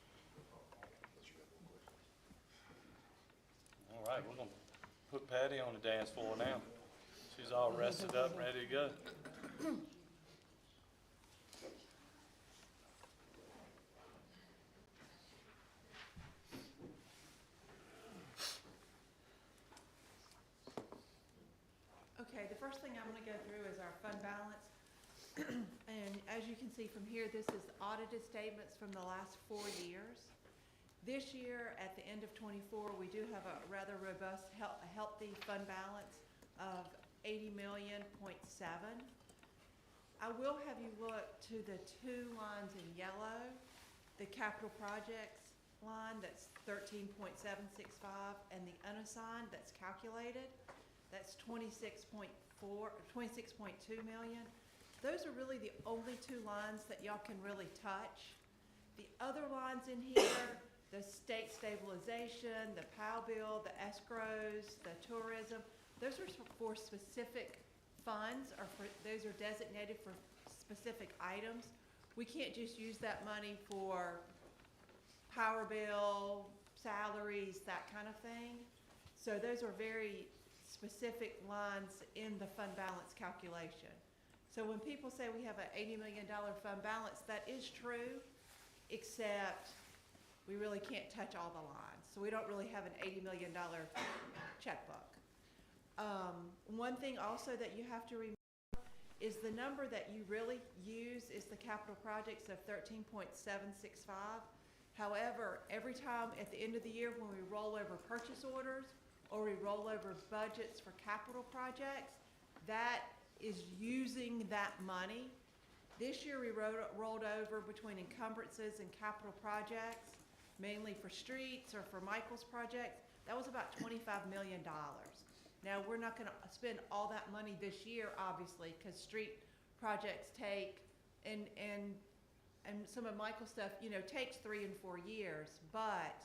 All right, we're gonna put Patty on the dance floor now. She's all rested up and ready to go. Okay, the first thing I'm gonna go through is our fund balance. And as you can see from here, this is audited statements from the last 4 years. This year, at the end of '24, we do have a rather robust, healthy fund balance of 80.7 million. I will have you look to the 2 lines in yellow, the capital projects line, that's 13.765, and the unassigned that's calculated, that's 26.2 million. Those are really the only 2 lines that y'all can really touch. The other lines in here, the state stabilization, the POW bill, the escrows, the tourism, those are for specific funds, or those are designated for specific items. We can't just use that money for power bill, salaries, that kind of thing. So those are very specific lines in the fund balance calculation. So when people say we have an $80 million fund balance, that is true, except we really can't touch all the lines. So we don't really have an $80 million checkbook. One thing also that you have to remember is the number that you really use is the capital projects of 13.765. However, every time at the end of the year when we roll over purchase orders or we roll over budgets for capital projects, that is using that money. This year we rolled over between encumbrances and capital projects, mainly for streets or for Michael's project. That was about $25 million. Now, we're not gonna spend all that money this year, obviously, because street projects take, and some of Michael's stuff, you know, takes 3 and 4 years, but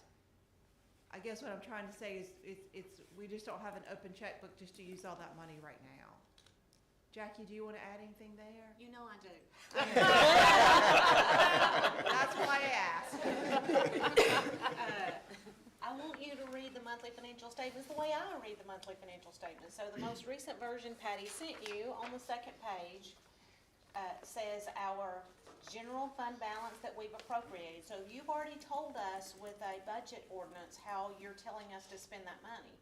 I guess what I'm trying to say is we just don't have an open checkbook just to use all that money right now. Jackie, do you want to add anything there? You know I do. That's why I asked. I want you to read the monthly financial statements the way I read the monthly financial statements. So the most recent version Patty sent you on the second page says our general fund balance that we've appropriated. So you've already told us with a budget ordinance how you're telling us to spend that money.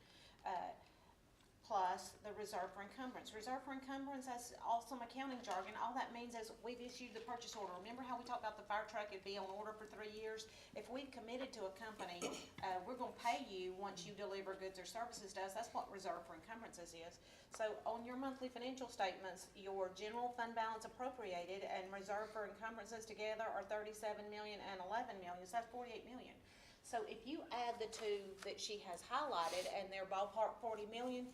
Plus the reserve for encumbrance. Reserve for encumbrance, that's awesome accounting jargon. All that means is we've issued the purchase order. Remember how we talked about the fire truck, it'd be on order for 3 years? If we've committed to a company, we're gonna pay you once you deliver goods or services to us. That's what reserve for encumbrances is. So on your monthly financial statements, your general fund balance appropriated and reserve for encumbrances together are 37 million and 11 million, so that's 48 million. So if you add the 2 that she has highlighted and they're ballpark 40 million,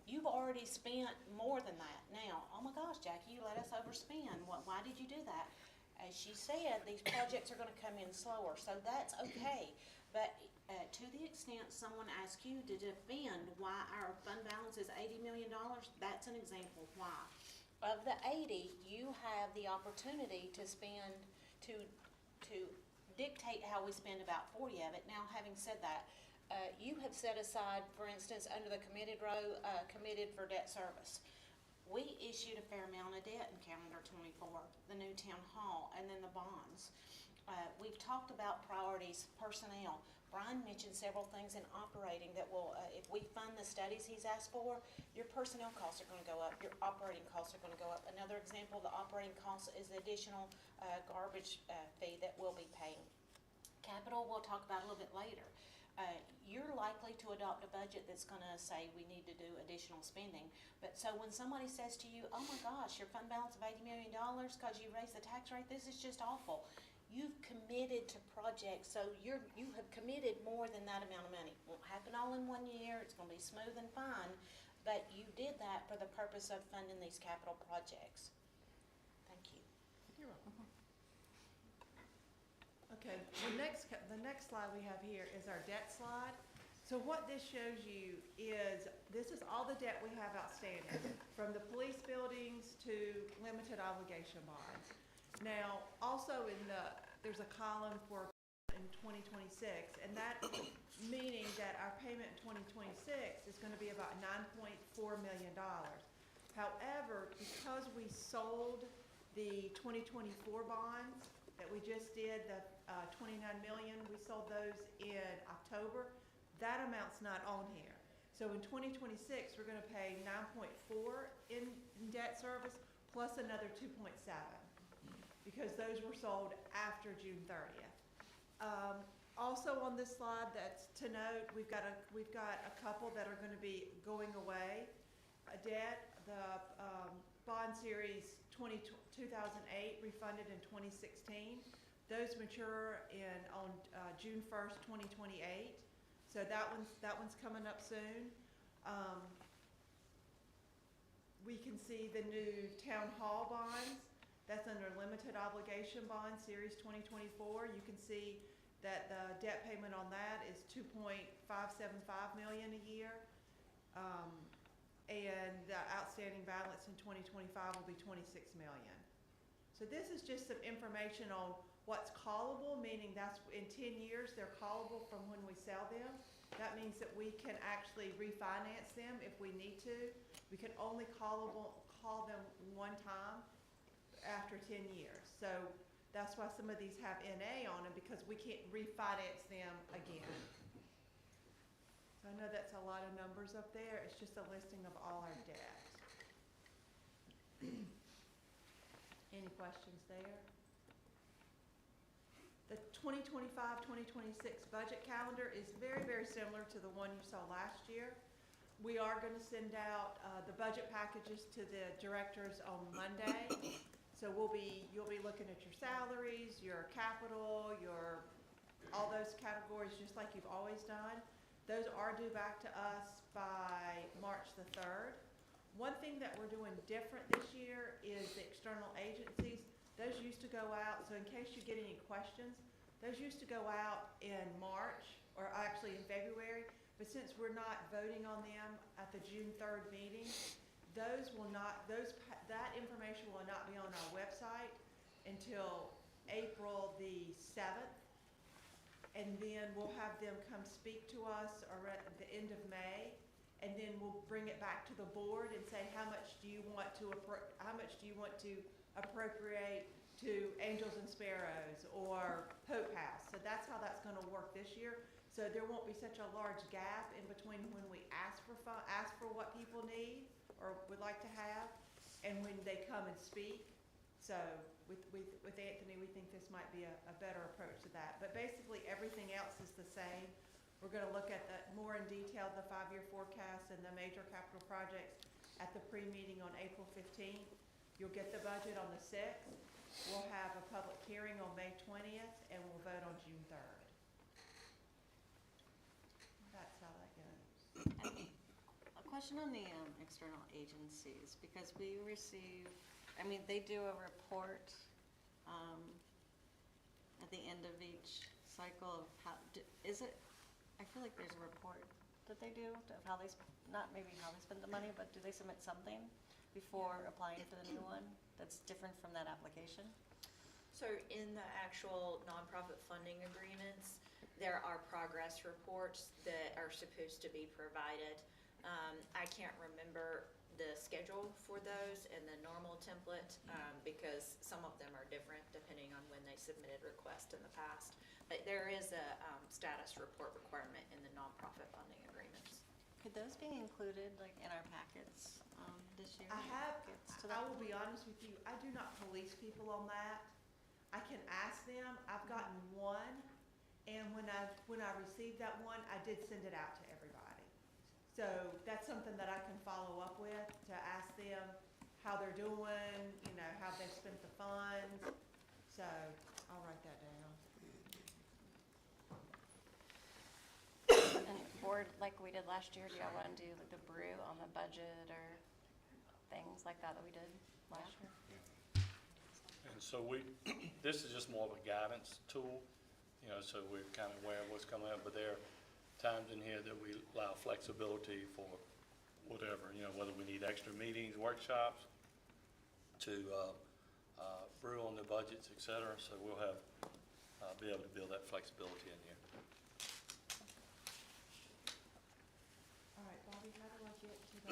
you've already spent more than that. Now, oh my gosh, Jackie, you let us overspend. Why did you do that? As she said, these projects are gonna come in slower, so that's okay. But to the extent someone asks you to defend why our fund balance is $80 million, that's an example why. Of the 80, you have the opportunity to spend, to dictate how we spend about 40 of it. Now, having said that, you have set aside, for instance, under the committed row, committed for debt service. We issued a fair amount of debt in calendar '24, the new town hall, and then the bonds. We've talked about priorities, personnel. Brian mentioned several things in operating that will, if we fund the studies he's asked for, your personnel costs are gonna go up, your operating costs are gonna go up. Another example of the operating costs is the additional garbage fee that we'll be paying. Capital, we'll talk about a little bit later. you're likely to adopt a budget that's gonna say we need to do additional spending. But so when somebody says to you, oh my gosh, your fund balance of $80 million because you raised the tax rate, this is just awful. You've committed to projects, so you have committed more than that amount of money. Won't happen all in 1 year, it's gonna be smooth and fine, but you did that for the purpose of funding these capital projects. Thank you. You're welcome. Okay, the next slide we have here is our debt slide. So what this shows you is, this is all the debt we have outstanding, from the police buildings to limited obligation bonds. Now, also there's a column for in 2026, and that meaning that our payment in 2026 is gonna be about $9.4 million. However, because we sold the 2024 bonds that we just did, the 29 million, we sold those in October, that amount's not on here. So in 2026, we're gonna pay 9.4 in debt service plus another 2.7 because those were sold after June 30th. Also on this slide, that's to note, we've got a couple that are gonna be going away. Debt, the bond series 2008 refunded in 2016. Those mature on June 1st, 2028. So that one's coming up soon. We can see the new town hall bonds. That's under limited obligation bond series 2024. You can see that the debt payment on that is $2.575 million a year. And the outstanding balance in 2025 will be $26 million. So this is just some information on what's callable, meaning that's in 10 years, they're callable from when we sell them. That means that we can actually refinance them if we need to. We can only call them one time after 10 years. So that's why some of these have NA on them, because we can't refinance them again. So I know that's a lot of numbers up there. It's just a listing of all our debt. Any questions there? The 2025-2026 budget calendar is very, very similar to the one you saw last year. We are going to send out the budget packages to the directors on Monday. So you'll be looking at your salaries, your capital, all those categories, just like you've always done. Those are due back to us by March the 3rd. One thing that we're doing different this year is the external agencies. Those used to go out, so in case you get any questions, those used to go out in March, or actually in February, but since we're not voting on them at the June 3rd meeting, that information will not be on our website until April the 7th. And then we'll have them come speak to us at the end of May, and then we'll bring it back to the board and say, how much do you want to appropriate to Angels and Sparrows or Hope House? So that's how that's going to work this year. So there won't be such a large gap in between when we ask for what people need or would like to have, and when they come and speak. So with Anthony, we think this might be a better approach to that. But basically, everything else is the same. We're going to look at more in detail the 5-year forecast and the major capital projects at the pre-meeting on April 15th. You'll get the budget on the 6th. We'll have a public hearing on May 20th, and we'll vote on June 3rd. That's how that goes. A question on the external agencies, because we receive, they do a report at the end of each cycle of I feel like there's a report that they do of how they, not maybe how they spend the money, but do they submit something before applying for the new one that's different from that application? So in the actual nonprofit funding agreements, there are progress reports that are supposed to be provided. I can't remember the schedule for those and the normal template because some of them are different depending on when they submitted requests in the past. But there is a status report requirement in the nonprofit funding agreements. Could those be included in our packets this year? I will be honest with you, I do not police people on that. I can ask them. I've gotten one, and when I received that one, I did send it out to everybody. So that's something that I can follow up with, to ask them how they're doing, you know, how they spent the funds. So I'll write that down. And board, like we did last year, do y'all want to do like the brew on the budget or things like that we did last year? And so this is just more of a guidance tool, you know, so we're kind of aware of what's coming up, but there are times in here that we allow flexibility for whatever, you know, whether we need extra meetings, workshops to brew on the budgets, et cetera, so we'll have, be able to build that flexibility in here. All right, Bobby, how do I get to the,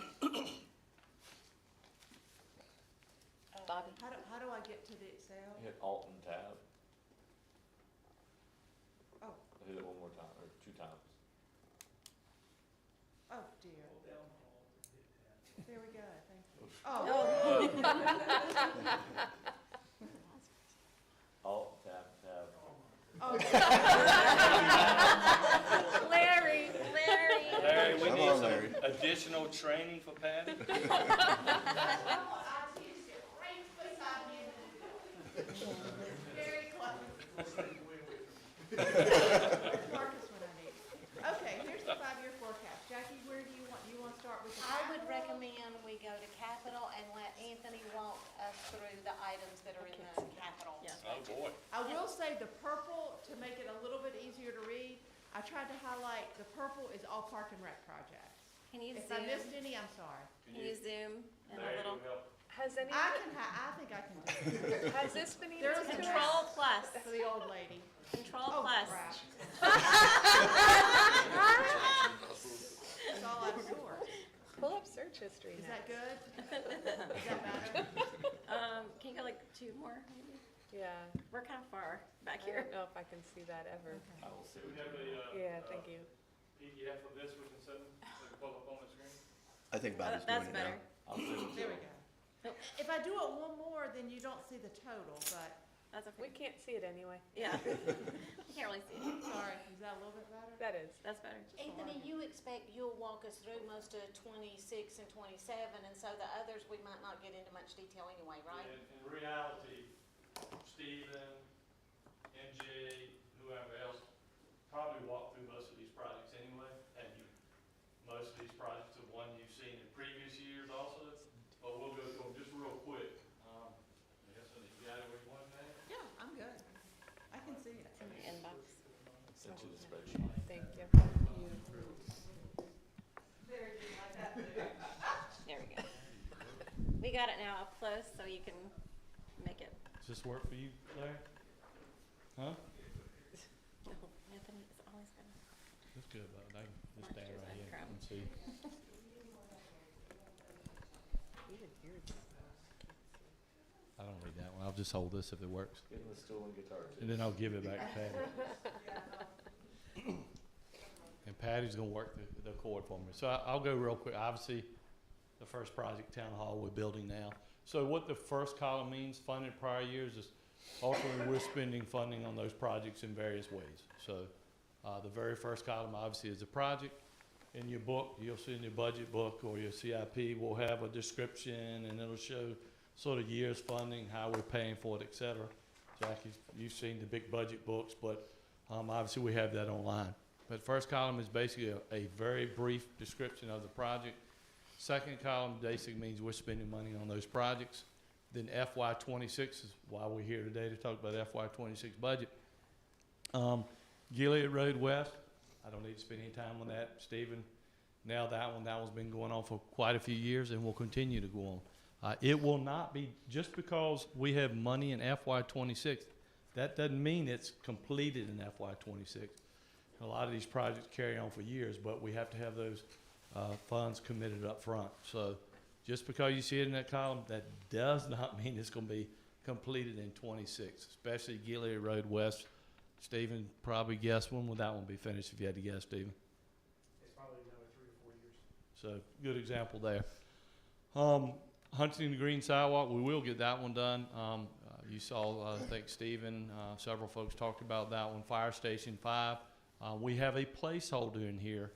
Bobby? how do I get to the Excel? Hit Alt and Tab. Oh, Hit it one more time, or 2 times. oh dear. There we go, thank you. Oh. Alt, Tab, Tab. Oh. Larry, Larry, we Come need on, some Larry. additional training for Patty. Very close. Marcus when I need. Okay, here's the 5-year forecast. Jackie, where do you want to start with the I would capital? recommend we go to capital and let Anthony walk us through the items that are in the capital. Oh, boy. I will say the purple, to make it a little bit easier to read, I tried to highlight, the purple is all Park and Rec projects. Can you If I zoom? missed any, I'm sorry. Can you zoom in a Larry, little? you help. Has any, I think I can do it. has this been There eaten? was Control plus, For the old lady. control Oh, plus. crap. That's all I've scored. Pull up search history Is now. that good? Is that better? Can you go like 2 more maybe? Yeah, We're kind of far back I here. don't know if I can see that ever. I will see. We have a, Yeah, thank you. PDF of this we can send, we can pull up on the screen. I think Bobby's That's doing it now. better. I'll send it to There we him. go. If I do it one more, then you don't see the total, but, That's We okay. can't see it anyway. Yeah. You can't really see it. sorry, is that a little bit better? That is. That's better. Anthony, you expect you'll walk us through most of 26 and 27, and so the others, we might not get into much detail anyway, right? In reality, Stephen, MJ, whoever else, probably walked through most of these projects anyway, and most of these projects are one you've seen in previous years also, but we'll go through them just real quick. I guess when you got it where you want it, Yeah, I'm good. I can see it. It's in the inbox. Send you the spreadsheet. Thank you. There we go. We got it now up close so you can make it. Does this work for you, Larry? Huh? No, Anthony is always gonna. That's good, but I can just stand Here's right that here crumb. and see. Even here. I don't need that one. I'll just hold this if it works. Get in the stool and guitar too. And then I'll give it back to Patty. And Patty's gonna work the cord for me. So I'll go real quick. Obviously, the first project, Town Hall, we're building now. So what the first column means, funded prior years, is ultimately we're spending funding on those projects in various ways. So the very first column obviously is the project. In your book, you'll see in your budget book or your CIP, we'll have a description and it'll show sort of years funding, how we're paying for it, et cetera. Jackie, you've seen the big budget books, but obviously we have that online. But first column is basically a very brief description of the project. Second column basically means we're spending money on those projects. Then FY26 is why we're here today to talk about FY26 budget. Gilead Road West, I don't need to spend any time on that. Stephen, now that one's been going on for quite a few years and will continue to go on. It will not be, just because we have money in FY26, that doesn't mean it's completed in FY26. A lot of these projects carry on for years, but we have to have those funds committed up front. So just because you see it in that column, that does not mean it's going to be completed in 26, especially Gilead Road West. Stephen probably guessed when would that one be finished if you had to guess, Stephen? It's probably another 3 or 4 years. So good example there. Huntington Green Sidewalk, we will get that one done. You saw, I think Stephen, several folks talked about that one, Fire Station 5. We have a placeholder in here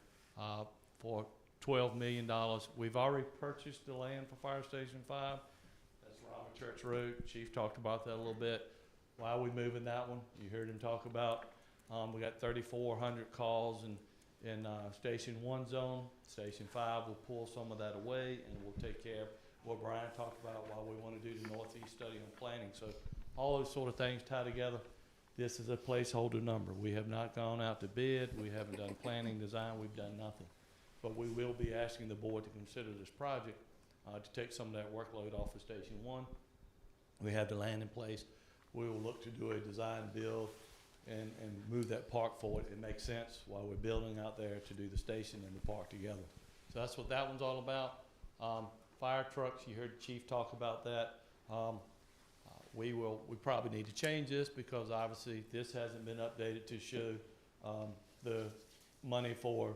for $12 million. We've already purchased the land for Fire Station 5. That's Robert Church Road. Chief talked about that a little bit. Why are we moving that one? You heard him talk about, we got 3,400 calls in Station 1 zone. Station 5 will pull some of that away, and we'll take care of what Brian talked about, why we want to do the Northeast study on planning. So all those sort of things tie together. This is a placeholder number. We have not gone out to bid. We haven't done planning, design. We've done nothing. But we will be asking the board to consider this project to take some of that workload off of Station 1. We have the land in place. We will look to do a design build and move that park forward. It makes sense while we're building out there to do the station and the park together. So that's what that one's all about. Fire trucks, you heard the chief talk about that. We probably need to change this because obviously this hasn't been updated to show the money for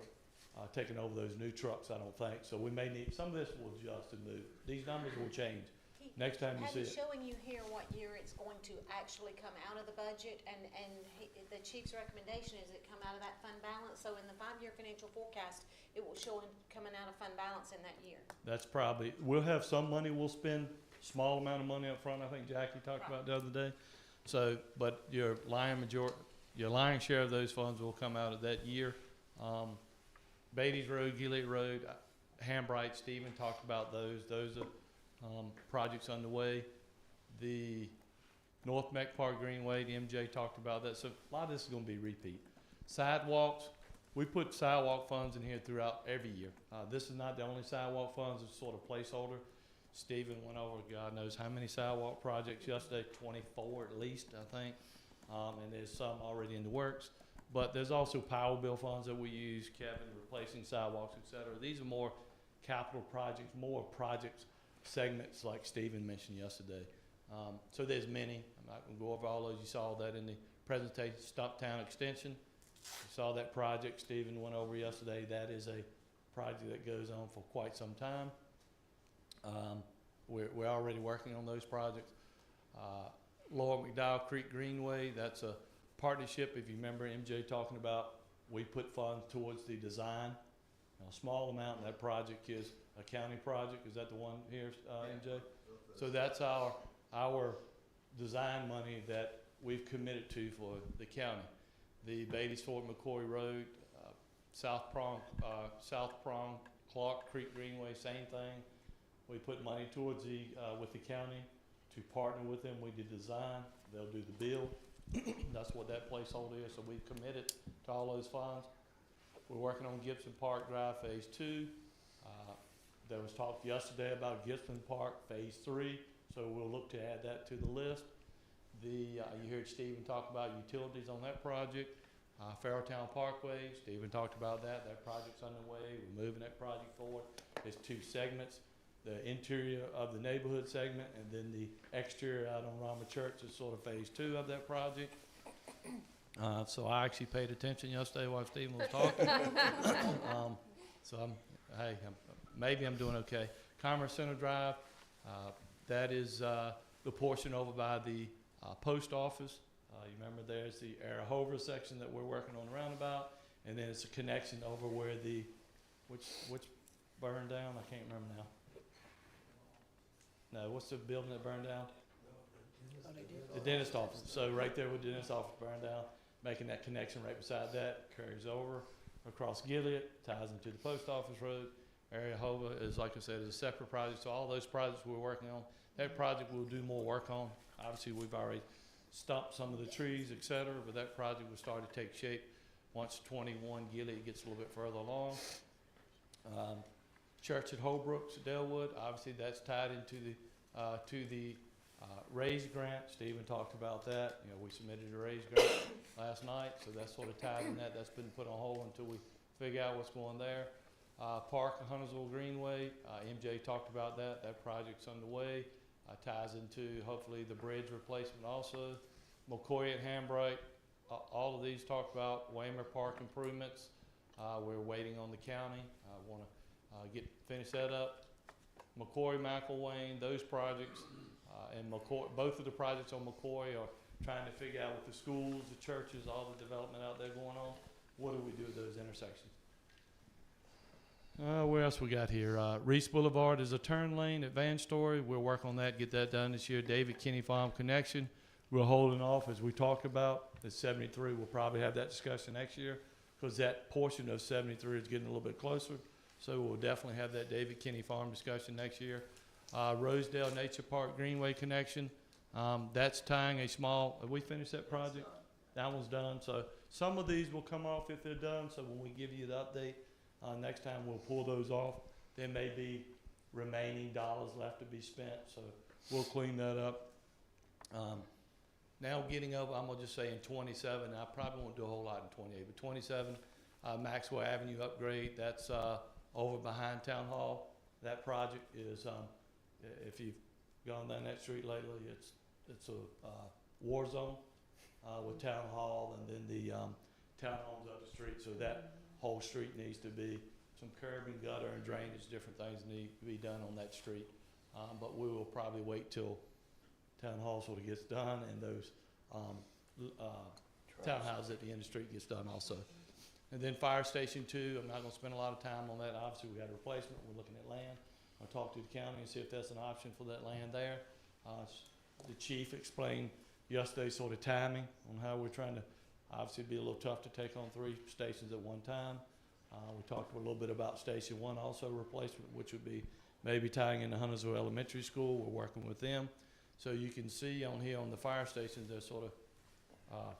taking over those new trucks, I don't think. So we may need, some of this will adjust and move. These numbers will change next time you see it. Showing you here what year it's going to actually come out of the budget, and the chief's recommendation is it come out of that fund balance. So in the 5-year financial forecast, it will show him coming out of fund balance in that year. That's probably, we'll have some money we'll spend, small amount of money up front, I think Jackie talked about the other day. So, but your lion share of those funds will come out of that year. Beatty's Road, Gilead Road, Hambright, Stephen talked about those. Those are projects underway. The North Meck Park Greenway, the MJ talked about that. So a lot of this is going to be repeat. Sidewalks, we put sidewalk funds in here throughout every year. This is not the only sidewalk funds, it's sort of placeholder. Stephen went over, God knows how many sidewalk projects yesterday, 24 at least, I think. And there's some already in the works. But there's also power bill funds that we use, Kevin, replacing sidewalks, et cetera. These are more capital projects, more projects, segments like Stephen mentioned yesterday. So there's many. I'm not going to go over all those. You saw that in the presentation, Stumptown Extension. You saw that project Stephen went over yesterday. That is a project that goes on for quite some time. We're already working on those projects. Lower McDowell Creek Greenway, that's a partnership. If you remember MJ talking about, we put funds towards the design. A small amount, and that project is a county project. Is that the one here, MJ? So that's our design money that we've committed to for the county. The Beatty's Ford McCoy Road, South Prong, Clark Creek Greenway, same thing. We put money towards with the county to partner with them. We did design, they'll do the build. That's what that placeholder is. So we've committed to all those funds. We're working on Gibson Park Drive Phase 2. There was talk yesterday about Gibson Park Phase 3, so we'll look to add that to the list. You heard Stephen talk about utilities on that project. Farrelltown Parkway, Stephen talked about that. That project's underway. We're moving that project forward. There's 2 segments. The interior of the neighborhood segment, and then the exterior out on Rama Church is sort of Phase 2 of that project. So I actually paid attention yesterday while Stephen was talking. So maybe I'm doing okay. Commerce Center Drive, that is the portion over by the post office. You remember there's the Arahover section that we're working on roundabout, and then it's a connection over where which burned down? I can't remember now. No, what's the building that burned down? The dentist office. So right there where the dentist office burned down, making that connection right beside that, carries over across Gilead, ties into the post office road. Arahover is, like I said, is a separate project. So all those projects we're working on, that project we'll do more work on. Obviously, we've already stumped some of the trees, et cetera, but that project will start to take shape once 21 Gilead gets a little bit further along. Church at Holbrooks, Delwood, obviously that's tied into the RAISE grant. Stephen talked about that. You know, we submitted a RAISE grant last night, so that's sort of tied in that. That's been put on hold until we figure out what's going there. Park at Huntersville Greenway, MJ talked about that. That project's underway. Ties into hopefully the bridge replacement also. McCoy at Hambright, all of these talked about. Waymer Park improvements. We're waiting on the county. Want to finish that up. McCoy, McElwain, those projects, And McCoy, both of the projects on McCoy are trying to figure out with the schools, the churches, all the development out there going on, what do we do with those intersections? Where else we got here? Reese Boulevard is a turn lane at Van Story. We'll work on that, get that done this year. David Kinney Farm connection. We're holding off, as we talked about, at 73. We'll probably have that discussion next year because that portion of 73 is getting a little bit closer. So we'll definitely have that David Kinney Farm discussion next year. Rosedale Nature Park Greenway connection. That's tying a small, have we finished that project? That one's done. So some of these will come off if they're done. So when we give you the update, next time we'll pull those off. There may be remaining dollars left to be spent. So we'll clean that up. Now getting over, I'm gonna just say in 27, I probably won't do a whole lot in 28, but 27, Maxwell Avenue upgrade, that's over behind Town Hall. That project is, if you've gone down that street lately, it's a war zone with Town Hall and then the townhomes up the street. So that whole street needs to be some curb and gutter and drainage, different things need to be done on that street. But we will probably wait till Town Hall sort of gets done and those townhouses at the end of the street gets done also. And then Fire Station 2, I'm not gonna spend a lot of time on that. Obviously, we got a replacement. We're looking at land. I'll talk to the county and see if that's an option for that land there. The chief explained yesterday sort of timing on how we're trying to, obviously it'd be a little tough to take on 3 stations at one time. We talked a little bit about Station 1 also replacement, which would be maybe tying into Huntersville Elementary School. We're working with them. So you can see on here on the fire stations, they're sort of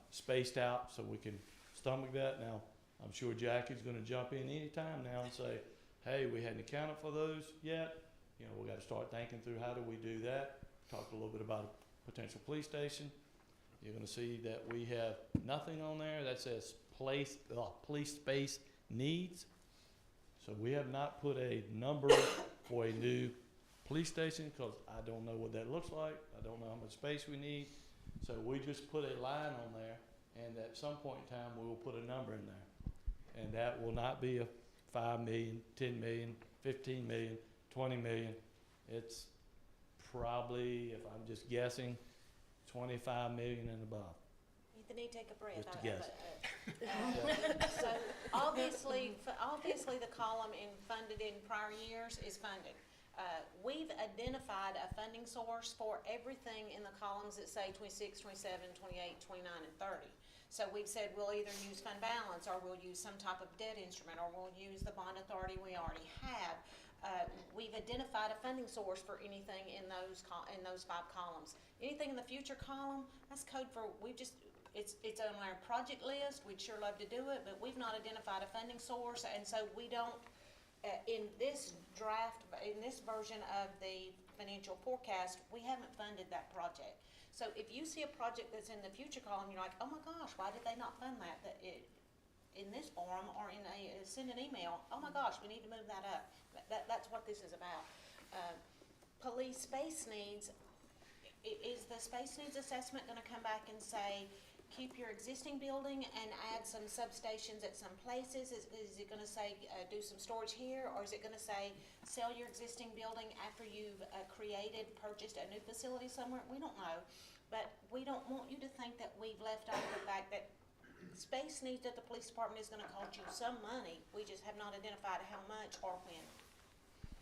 spaced out so we can stomach that. Now, I'm sure Jackie's gonna jump in anytime now and say, hey, we hadn't accounted for those yet. You know, we gotta start thinking through how do we do that. Talked a little bit about a potential police station. You're gonna see that we have nothing on there that says police space needs. So we have not put a number for a new police station because I don't know what that looks like. I don't know how much space we need. So we just put a line on there and at some point in time we will put a number in there. And that will not be a 5 million, 10 million, 15 million, 20 million. It's probably, if I'm just guessing, 25 million and above. Ethan, need to take a breath. Just a guess. So obviously the column in funded in prior years is funded. We've identified a funding source for everything in the columns that say 26, 27, 28, 29, and 30. So we've said we'll either use fund balance or we'll use some type of debt instrument or we'll use the bond authority we already have. We've identified a funding source for anything in those 5 columns. Anything in the future column, that's code for, it's on our project list. We'd sure love to do it, but we've not identified a funding source, and so we don't, in this draft, in this version of the financial forecast, we haven't funded that project. So if you see a project that's in the future column, you're like, oh my gosh, why did they not fund that? In this forum or send an email, oh my gosh, we need to move that up. That's what this is about. Police space needs, is the space needs assessment gonna come back and say, keep your existing building and add some substations at some places? Is it gonna say, do some storage here, or is it gonna say, sell your existing building after you've purchased a new facility somewhere? We don't know, but we don't want you to think that we've left out the fact that space needs at the police department is gonna cost you some money. We just have not identified how much or when.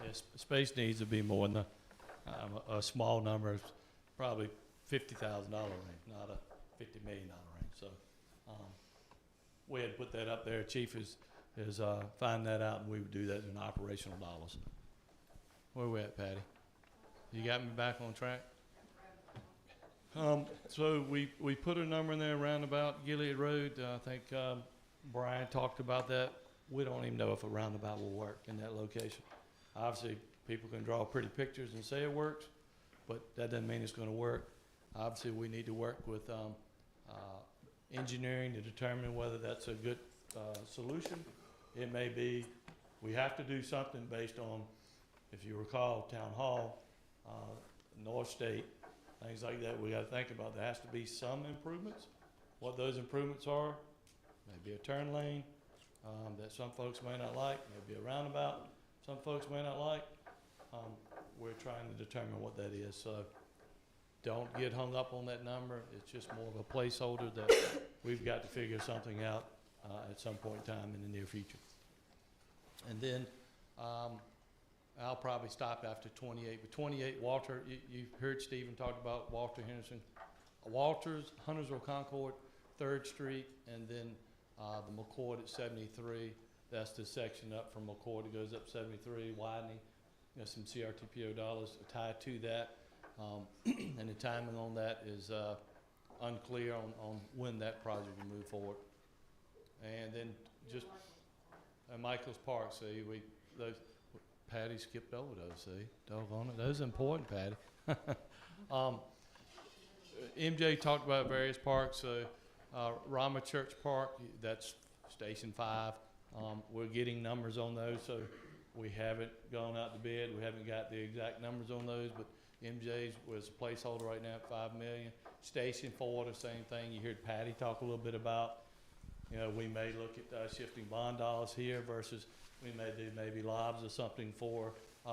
Yes, space needs to be more than a small number, probably $50,000 range, not a $50 million range. So we had to put that up there. Chief is find that out, and we would do that in operational dollars. Where we at, Patty? You got me back on track? So we put a number in there around about Gilead Road. I think Brian talked about that. We don't even know if a roundabout will work in that location. Obviously, people can draw pretty pictures and say it works, but that doesn't mean it's going to work. Obviously, we need to work with engineering to determine whether that's a good solution. It may be we have to do something based on, if you recall, Town Hall, North State, things like that. We got to think about there has to be some improvements. What those improvements are, maybe a turn lane that some folks may not like, maybe a roundabout some folks may not like. We're trying to determine what that is. So don't get hung up on that number. It's just more of a placeholder that we've got to figure something out at some point in time in the near future. And then I'll probably stop after 28. But 28, Walter, you heard Stephen talk about Walter Henderson. Walters, Huntersville Concord, 3rd Street, and then the McCord at 73. That's the section up from McCord that goes up 73, widening. There's some CRTPO dollars tied to that. And the timing on that is unclear on when that project will move forward. And then just Michael's Park, see, Patty skipped over those, see, doggone it, those are important, Patty. MJ talked about various parks, so Rama Church Park, that's Station 5. We're getting numbers on those, so we haven't gone out to bid. We haven't got the exact numbers on those, but MJ's was a placeholder right now at $5 million. Station 4, the same thing. You heard Patty talk a little bit about, you know, we may look at shifting bond dollars here versus we may do maybe lobs or something for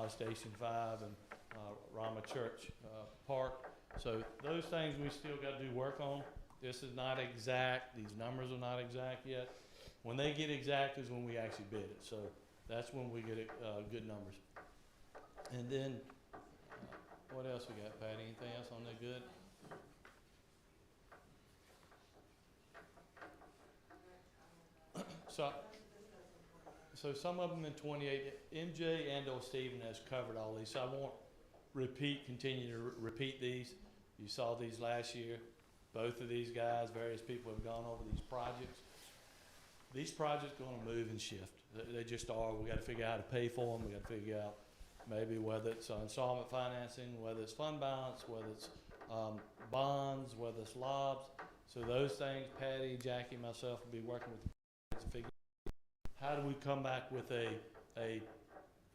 Station 5 and Rama Church Park. So those things we still got to do work on. This is not exact. These numbers are not exact yet. When they get exact is when we actually bid it. So that's when we get good numbers. And then what else we got, Patty? Anything else on that good? So some of them in 28, MJ and or Stephen has covered all these, so I won't continue to repeat these. You saw these last year. Both of these guys, various people have gone over these projects. These projects are gonna move and shift. They just are. We gotta figure out how to pay for them. We gotta figure out maybe whether it's installment financing, whether it's fund balance, whether it's bonds, whether it's lobs. So those things, Patty, Jackie, myself will be working with to figure out how do we come back with a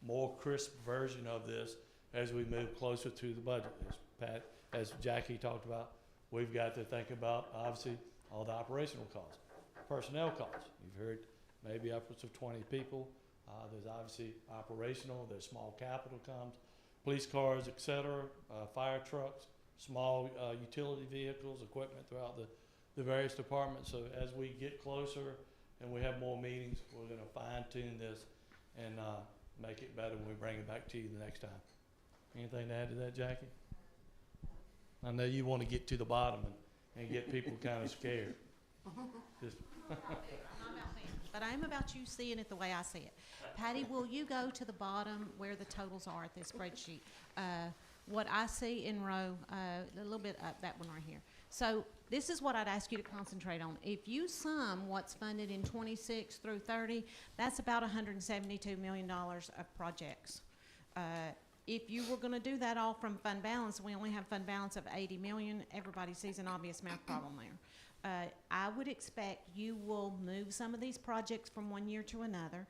more crisp version of this as we move closer to the budget. As Jackie talked about, we've got to think about, obviously, all the operational costs, personnel costs. You've heard maybe upwards of 20 people. There's obviously operational, there's small capital comes, police cars, et cetera, fire trucks, small utility vehicles, equipment throughout the various departments. So as we get closer and we have more meetings, we're gonna fine tune this and make it better when we bring it back to you the next time. Anything to add to that, Jackie? I know you want to get to the bottom and get people kind of scared. Just But I'm about you seeing it the way I see it. Patty, will you go to the bottom where the totals are at this spreadsheet? What I see in row, a little bit up, that one right here. So this is what I'd ask you to concentrate on. If you sum what's funded in 26 through 30, that's about $172 million of projects. If you were gonna do that all from fund balance, we only have fund balance of 80 million, everybody sees an obvious math problem there. I would expect you will move some of these projects from one year to another.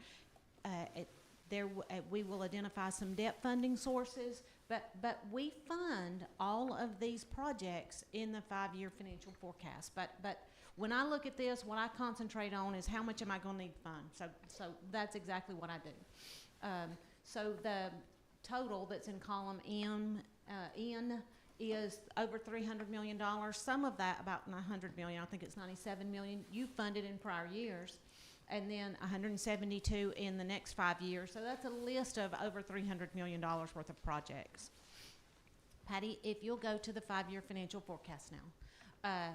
We will identify some debt funding sources, but we fund all of these projects in the 5-year financial forecast. But when I look at this, what I concentrate on is how much am I gonna need to fund? So that's exactly what I do. So the total that's in column N is over $300 million. Some of that, about $100 million, I think it's $97 million, you funded in prior years, and then $172 in the next 5 years. So that's a list of over $300 million worth of projects. Patty, if you'll go to the 5-year financial forecast now.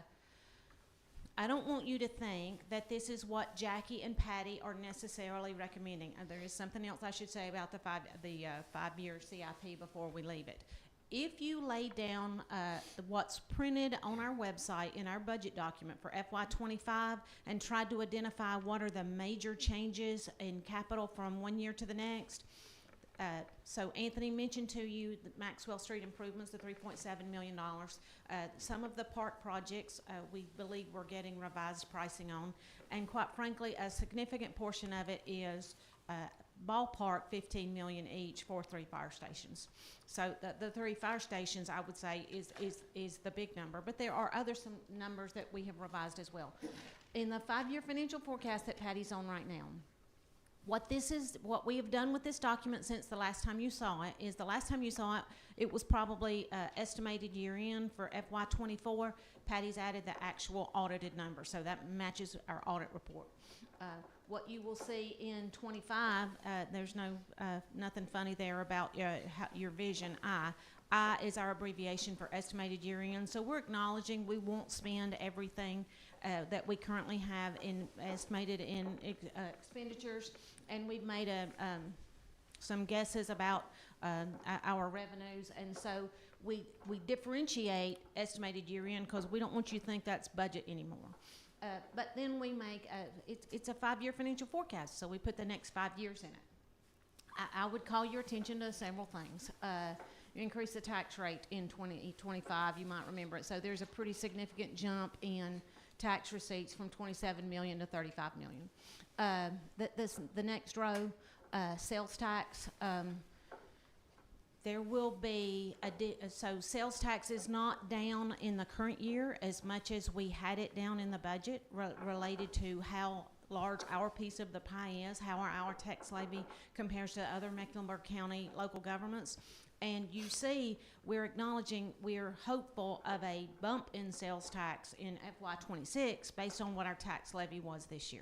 I don't want you to think that this is what Jackie and Patty are necessarily recommending. There is something else I should say about the 5-year CIP before we leave it. If you lay down what's printed on our website in our budget document for FY25 and try to identify what are the major changes in capital from one year to the next, so Anthony mentioned to you the Maxwell Street improvements, the $3.7 million. Some of the park projects we believe we're getting revised pricing on, and quite frankly, a significant portion of it is ballpark $15 million each for 3 fire stations. So the 3 fire stations, I would say, is the big number, but there are some numbers that we have revised as well. In the 5-year financial forecast that Patty's on right now, What we have done with this document since the last time you saw it is the last time you saw it, it was probably estimated year end for FY '24. Patty's added the actual audited number, so that matches our audit report. What you will see in '25, there's nothing funny there about your vision. I is our abbreviation for estimated year end. So we're acknowledging we won't spend everything that we currently have estimated in expenditures, and we've made some guesses about our revenues, and so we differentiate estimated year end because we don't want you to think that's budget anymore. But then we make it's a 5-year financial forecast, so we put the next 5 years in it. I would call your attention to several things. You increase the tax rate in 2025, you might remember it. So there's a pretty significant jump in tax receipts from 27 million to 35 million. The next row, sales tax. There will be, so sales tax is not down in the current year as much as we had it down in the budget related to how large our piece of the pie is, how our tax levy compares to other Mecklenburg County local governments. And you see, we're acknowledging, we're hopeful of a bump in sales tax in FY '26 based on what our tax levy was this year.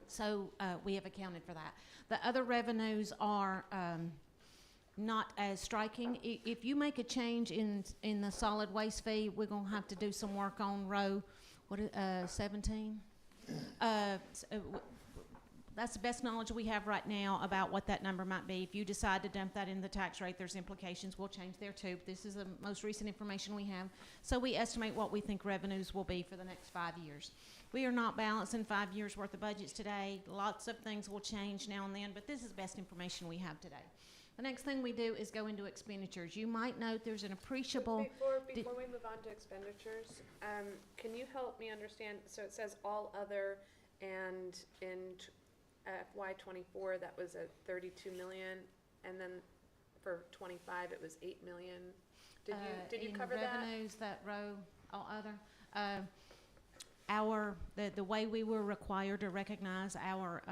So we have accounted for that. The other revenues are not as striking. If you make a change in the solid waste fee, we're gonna have to do some work on row 17. That's the best knowledge we have right now about what that number might be. If you decide to dump that in the tax rate, there's implications. We'll change there too. This is the most recent information we have. So we estimate what we think revenues will be for the next 5 years. We are not balancing 5 years worth of budgets today. Lots of things will change now and then, but this is best information we have today. The next thing we do is go into expenditures. You might note there's an appreciable. Before we move on to expenditures, can you help me understand? So it says all other, and in FY '24 that was at 32 million, and then for '25 it was 8 million. Did you cover that? Revenues, that row, all other. The way we were required to recognize our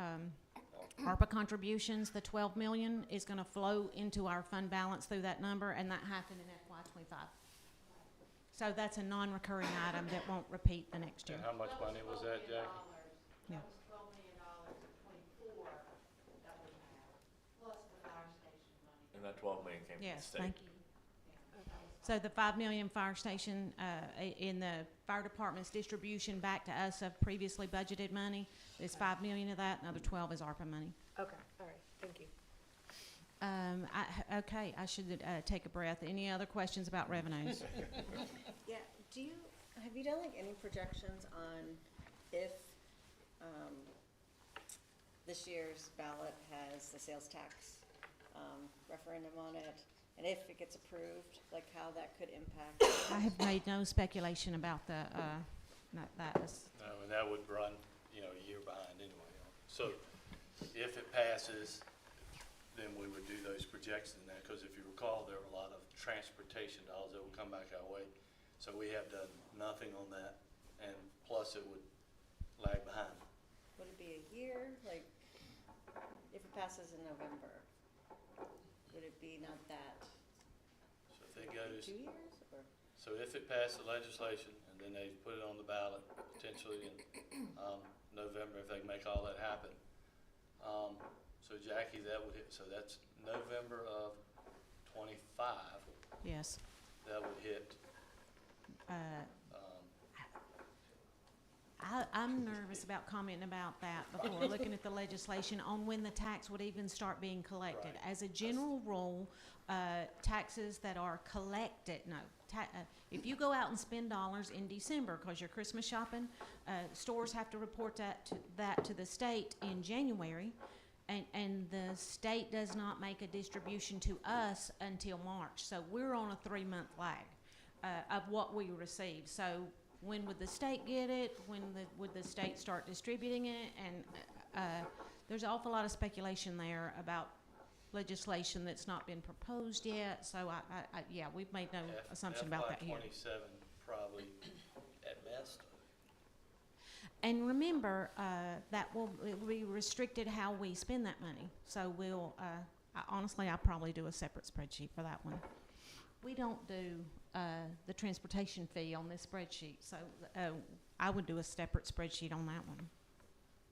ARPA contributions, the 12 million is going to flow into our fund balance through that number, and that happened in FY '25. So that's a non-recurring item that won't repeat the next year. And how much money was that, Jackie? Yeah. And that 12 million came from the Yes, state. thank you. So the 5 million fire station, in the fire department's distribution back to us of previously budgeted money, is 5 million of that, another 12 is ARPA money. Okay, all right, thank you. Okay, I should take a breath. Any other questions about revenues? Yeah, have you done like any projections on if, this year's ballot has the sales tax, referendum on it? And if it gets approved, like how that could impact? I have made no speculation about that is. No, and that would run, a year behind anyway. So if it passes, then we would do those projections in that, because if you recall, there were a lot of transportation dollars that would come back our way. So we have done nothing on that, and plus it would lag behind. Would it be a year? Like, if it passes in November, would it be not that? So if it goes, 2 years, or? so if it passed the legislation, and then they put it on the ballot potentially in November, if they can make all that happen. So Jackie, that would hit, so that's November of '25. Yes. That would hit. I'm nervous about commenting about that before looking at the legislation on when the tax would even start being collected. Right. As a general rule, taxes that are collected, if you go out and spend dollars in December because you're Christmas shopping, stores have to report that to the state in January, and the state does not make a distribution to us until March. So we're on a 3-month lag of what we receive. So when would the state get it? When would the state start distributing it? And there's an awful lot of speculation there about legislation that's not been proposed yet. So yeah, we've made no assumption about that here. FY '27 probably at best. And remember, it will be restricted how we spend that money. So honestly, I'll probably do a separate spreadsheet for that one. We don't do the transportation fee on this spreadsheet, so I would do a separate spreadsheet on that one.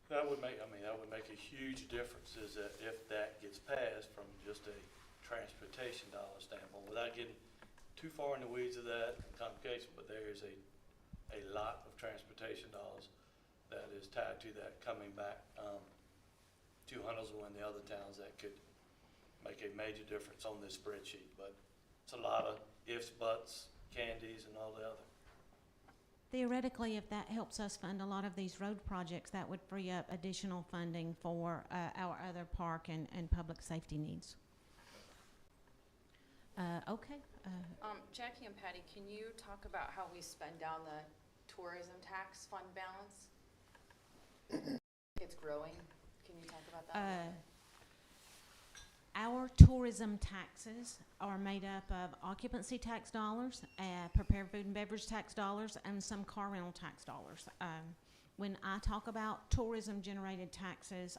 That would make a huge difference is that if that gets passed from just a transportation dollar standpoint, without getting too far in the weeds of that complication, but there is a lot of transportation dollars that is tied to that coming back to Huntersville and the other towns that could make a major difference on this spreadsheet. But it's a lot of ifs, buts, candies, and all the other. Theoretically, if that helps us fund a lot of these road projects, that would free up additional funding for our other park and public safety needs. Okay. Jackie and Patty, can you talk about how we spend down the tourism tax fund balance? It's growing. Can you talk about that? Our tourism taxes are made up of occupancy tax dollars, prepared food and beverage tax dollars, and some car rental tax dollars. When I talk about tourism-generated taxes,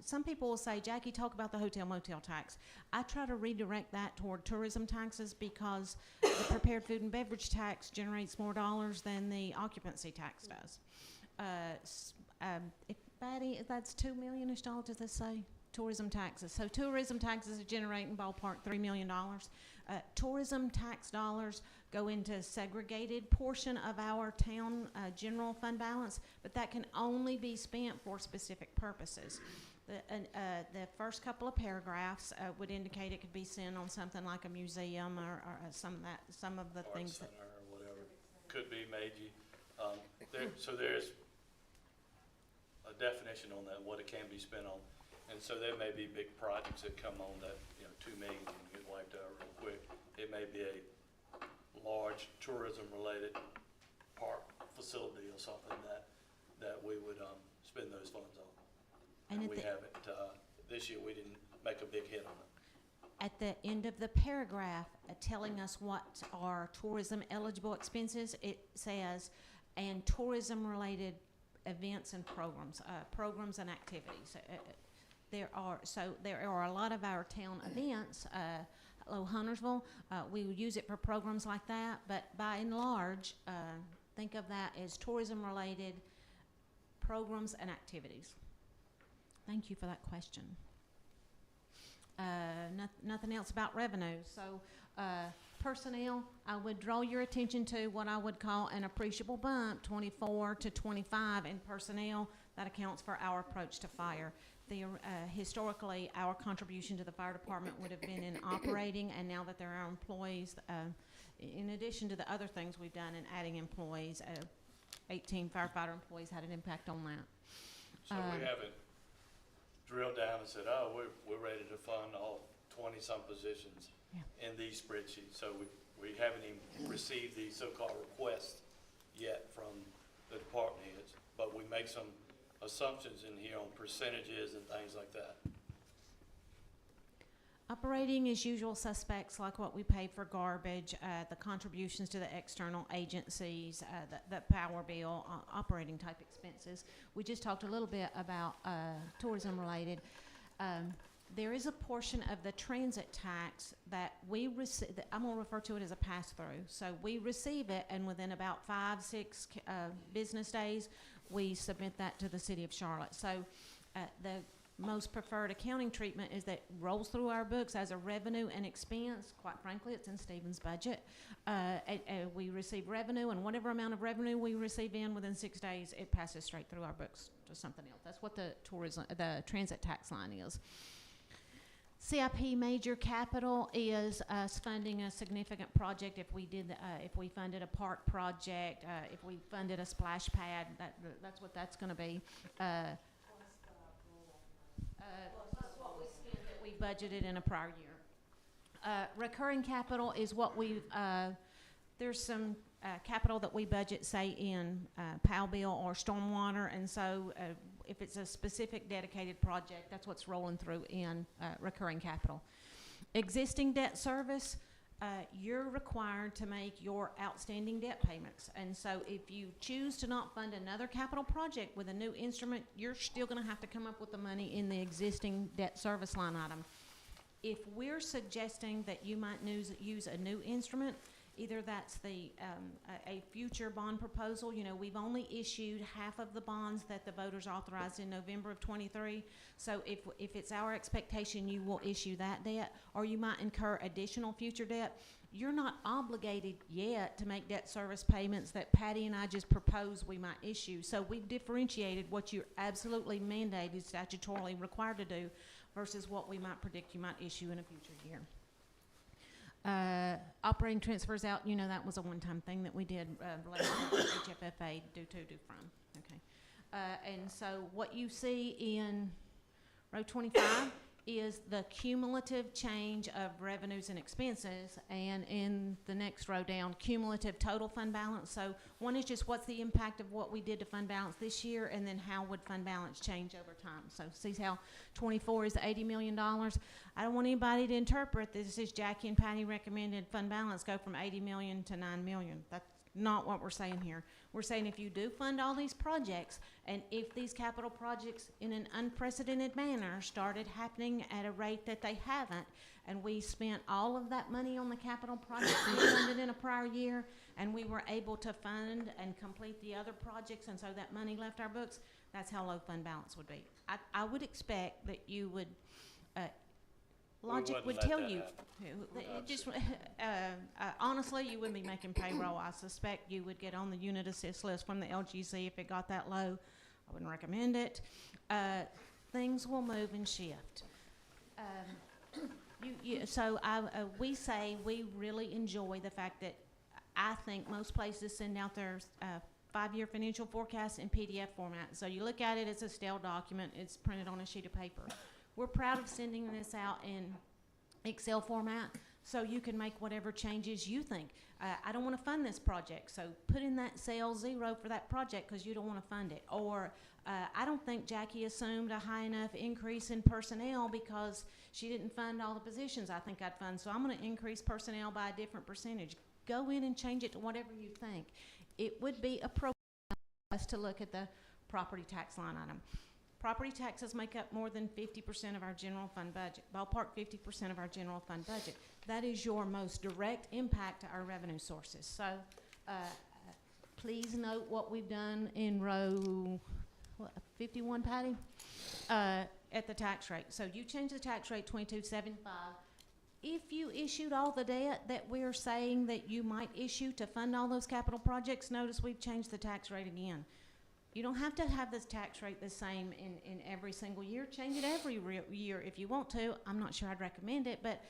some people will say, Jackie, talk about the hotel motel tax. I try to redirect that toward tourism taxes because the prepared food and beverage tax generates more dollars than the occupancy tax does. Patty, that's $2 million-ish, does this say? Tourism taxes. So tourism taxes are generating ballpark $3 million. Tourism tax dollars go into segregated portion of our town general fund balance, but that can only be spent for specific purposes. The first couple of paragraphs would indicate it could be spent on something like a museum or some of the Arts things that. Center or whatever. Could be Meiji. So there's a definition on that, what it can be spent on. And so there may be big projects that come on that, $2 million can get wiped out real quick. It may be a large tourism-related park facility or something that we would spend those funds on. And we haven't, this year we didn't make a big hit on it. At the end of the paragraph, telling us what are tourism eligible expenses, it says, and tourism-related events and programs and activities. There are a lot of our town events. Hello, Huntersville. We would use it for programs like that, but by and large, think of that as tourism-related programs and activities. Thank you for that question. Nothing else about revenue. So personnel, I would draw your attention to what I would call an appreciable bump, 24 to 25 in personnel. That accounts for our approach to fire. Historically, our contribution to the fire department would have been in operating, and now that there are employees, in addition to the other things we've done in adding employees, 18 firefighter employees had an impact on that. So we haven't drilled down and said, oh, we're ready to fund all 20-some positions in these spreadsheets. So we haven't even received these so-called requests yet from the department heads, but we make some assumptions in here on percentages and things like that. Operating is usual suspects like what we pay for garbage, the contributions to the external agencies, the power bill, operating type expenses. We just talked a little bit about tourism related. There is a portion of the transit tax that we receive, I'm going to refer to it as a pass-through. So we receive it, and within about 5-6 business days, we submit that to the city of Charlotte. So the most preferred accounting treatment is that rolls through our books as a revenue and expense. Quite frankly, it's in Stephen's budget. We receive revenue, and whatever amount of revenue we receive in within 6 days, it passes straight through our books to something else. That's what the transit tax line is. CIP major capital is us funding a significant project. If we did, if we funded a park project, if we funded a splash pad, that's what that's going to be. Plus what we spent that we budgeted in a prior year. Recurring capital is what we there's some capital that we budget, say in POW bill or stormwater, and so if it's a specific dedicated project, that's what's rolling through in recurring capital. Existing debt service, you're required to make your outstanding debt payments. And so if you choose to not fund another capital project with a new instrument, you're still gonna have to come up with the money in the existing debt service line item. If we're suggesting that you might use a new instrument, either that's a future bond proposal. You know, we've only issued half of the bonds that the voters authorized in November of '23. So if it's our expectation you will issue that debt, or you might incur additional future debt, you're not obligated yet to make debt service payments that Patty and I just proposed we might issue. So we've differentiated what you're absolutely mandated, statutorily required to do, versus what we might predict you might issue in a future year. Operating transfers out, you know, that was a one-time thing that we did related to HFFA, due from. Okay. And so what you see in row 25 is the cumulative change of revenues and expenses, and in the next row down, cumulative total fund balance. So one is just what's the impact of what we did to fund balance this year, and then how would fund balance change over time. So see how 24 is $80 million. I don't want anybody to interpret this as Jackie and Patty recommended fund balance go from 80 million to 9 million. That's not what we're saying here. We're saying if you do fund all these projects, and if these capital projects in an unprecedented manner started happening at a rate that they haven't, and we spent all of that money on the capital projects we funded in a prior year, and we were able to fund and complete the other projects, and so that money left our books, that's how low fund balance would be. I would expect that you would, logic would tell you, honestly, you wouldn't be making payroll. I suspect you would get on the unit assist list from the LGC if it got that low. I wouldn't recommend it. Things will move and shift. We say we really enjoy the fact that I think most places send out their 5-year financial forecast in PDF format. So you look at it, it's a stale document, it's printed on a sheet of paper. We're proud of sending this out in Excel format so you can make whatever changes you think. I don't want to fund this project, so put in that cell 0 for that project because you don't want to fund it. Or I don't think Jackie assumed a high enough increase in personnel because she didn't fund all the positions I think I'd fund, so I'm going to increase personnel by a different percentage. Go in and change it to whatever you think. It would be appropriate for us to look at the property tax line item. Property taxes make up more than 50% of our general fund budget, ballpark 50% of our general fund budget. That is your most direct impact to our revenue sources. So please note what we've done in row 51, Patty, at the tax rate. So you change the tax rate 22.75. If you issued all the debt that we're saying that you might issue to fund all those capital projects, notice we've changed the tax rate again. You don't have to have this tax rate the same in every single year. Change it every year if you want to. I'm not sure I'd recommend it, but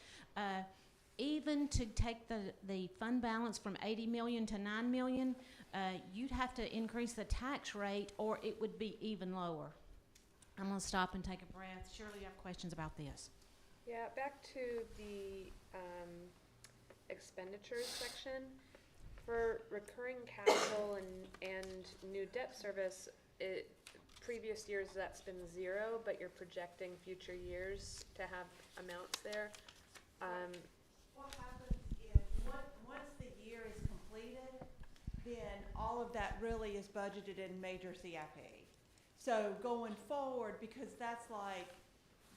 even to take the fund balance from 80 million to 9 million, you'd have to increase the tax rate or it would be even lower. I'm gonna stop and take a breath. Surely you have questions about this. Yeah, back to the expenditures section. For recurring capital and new debt service, previous years that's been 0, but you're projecting future years to have amounts there. What happens is, once the year is completed, then all of that really is budgeted in major CIP. So going forward, because that's like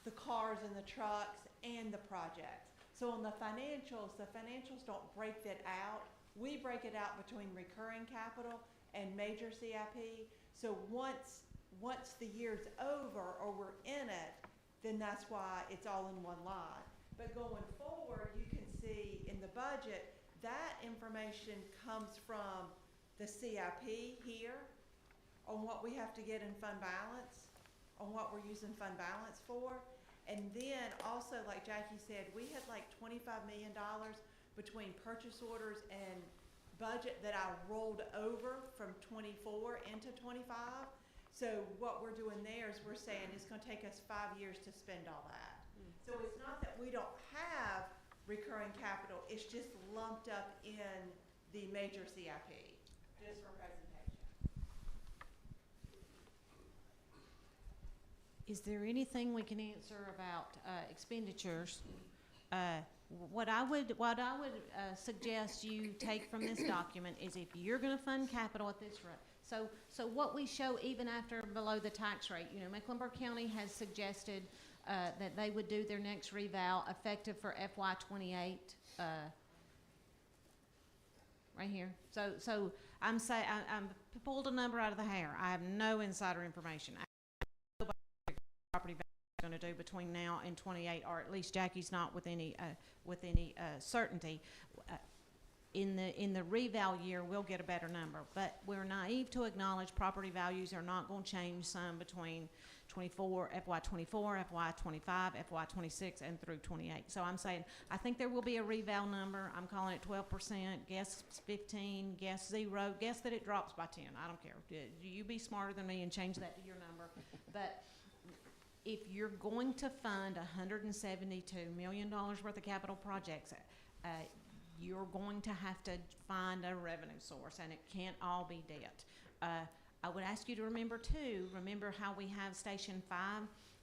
the cars and the trucks and the projects. So on the financials don't break that out. We break it out between recurring capital and major CIP. So once the year's over or we're in it, then that's why it's all in one line. But going forward, you can see in the budget, that information comes from the CIP here on what we have to get in fund balance, on what we're using fund balance for. And then also, like Jackie said, we had like $25 million between purchase orders and budget that I rolled over from 24 into 25. So what we're doing there is we're saying it's gonna take us 5 years to spend all that. So it's not that we don't have recurring capital, it's just lumped up in the major CIP, just for presentation. Is there anything we can answer about expenditures What I would suggest you take from this document is if you're gonna fund capital at this rate, so what we show even after below the tax rate, you know, Mecklenburg County has suggested, that they would do their next reval effective for FY '28, right here. So I'm pulled a number out of the hair. I have no insider information. I know what property value is going to do between now and '28, or at least Jackie's not with any certainty. In the reval year, we'll get a better number, but we're naive to acknowledge property values are not going to change some between FY '24, FY '25, FY '26, and through '28. So I'm saying, I think there will be a reval number. I'm calling it 12%, guess 15, guess 0, guess that it drops by 10. I don't care. You be smarter than me and change that to your number. But if you're going to fund $172 million worth of capital projects, you're going to have to find a revenue source, and it can't all be debt. I would ask you to remember how we have Station 5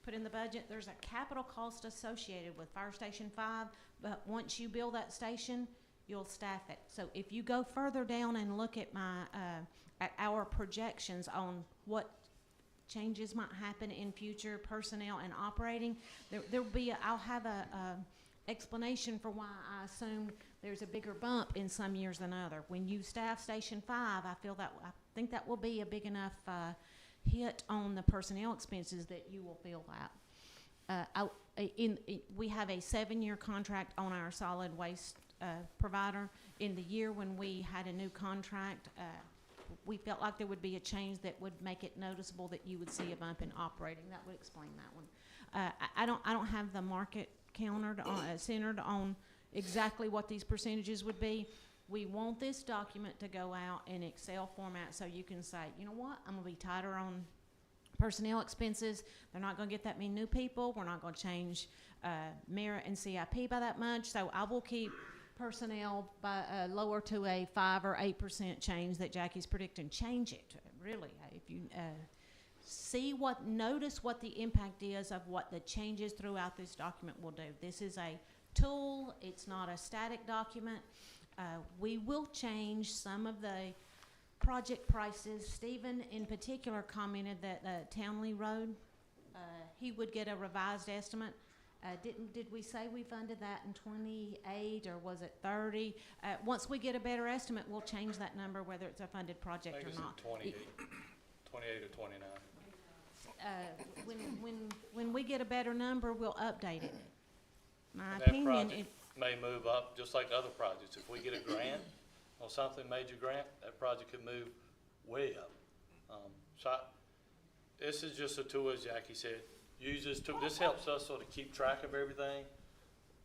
put in the budget. There's a capital cost associated with Fire Station 5, but once you build that station, you'll staff it. So if you go further down and look at at our projections on what changes might happen in future personnel and operating, I'll have a explanation for why I assume there's a bigger bump in some years than other. When you staff Station 5, I think that will be a big enough hit on the personnel expenses that you will feel that. We have a 7-year contract on our solid waste provider. In the year when we had a new contract, we felt like there would be a change that would make it noticeable that you would see a bump in operating. That would explain that one. I don't have the market centered on exactly what these percentages would be. We want this document to go out in Excel format so you can say, you know what, I'm gonna be tighter on personnel expenses. They're not gonna get that many new people. We're not gonna change merit and CIP by that much. So I will keep personnel by lower to a 5 or 8% change that Jackie's predicting. Change it, really. If you notice what the impact is of what the changes throughout this document will do. This is a tool. It's not a static document. We will change some of the project prices. Stephen in particular commented that Townley Road, he would get a revised estimate. Did we say we funded that in 28 or was it 30? Once we get a better estimate, we'll change that number whether it's a funded project or not. 28 or 29. When we get a better number, we'll update it. My That opinion, project may move up just like other projects. If we get a grant on something, major grant, that project could move way up. This is just a tool, as Jackie said. Use this tool. This helps us sort of keep track of everything.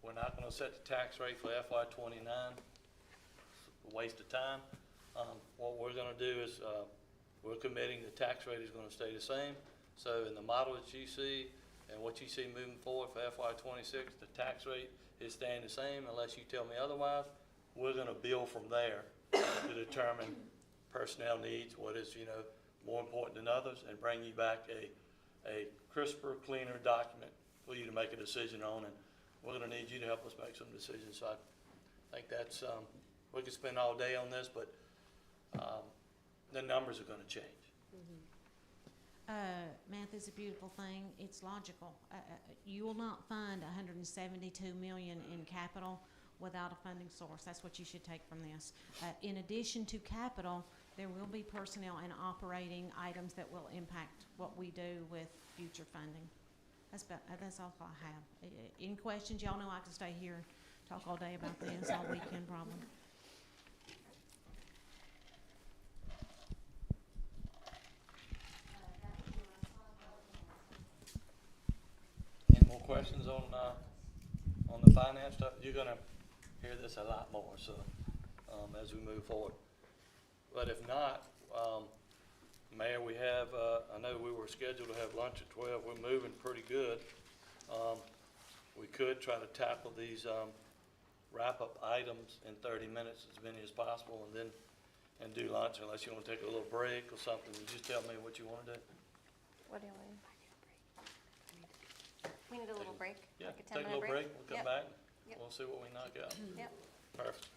We're not gonna set the tax rate for FY '29. It's a waste of time. What we're gonna do is, we're committing the tax rate is gonna stay the same. So in the model that you see and what you see moving forward for FY '26, the tax rate is staying the same unless you tell me otherwise. We're gonna bill from there to determine personnel needs, what is, more important than others, and bring you back a crisper, cleaner document for you to make a decision on. And we're gonna need you to help us make some decisions. So I think that's, we could spend all day on this, but the numbers are gonna change. Math is a beautiful thing. It's logical. You will not fund $172 million in capital without a funding source. That's what you should take from this. In addition to capital, there will be personnel and operating items that will impact what we do with future funding. That's all I have. Any questions? Y'all know I can stay here, talk all day about this, all weekend probably. Any more questions on the finance stuff? You're gonna hear this a lot more, so, as we move forward. But if not, Mayor, we have, I know we were scheduled to have lunch at 12. We're moving pretty good. We could try to tackle these, wrap-up items in 30 minutes, as many as possible, and do lunch, unless you wanna take a little break or something. You just tell me what you wanna do. What do you mean? We need a little break? Yeah, Like a take a 10-minute little break, we'll come Yep. back. Yep. We'll see what we knock out. Yep. Perfect.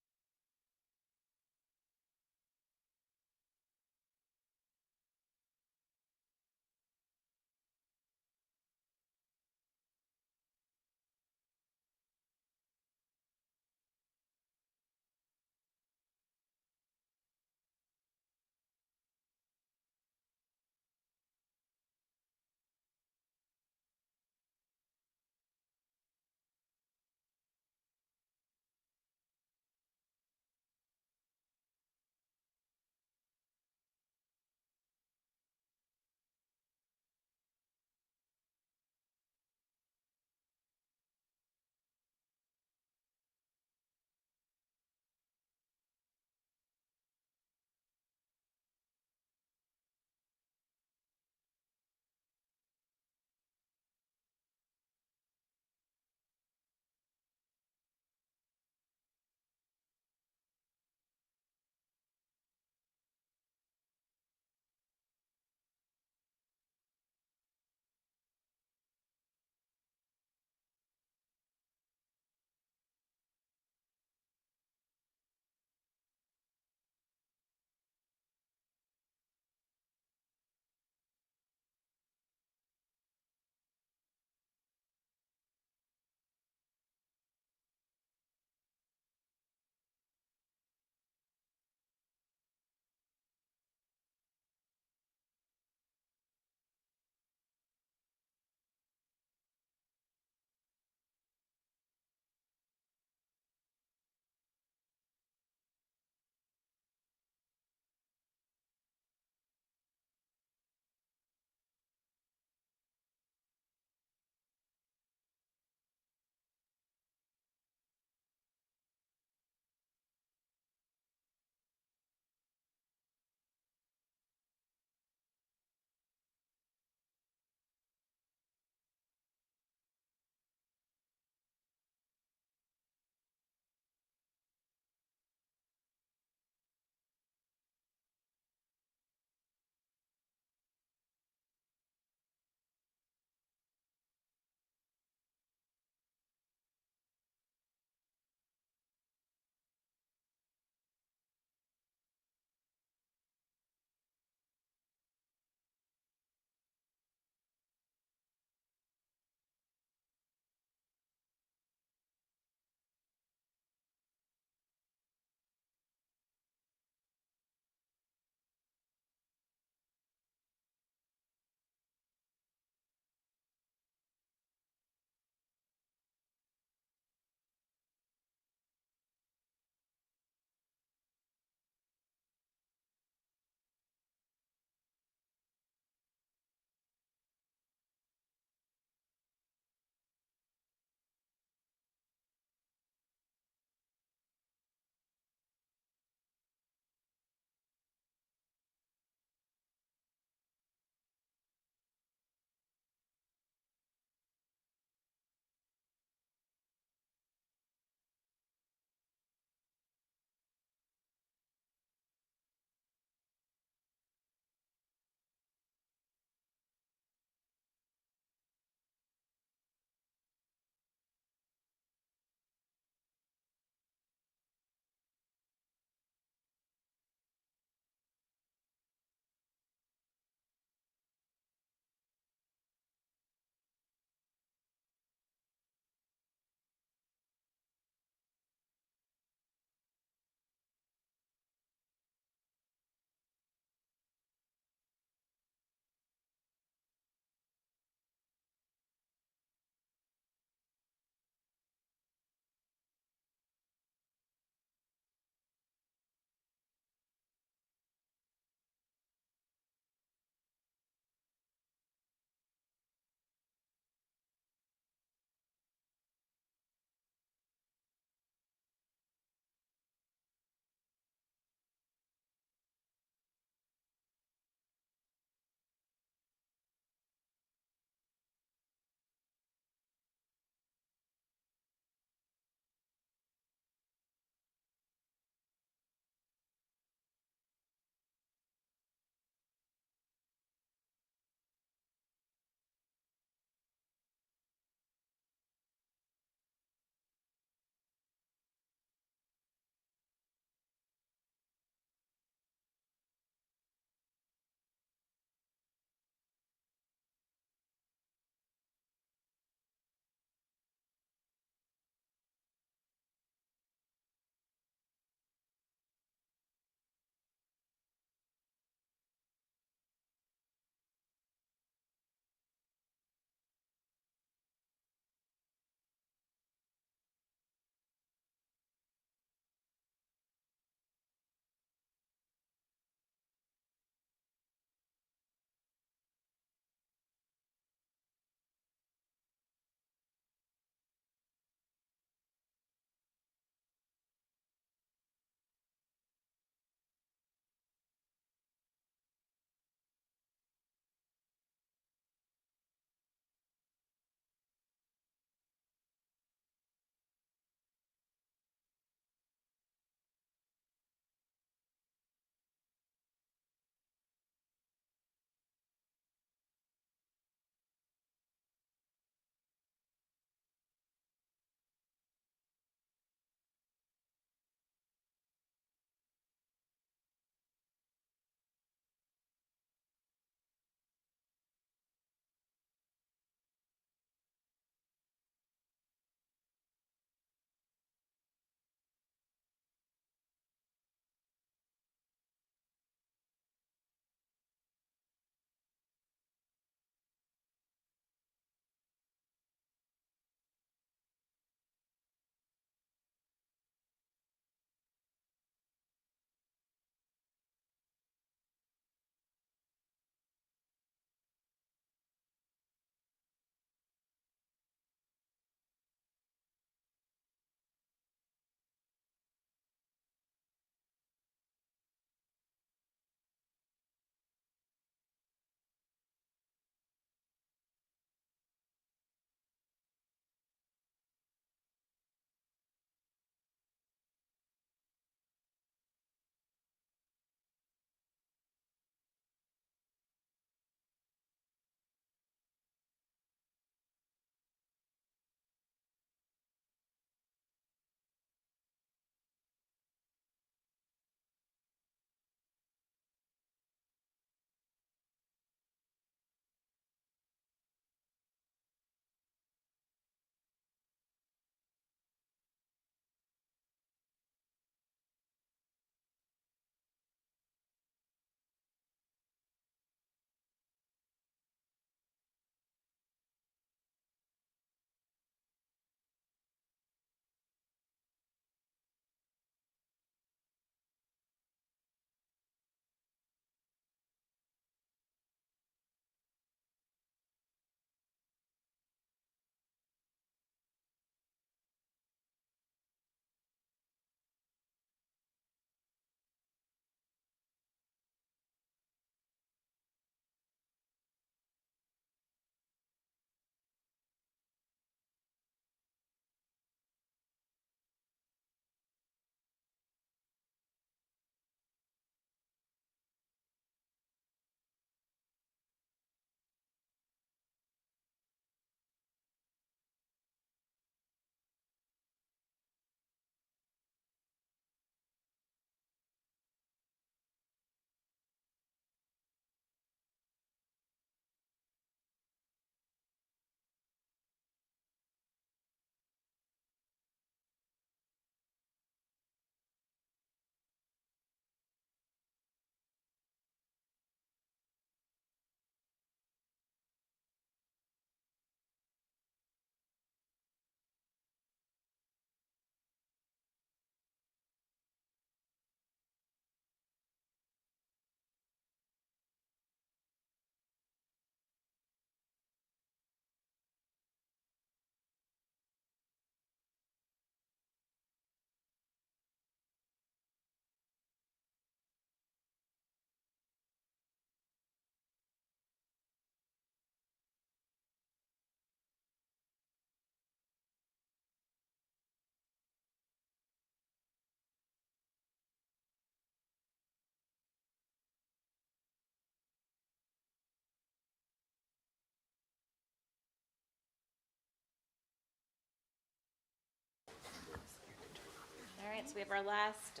right, so we have our last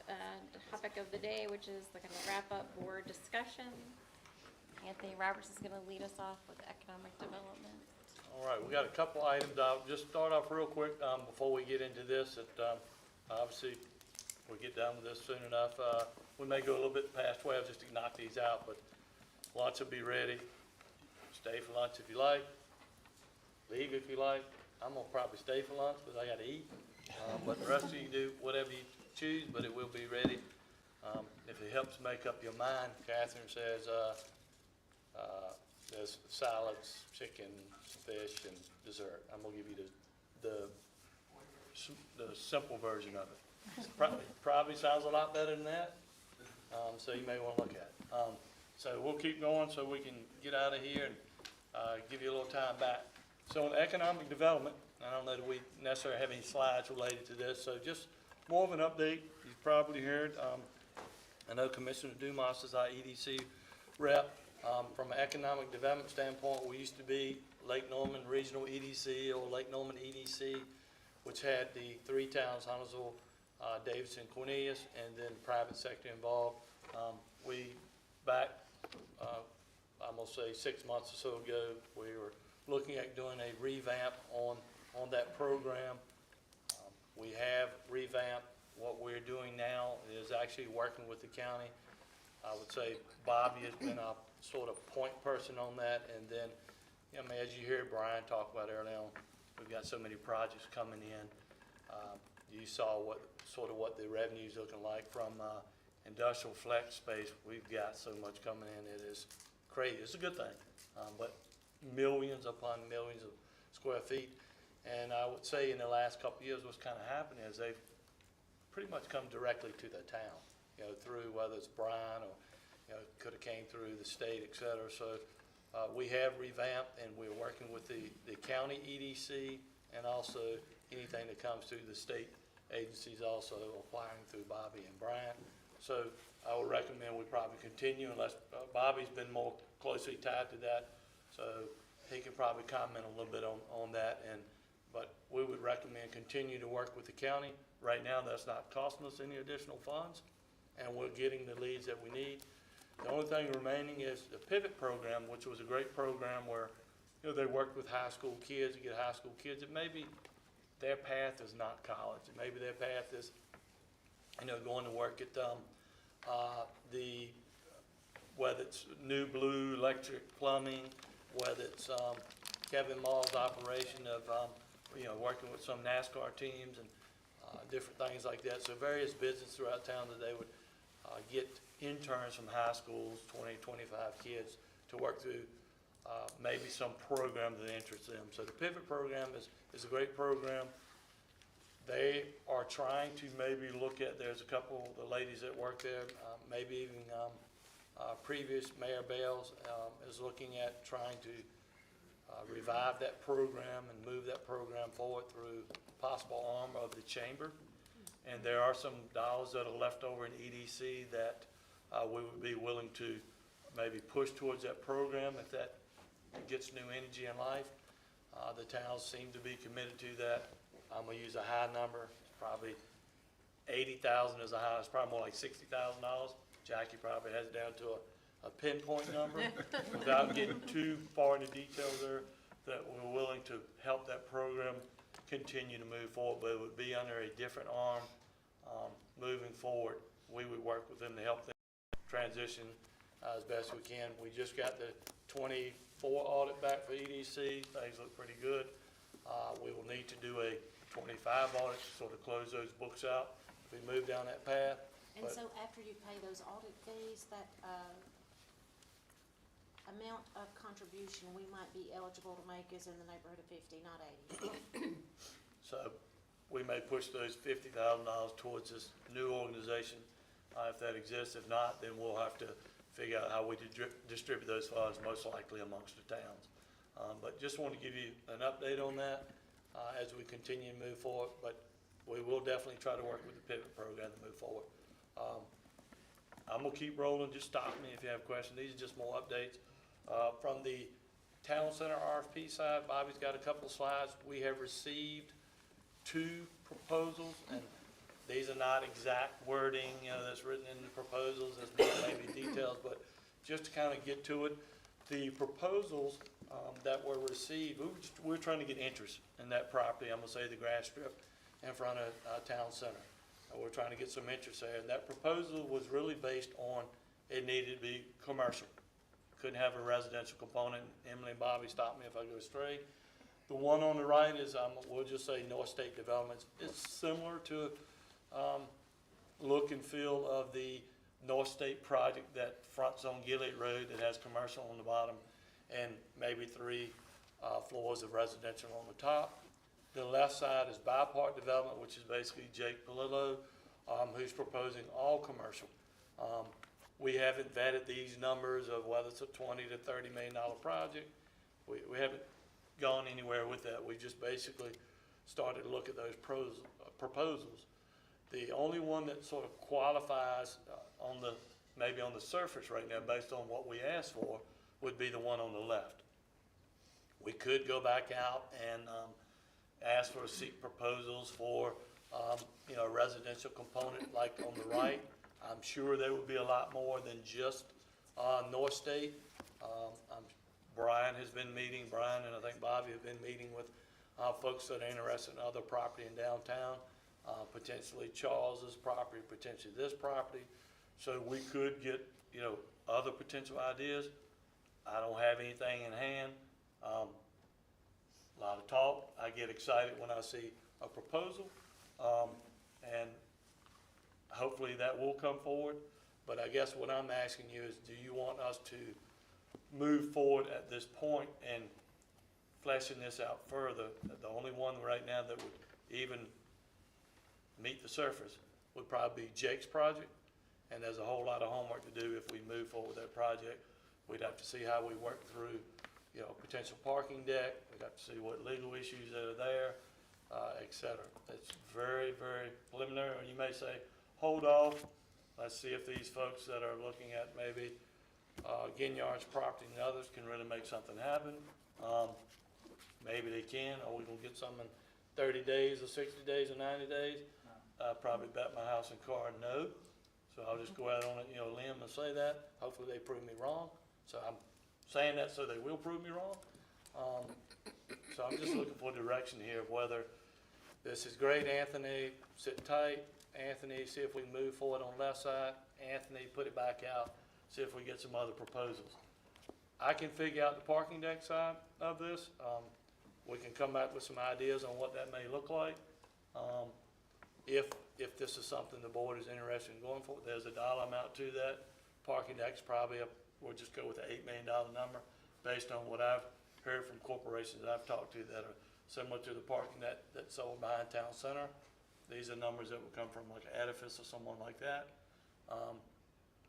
topic of the day, which is the kind of wrap-up board discussion. Anthony Roberts is going to lead us off with economic development. All right, we got a couple items. I'll just start off real quick before we get into this. Obviously, if we get done with this soon enough, we may go a little bit past 12 just to knock these out, but lunch will be ready. Stay for lunch if you like. Leave if you like. I'm gonna probably stay for lunch because I gotta eat. But the rest of you do whatever you choose, but it will be ready. If it helps make up your mind, Catherine says, there's salads, chicken, fish, and dessert. I'm gonna give you the simple version of it. Probably sounds a lot better than that, so you may wanna look at it. So we'll keep going so we can get out of here and give you a little time back. So on economic development, I don't know that we necessarily have any slides related to this, so just more of an update. You've probably heard, I know Commissioner Dumas is our EDC rep. From an economic development standpoint, we used to be Lake Norman Regional EDC or Lake Norman EDC, which had the three towns, Huntersville, Davidson, Cornelius, and then private sector involved. I'm gonna say 6 months or so ago, we were looking at doing a revamp on that program. We have revamped. What we're doing now is actually working with the county. I would say Bobby has been a sort of point person on that, and then, I mean, as you hear Brian talk about earlier on, we've got so many projects coming in. You saw what the revenue's looking like from industrial flex space. We've got so much coming in, it is crazy. It's a good thing, but millions upon millions of square feet. And I would say in the last couple of years, what's kind of happened is they've pretty much come directly to the town, through whether it's Brian or, could have came through the state, et cetera. So we have revamped, and we're working with the county EDC and also anything that comes through the state agencies also applying through Bobby and Brian. So I would recommend we probably continue unless Bobby's been more closely tied to that. So he could probably comment a little bit on that. But we would recommend continue to work with the county. Right now, that's not costing us any additional funds, and we're getting the leads that we need. The only thing remaining is the Pivot program, which was a great program where, they worked with high school kids to get high school kids. It may be their path is not college. Maybe their path is, going to work at whether it's New Blue Electric Plumbing, whether it's Kevin Mall's operation of, working with some NASCAR teams and different things like that. So various businesses throughout town that they would get interns from high schools, 20, 25 kids, to work through maybe some program that interests them. So the Pivot program is a great program. They are trying to maybe look at, there's a couple of the ladies that work there, maybe even previous Mayor Bales is looking at trying to revive that program and move that program forward through possible arm of the chamber. And there are some dollars that are left over in EDC that we would be willing to maybe push towards that program if that gets new energy in life. The towns seem to be committed to that. I'm gonna use a high number, it's probably 80,000 is a high, it's probably more like $60,000. Jackie probably has it down to a pinpoint number without getting too far into details there, that we're willing to help that program continue to move forward, but it would be under a different arm moving forward. We would work with them to help them transition as best we can. We just got the 24 audit back for EDC. Things look pretty good. We will need to do a 25 audit to sort of close those books out if we move down that path. And so after you pay those audit fees, that amount of contribution we might be eligible to make is in the neighborhood of 50, not 80. So we may push those $50,000 towards this new organization if that exists. If not, then we'll have to figure out how we distribute those funds, most likely amongst the towns. But just want to give you an update on that as we continue to move forward. But we will definitely try to work with the Pivot program to move forward. I'm gonna keep rolling. Just stop me if you have questions. These are just more updates. From the Town Center RFP side, Bobby's got a couple of slides. We have received 2 proposals, and These are not exact wording, that's written in the proposals, that's more maybe details, but just to kind of get to it, the proposals that were received, we're trying to get interest in that property, I'm gonna say the grass strip in front of Town Center. We're trying to get some interest there, and that proposal was really based on, it needed to be commercial. Couldn't have a residential component. Emily and Bobby, stop me if I go astray. The one on the right is, we'll just say North State Developments. It's similar to look and feel of the North State project that fronts on Gilead Road that has commercial on the bottom and maybe 3 floors of residential on the top. The left side is Biopark Development, which is basically Jake Palillo, who's proposing all commercial. We haven't vetted these numbers of whether it's a $20 to $30 million project. We haven't gone anywhere with that. We just basically started to look at those proposals. The only one that sort of qualifies maybe on the surface right now, based on what we asked for, would be the one on the left. We could go back out and ask for seek proposals for a residential component like on the right. I'm sure there would be a lot more than just North State. Brian has been meeting, Brian and I think Bobby have been meeting with folks that are interested in other property in downtown, potentially Charles's property, potentially this property. So we could get, other potential ideas. I don't have anything in hand. A lot of talk. I get excited when I see a proposal, and hopefully that will come forward. But I guess what I'm asking you is, do you want us to move forward at this point and fleshing this out further? The only one right now that would even meet the surface would probably be Jake's project, and there's a whole lot of homework to do if we move forward with that project. We'd have to see how we work through, potential parking deck. We'd have to see what legal issues that are there, et cetera. It's very, very preliminary. Or you may say, hold off. Let's see if these folks that are looking at maybe Ginyard's property and others can really make something happen. Maybe they can, or we can get some in 30 days or 60 days or 90 days. Probably bet my house and car no. So I'll just go out on a limb and say that. Hopefully they prove me wrong. So I'm saying that so they will prove me wrong. So I'm just looking for direction here of whether this is great, Anthony, sit tight. Anthony, see if we can move forward on the left side. Anthony, put it back out, see if we get some other proposals. I can figure out the parking deck side of this. We can come back with some ideas on what that may look like. If this is something the board is interested in going for, there's a dollar amount to that. Parking deck's probably we'll just go with the $8 million number based on what I've heard from corporations that I've talked to that are similar to the parking that's sold behind Town Center. These are numbers that would come from like an edifice or someone like that.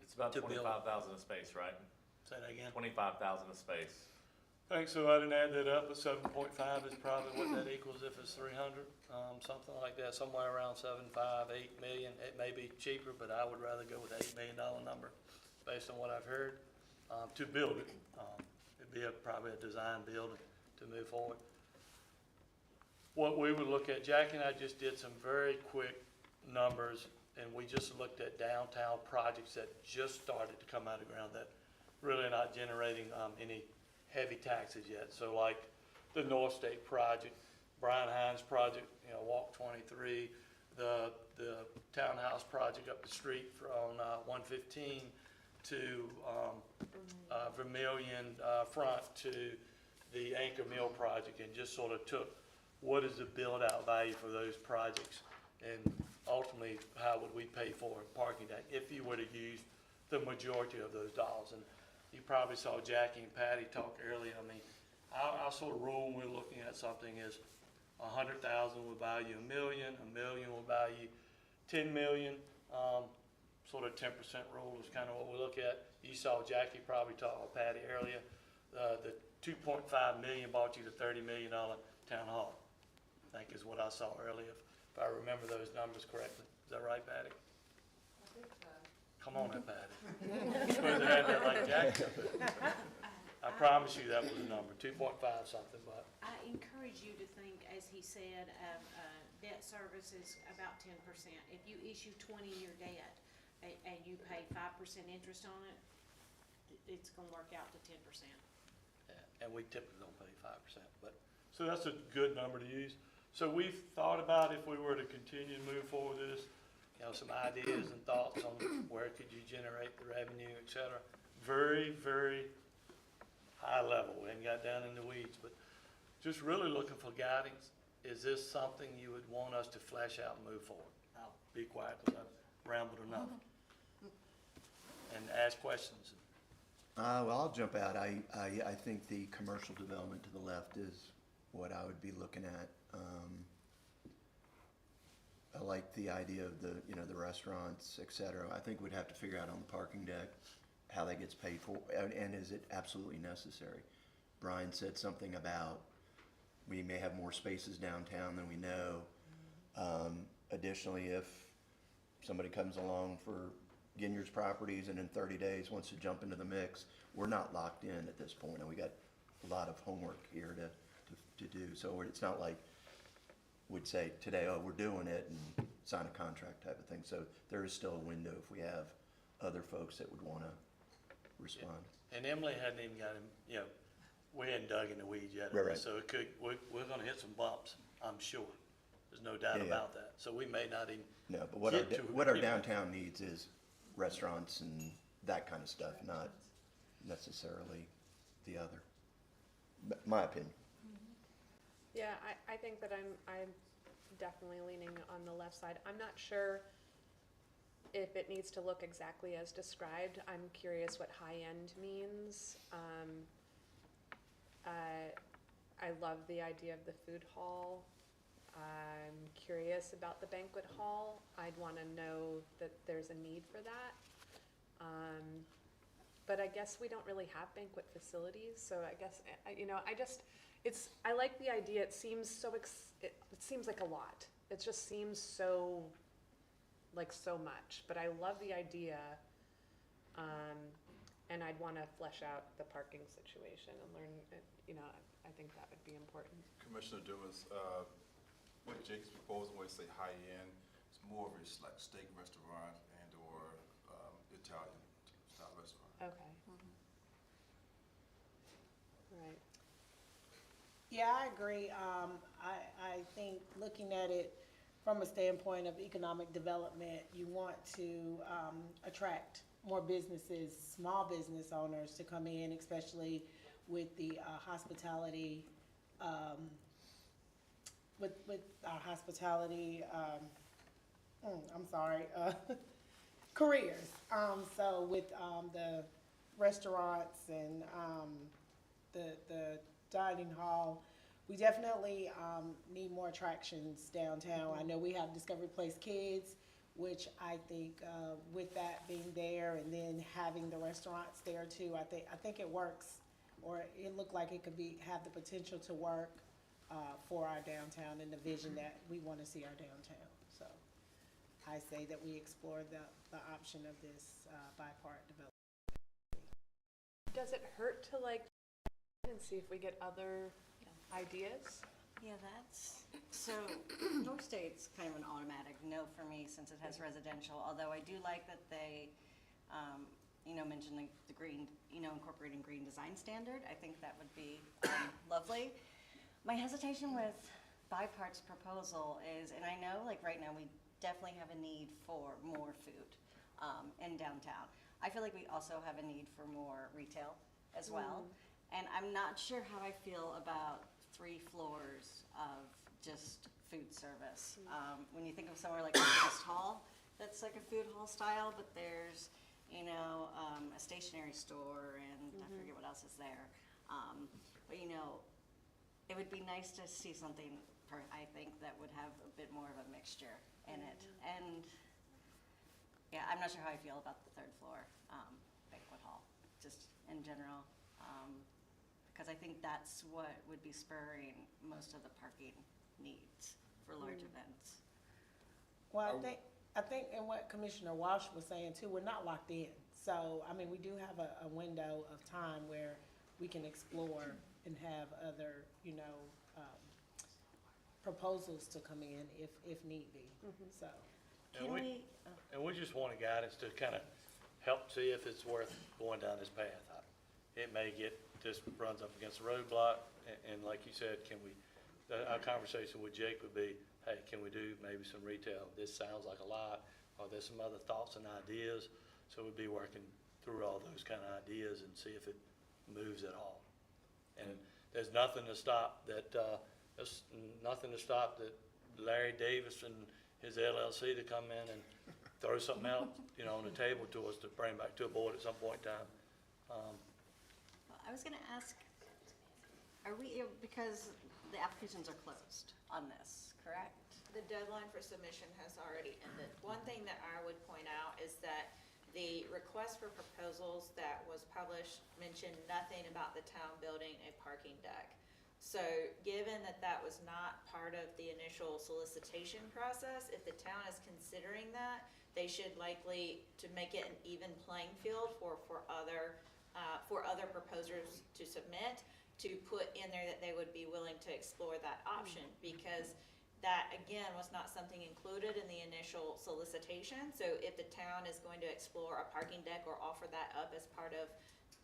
It's about 25,000 a space, right? Say that again? 25,000 a space. Thanks, so I didn't add that up, but 7.5 is probably what that equals if it's 300, something like that, somewhere around 7.5, 8 million. It may be cheaper, but I would rather go with the $8 million number based on what I've heard, to build it. It'd be probably a design build to move forward. What we would look at, Jackie and I just did some very quick numbers, and we just looked at downtown projects that just started to come out of the ground that really are not generating any heavy taxes yet. So like the North State project, Brian Hines project, Walk 23, the townhouse project up the street on 115 to Vermillion front to the Anchor Mill project, and just sort of took what is the build out value for those projects, and ultimately how would we pay for a parking deck if you were to use the majority of those dollars. And you probably saw Jackie and Patty talk earlier. I mean, our sort of rule when we're looking at something is 100,000 will buy you $1 million, $1 million will buy you 10 million. Sort of 10% rule is kind of what we look at. You saw Jackie probably talk with Patty earlier. The 2.5 million bought you the $30 million town hall, I think is what I saw earlier, if I remember those numbers correctly. Is that right, Patty? I think so. Come on now, Patty. You're supposed to have that like Jackie. I promise you that was the number, 2.5 something, but. I encourage you to think, as he said, of debt service is about 10%. If you issue 20-year debt and you pay 5% interest on it, it's gonna work out to 10%. Yeah, and we typically don't pay 5%, but, so that's a good number to use. So we've thought about if we were to continue to move forward with this, you know, some ideas and thoughts on where could you generate the revenue, et cetera. Very, very high level. We haven't got down in the weeds, but just really looking for guidance. Is this something you would want us to flesh out and move forward? I'll be quiet because I've rambled enough. And ask questions. Well, I'll jump out. I think the commercial development to the left is what I would be looking at. I like the idea of the, you know, the restaurants, et cetera. I think we'd have to figure out on the parking deck how that gets paid for, and is it absolutely necessary? Brian said something about we may have more spaces downtown than we know. Additionally, if somebody comes along for Ginyard's Properties and in 30 days wants to jump into the mix, we're not locked in at this point, and we got a lot of homework here to do. So it's not like we'd say today, oh, we're doing it, and sign a contract type of thing. So there is still a window if we have other folks that would want to respond. And Emily hadn't even got him, you know, we hadn't dug in the weeds yet. Right. So it could, we're gonna hit some bumps, I'm sure. There's no doubt Yeah. about that. So we may not even. No, but what our downtown needs is restaurants and that kind of stuff, not necessarily the other. My opinion. Yeah, I think that I'm definitely leaning on the left side. I'm not sure if it needs to look exactly as described. I'm curious what high-end means. I love the idea of the food hall. I'm curious about the banquet hall. I'd want to know that there's a need for that. But I guess we don't really have banquet facilities, so I guess, you know, I like the idea. It seems so, it seems like a lot. It just seems so, like so much, but I love the idea. And I'd want to flesh out the parking situation and learn, you know, I think that would be important. Commissioner Dumas, what Jake's proposing, when you say high-end, it's more of a like steak restaurant and or Italian style restaurant. Okay. Right. Yeah, I agree. I think looking at it from a standpoint of economic development, you want to attract more businesses, small business owners to come in, especially with the hospitality, with our hospitality, careers. So with the restaurants and the dining hall, we definitely need more attractions downtown. I know we have Discovery Place Kids, which I think with that being there and then having the restaurants there too, I think it works, or it looked like it could have the potential to work for our downtown and the vision that we want to see our downtown. So I say that we explore the option of this bi-part development. Does it hurt to like and see if we get other ideas? Yeah, so North State's kind of an automatic no for me since it has residential, although I do like that they, you know, mentioned the green, you know, incorporating green design standard. I think that would be lovely. My hesitation with Bipart's proposal is, and I know like right now we definitely have a need for more food in downtown. I feel like we also have a need for more retail as well. And I'm not sure how I feel about 3 floors of just food service. When you think of somewhere like West Hall, that's like a food hall style, but there's, you know, a stationery store and I forget what else is there. But you know, it would be nice to see something, I think, that would have a bit more of a mixture in it. And yeah, I'm not sure how I feel about the 3rd floor banquet hall, just in general. Because I think that's what would be spurring most of the parking needs for large events. Well, I think in what Commissioner Walsh was saying too, we're not locked in. So, I mean, we do have a window of time where we can explore and have other, you know, proposals to come in if need be, so. And Can we- we, And we just wanted guidance to kind of help see if it's worth going down this path. It may get, this runs up against a roadblock, and like you said, can we, our conversation with Jake would be, hey, can we do maybe some retail? This sounds like a lot. Are there some other thoughts and ideas? So we'd be working through all those kind of ideas and see if it moves at all. And there's nothing to stop that, there's nothing to stop that Larry Davis and his LLC to come in and throw something out, on the table to us to bring back to a board at some point in time. I was gonna ask, are we, because the applications are closed on this, correct? The deadline for submission has already ended. One thing that I would point out is that the request for proposals that was published mentioned nothing about the town building a parking deck. So given that that was not part of the initial solicitation process, if the town is considering that, they should likely to make it an even playing field for other proposers to submit, to put in there that they would be willing to explore that option, because that, again, was not something included in the initial solicitation. So if the town is going to explore a parking deck or offer that up as part of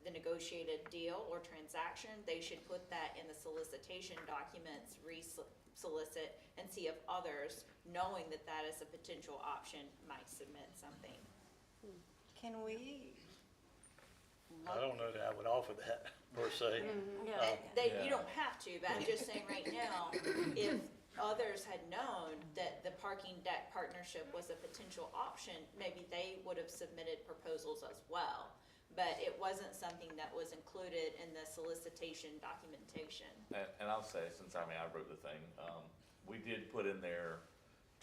the negotiated deal or transaction, they should put that in the solicitation documents, re-solicit, and see if others, knowing that that is a potential option, might submit something. Can we I don't know that I would offer that per se. You don't have to, but I'm just saying right now, if others had known that the parking deck partnership was a potential option, maybe they would have submitted proposals as well. But it wasn't something that was included in the solicitation documentation. And I'll say, since I wrote the thing, we did put in there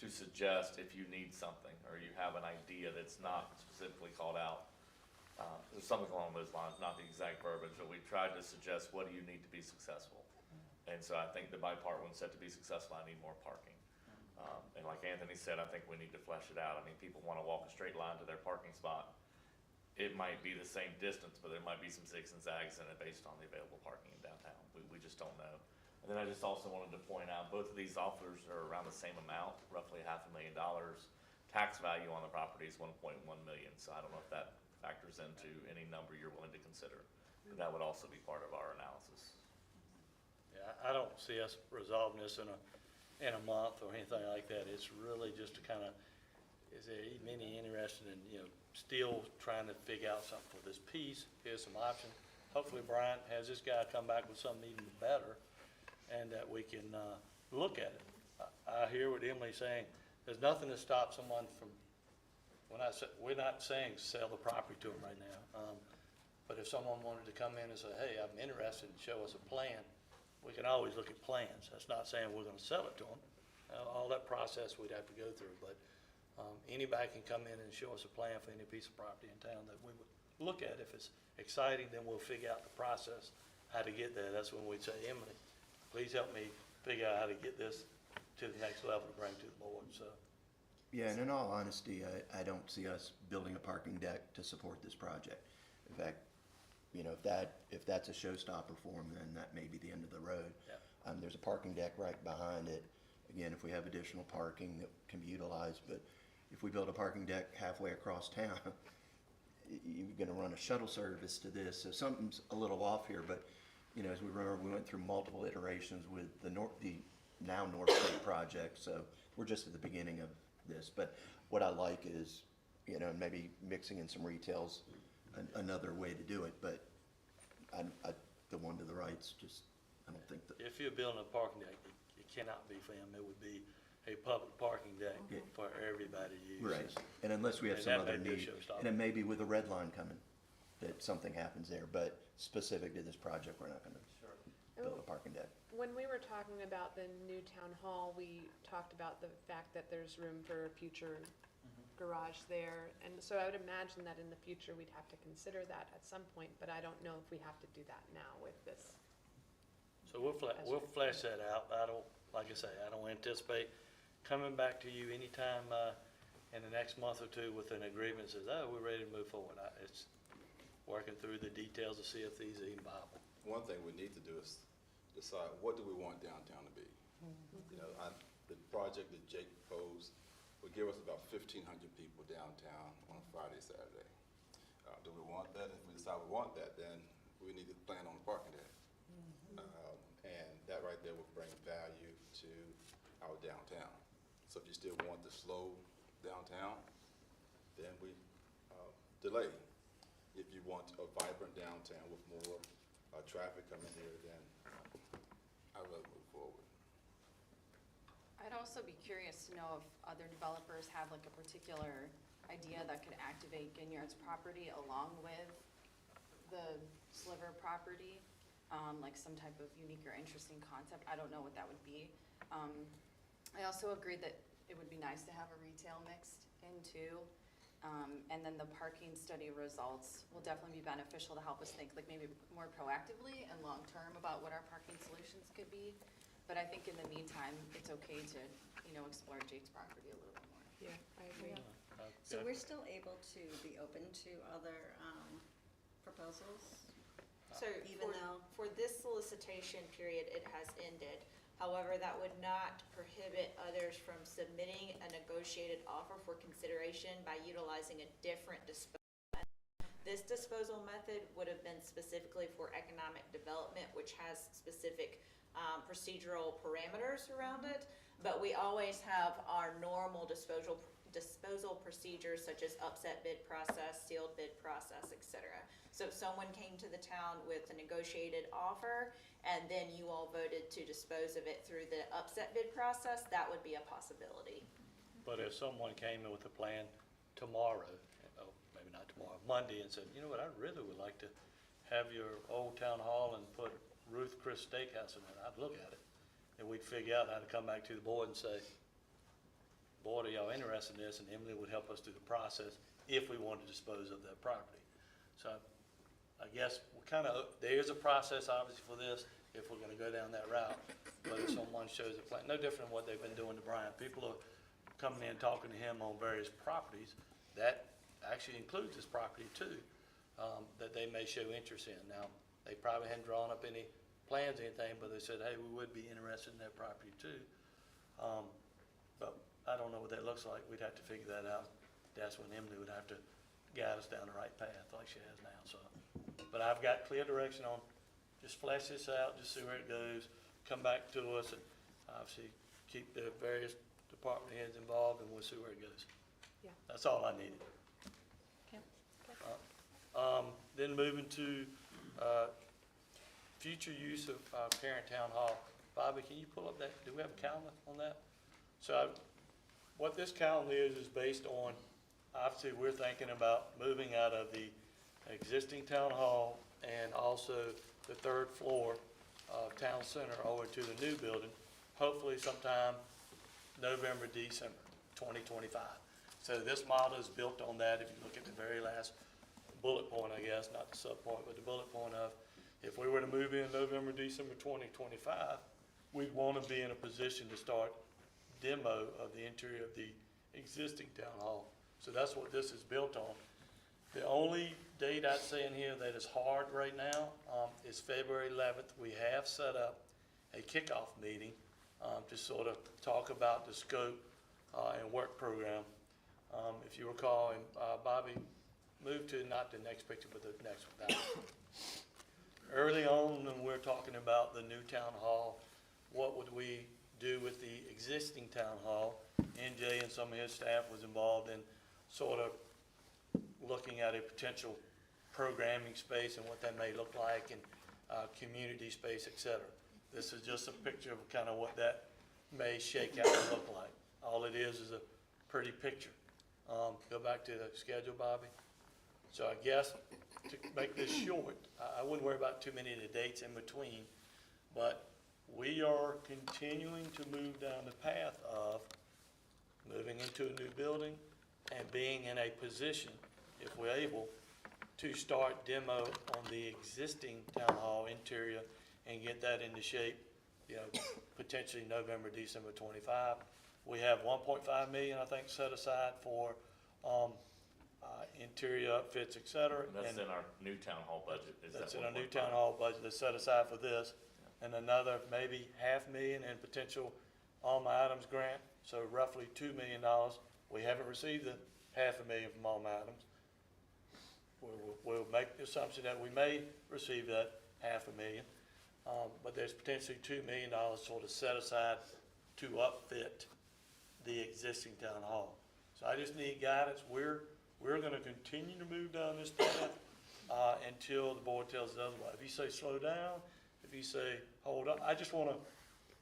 to suggest if you need something, or you have an idea that's not specifically called out, there's something along those lines, not the exact verbiage, but we tried to suggest, what do you need to be successful? And so I think the by part one said, to be successful, I need more parking. And like Anthony said, I think we need to flesh it out. I mean, people wanna walk a straight line to their parking spot. It might be the same distance, but there might be some zigs and zags in it based on the available parking in downtown. We just don't know. And then I just also wanted to point out, both of these offers are around the same amount, roughly $500,000. Tax value on the property is 1.1 million, so I don't know if that factors into any number you're willing to consider. But that would also be part of our analysis. Yeah, I don't see us resolving this in a month or anything like that. It's really just to kind of, is there many interested in, still trying to figure out something for this piece? Here's some options. Hopefully Bryant has this guy come back with something even better, and that we can look at it. I hear what Emily's saying. There's nothing to stop someone from, we're not saying sell the property to them right now. But if someone wanted to come in and say, hey, I'm interested, and show us a plan, we can always look at plans. That's not saying we're gonna sell it to them. All that process we'd have to go through, but anybody can come in and show us a plan for any piece of property in town that we would look at. If it's exciting, then we'll figure out the process, how to get there. That's when we'd say, Emily, please help me figure out how to get this to the next level to bring to the board, so. Yeah, and in all honesty, I don't see us building a parking deck to support this project. In fact, if that's a showstopper for them, then that may be the end of the road. Yeah. There's a parking deck right behind it. Again, if we have additional parking that can be utilized, but if we build a parking deck halfway across town, you're gonna run a shuttle service to this, so something's a little off here, but, as we remember, we went through multiple iterations with the now North State project, so we're just at the beginning of this, but what I like is, maybe mixing in some retails, another way to do it, but the one to the right's just, I don't think that. If you're building a parking deck, it cannot be for them. It would be a public parking deck Yeah. for everybody to use. Right, and unless we have And some that other may be a need, showstopper. and it may be with a red line coming, that something happens there, but specific to this project, we're not gonna build a parking deck. When we were talking about the new town hall, we talked about the fact that there's room for a future garage there. And so I would imagine that in the future, we'd have to consider that at some point, but I don't know if we have to do that now with this. So we'll flesh that out. Like I say, I don't anticipate coming back to you anytime, in the next month or two with an agreement that says, oh, we're ready to move forward. It's working through the details to see if these are even viable. One thing we need to do is decide, what do we want downtown to be? You know, the project that Jake proposed would give us about 1,500 people downtown on a Friday, Saturday. Do we want that? If we decide we want that, then we need to plan on parking there. And that right there would bring value to our downtown. So if you still want the slow downtown, then we delay. If you want a vibrant downtown with more traffic coming here, then I'd rather move forward. I'd also be curious to know if other developers have like a particular idea that could activate Ginyard's property along with the Sliver property, like some type of unique or interesting concept. I don't know what that would be. I also agree that it would be nice to have a retail mixed in too. And then the parking study results will definitely be beneficial to help us think like maybe more proactively and long-term about what our parking solutions could be. But I think in the meantime, it's okay to, explore Jake's property a little bit more. Yeah, I agree. So we're still able to be open to other proposals? So Even for this solicitation period, it has ended. However, that would not prohibit others from submitting a negotiated offer for consideration by utilizing a different disposal method. This disposal method would have been specifically for economic development, which has specific procedural parameters around it. But we always have our normal disposal procedures such as upset bid process, sealed bid process, etc. So if someone came to the town with a negotiated offer and then you all voted to dispose of it through the upset bid process, that would be a possibility. But if someone came in with a plan tomorrow, maybe not tomorrow, Monday, and said, you know what, I really would like to have your old town hall and put Ruth Chris Steakhouse in it, I'd look at it. And we'd figure out how to come back to the board and say, board, are y'all interested in this? And Emily would help us through the process if we wanted to dispose of that property. So I guess there is a process obviously for this if we're gonna go down that route. But if someone shows a plan, no different than what they've been doing to Brian. People are coming in, talking to him on various properties. That actually includes this property too, that they may show interest in. Now, they probably hadn't drawn up any plans or anything, but they said, hey, we would be interested in that property too. But I don't know what that looks like. We'd have to figure that out. That's when Emily would have to guide us down the right path like she has now, so. But I've got clear direction on, just flesh this out, just see where it goes, come back to us, and obviously keep the various department heads involved, and we'll see where it goes. Yeah. That's all I needed. Okay. Then moving to, future use of Parent Town Hall. Bobby, can you pull up that, do we have a calendar on that? So what this calendar is based on, obviously, we're thinking about moving out of the existing town hall and also the third floor of Town Center over to the new building, hopefully sometime November, December 2025. So this model is built on that. If you look at the very last bullet point, I guess, not the sub point, but the bullet point of, if we were to move in November, December 2025, we'd want to be in a position to start demo of the interior of the existing town hall. So that's what this is built on. The only date I'd say in here that is hard right now is February 11th. We have set up a kickoff meeting to sort of talk about the scope and work program. If you recall, and Bobby, move to not the next picture, but the next one. Early on, when we're talking about the new town hall, what would we do with the existing town hall? NJ and some of his staff was involved in sort of looking at a potential programming space and what that may look like, and community space, et cetera. This is just a picture of kind of what that may shake out and look like. All it is a pretty picture. Go back to the schedule, Bobby. So I guess to make this short, I wouldn't worry about too many of the dates in between, but we are continuing to move down the path of moving into a new building and being in a position, if we're able, to start demo on the existing town hall interior and get that into shape, potentially November, December 25. We have 1.5 million, I think, set aside for interior outfits, et cetera. And that's in our new town hall budget. Is That's that in our new 1.5? town hall budget that's set aside for this. and another maybe $500,000 in potential Alma Adams grant, so roughly $2 million. We haven't received the $500,000 from Alma Adams. We'll make the assumption that we may receive that $500,000, but there's potentially $2 million sort of set aside to upfit the existing town hall. So I just need guidance. We're gonna continue to move down this path, until the board tells us otherwise. If you say slow down, if you say hold up, I just wanna,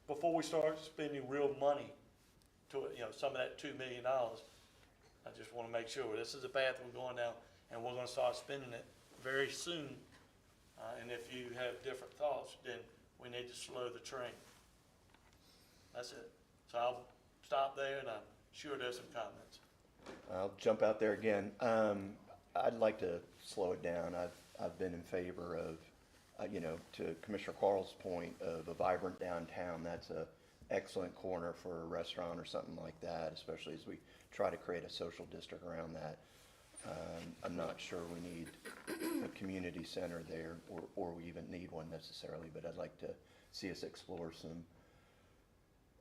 before we start spending real money to, some of that $2 million, I just wanna make sure this is the path we're going down, and we're gonna start spending it very soon. And if you have different thoughts, then we need to slow the train. That's it. So I'll stop there, and I'm sure there's some comments. I'll jump out there again. I'd like to slow it down. I've been in favor of, to Commissioner Quarles' point of a vibrant downtown. That's a excellent corner for a restaurant or something like that, especially as we try to create a social district around that. I'm not sure we need a community center there, or we even need one necessarily, but I'd like to see us explore some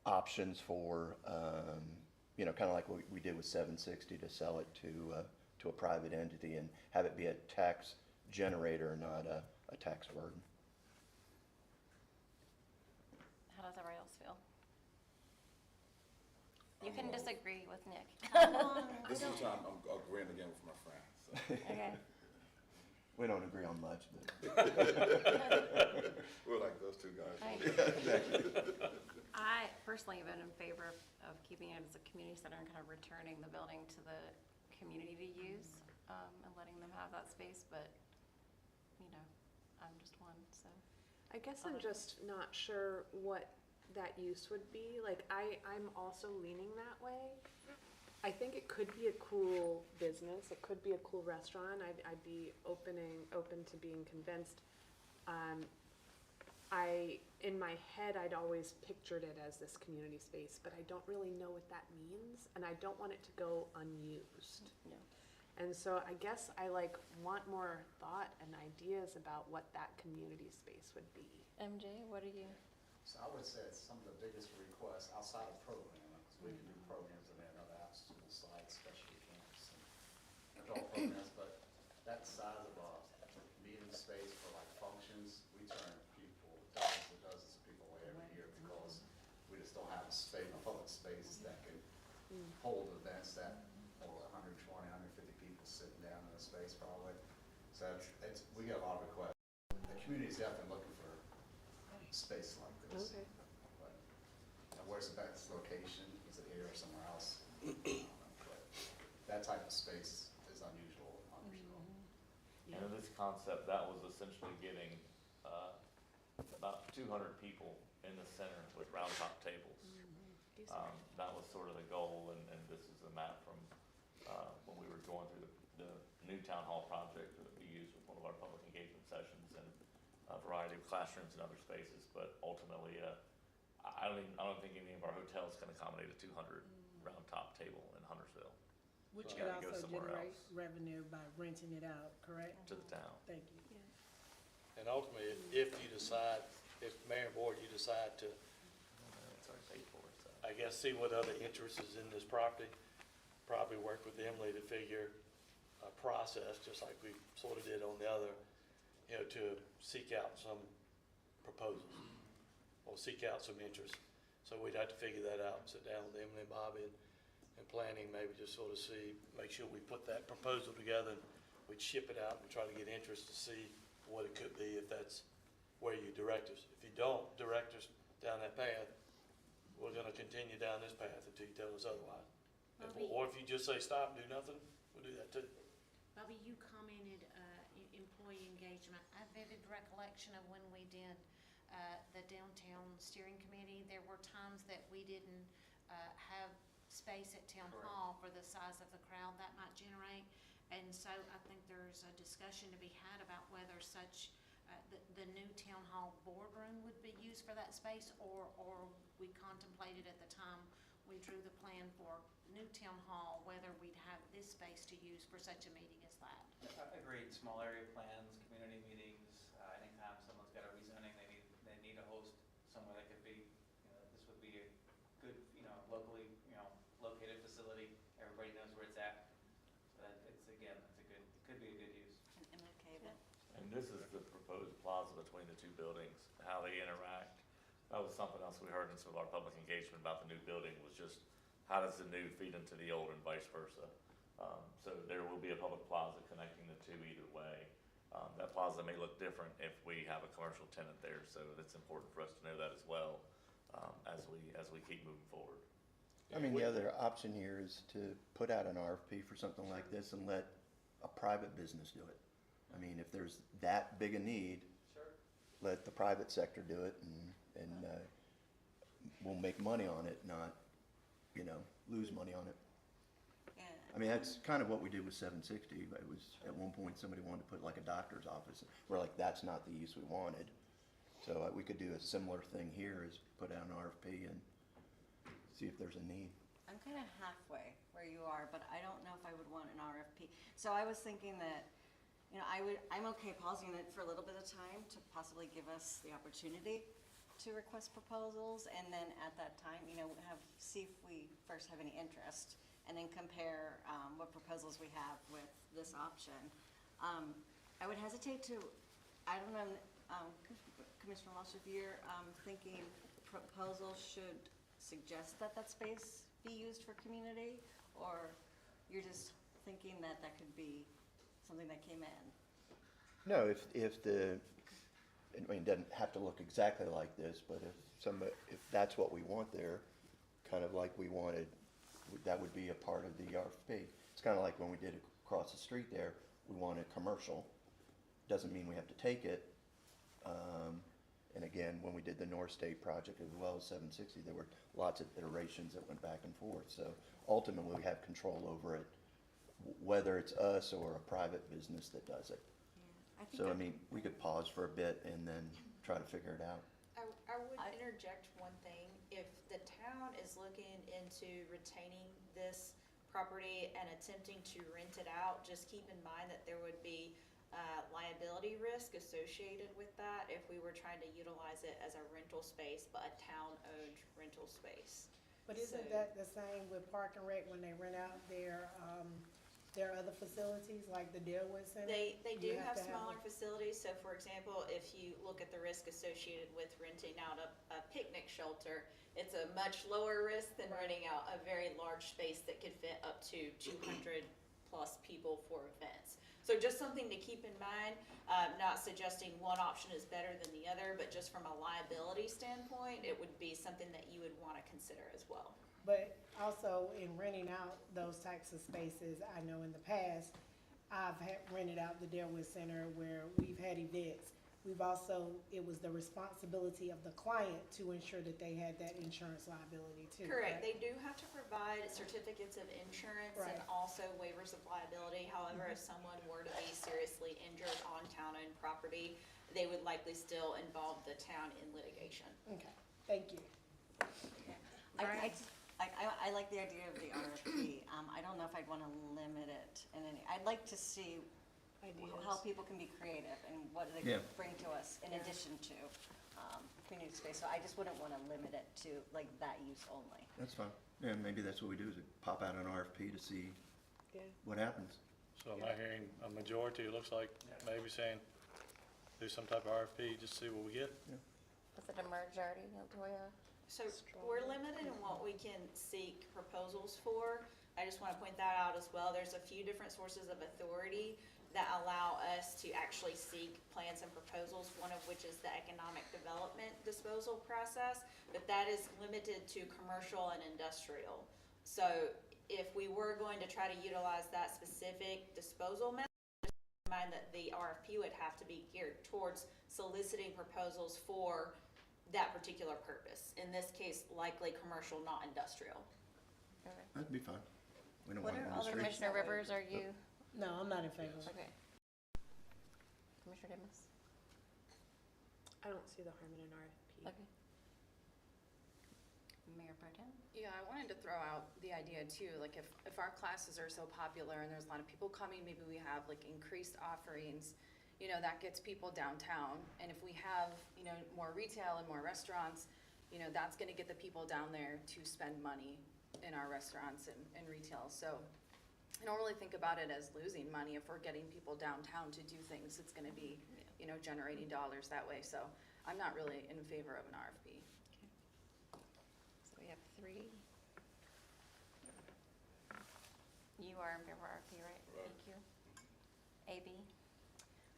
options for, kind of like what we did with 760, to sell it to a private entity and have it be a tax generator, not a tax burden. How does everybody else feel? You can disagree with Nick. This is the time I'm agreeing again with my friend, so. Okay. We don't agree on much, but. We're like those two guys. I personally have been in favor of keeping it as a community center and kind of returning the building to the community to use, and letting them have that space, but, I'm just one, so. I guess I'm just not sure what that use would be. Like, I'm also leaning that way. I think it could be a cool business. It could be a cool restaurant. I'd be open to being convinced. In my head, I'd always pictured it as this community space, but I don't really know what that means, and I don't want it to go unused. No. And so I guess I want more thought and ideas about what that community space would be. MJ, what are you? So I would say it's some of the biggest requests outside of programming, because we can do programs in there and other after-school sites, specialty camps, and adult programs, but that size of a meeting space for functions, we turn people, dozens and dozens of people away every year because we just don't have a space, a public space that can hold events that over 120, 150 people sitting down in a space probably. So we get a lot of requests. The community is definitely looking for space like this. Okay. But where's the best location? Is it here or somewhere else? But that type of space is unusual in Huntersville. And in this concept, that was essentially getting about 200 people in the center with round top tables. That was sort of the goal, and this is a map from when we were going through the new town hall project that we used with one of our public engagement sessions, and a variety of classrooms and other spaces. But ultimately, I don't think any of our hotels can accommodate a 200 round top table in Huntersville. Which You could gotta go also somewhere generate else. revenue by renting it out, correct? To the town. Thank you. And ultimately, if you decide, if mayor and board, you decide to, It's already paid for, so. I guess, see what other interest is in this property, probably work with Emily to figure a process, just like we sort of did on the other, to seek out some proposals or seek out some interest. So we'd have to figure that out and sit down with Emily and Bobby and planning, maybe just sort of see, make sure we put that proposal together, and we'd ship it out and try to get interest to see what it could be, if that's where you direct us. If you don't direct us down that path, we're gonna continue down this path until you tell us otherwise. Bobby. Or if you just say stop, do nothing, we'll do that too. Bobby, you commented, employee engagement. I have vivid recollection of when we did the downtown steering committee. There were times that we didn't have space at town hall for the size of the crowd that might generate. And so I think there's a discussion to be had about whether such, the new town hall boardroom would be used for that space, or we contemplated at the time we drew the plan for new town hall, whether we'd have this space to use for such a meeting as that. Agreed, small area plans, community meetings, anytime someone's got a rezoning, they need to host And this is the proposed plaza between the two buildings, how they interact. That was something else we heard in some of our public engagement about the new building, was just how does the new feed into the old and vice versa. So there will be a public plaza connecting the two either way. That plaza may look different if we have a commercial tenant there, so it's important for us to know that as well, as we keep moving forward. I mean, the other option here is to put out an RFP for something like this and let a private business do it. I mean, if there's that big a need, let the private sector do it, and we'll make money on it, not, lose money on it. I mean, that's kind of what we did with 760. It was, at one point, somebody wanted to put like a doctor's office. We're like, that's not the use we wanted. So we could do a similar thing here, is put out an RFP and see if there's a need. I'm kind of halfway where you are, but I don't know if I would want an RFP. So I was thinking that, I'm okay pausing it for a little bit of time to possibly give us the opportunity to request proposals, and then at that time, see if we first have any interest, and then compare what proposals we have with this option. I would hesitate to, I don't know, Commissioner Walsh, if you're thinking proposals should suggest that space be used for community, or you're just thinking that could be something that came in? No, if it doesn't have to look exactly like this, but if that's what we want there, kind of like we wanted, that would be a part of the RFP. It's kind of like when we did it across the street there, we wanted commercial. Doesn't mean we have to take it. And again, when we did the North State project as well as 760, there were lots of iterations that went back and forth. So ultimately, we have control over it, whether it's us or a private business that does it. So, we could pause for a bit and then try to figure it out. I would interject one thing. If the town is looking into retaining this property and attempting to rent it out, just keep in mind that there would be liability risk associated with that if we were trying to utilize it as a rental space, but a town-owned rental space. But isn't that the same with Park and Rec when they rent out their other facilities, like the Deerwood Center? They do You have to smaller facilities, so for example, if you look at the risk associated with renting out a picnic shelter, it's a much lower risk than renting out a very large space that could fit up to 200 plus people for events. So just something to keep in mind, not suggesting one option is better than the other, but just from a liability standpoint, it would be something that you would want to consider as well. But also in renting out those types of spaces, I know in the past, I've rented out the Deerwood Center where we've had events. We've also, it was the responsibility of the client to ensure that they had that insurance liability too. Correct. right? They do have to provide certificates of insurance and Right. also waivers of liability. However, if someone were to be seriously injured on town-owned property, they would likely still involve the town in litigation. Okay, thank you. I like the idea of the RFP. I don't know if I'd want to limit it in any, I'd like to see how people can be creative and what they can bring to us in addition to community space. So I just wouldn't want to limit it to like that use only. That's fine. Yeah, maybe that's what we do, is pop out an RFP to see what happens. So am I hearing a majority, it looks like, maybe saying, do some type of RFP, just see what we get? Was it a majority, Latoya? So we're limited in what we can seek proposals for. I just want to point that out as well. There's a few different sources of authority that allow us to actually seek plans and proposals, one of which is the economic development disposal process, but that is limited to commercial and industrial. So if we were going to try to utilize that specific disposal method, keep in mind that the RFP would have to be geared towards soliciting proposals for that particular purpose. In this case, likely commercial, not industrial. That'd be fine. We don't What want are other, industry. Commissioner Rivers, are you? No, I'm not in favor. Okay. Commissioner Demas? I don't see the harm in an RFP. Okay. Mayor Pro Tem? Yeah, I wanted to throw out the idea too, like if our classes are so popular and there's a lot of people coming, maybe we have like increased offerings, that gets people downtown. And if we have, more retail and more restaurants, that's gonna get the people down there to spend money in our restaurants and retail. So I don't really think about it as losing money. If we're getting people downtown to do things, it's gonna be, you know, generating dollars that way. So I'm not really in favor of an RFP. So we have 3. You are in favor of RFP, right? Thank you. AB?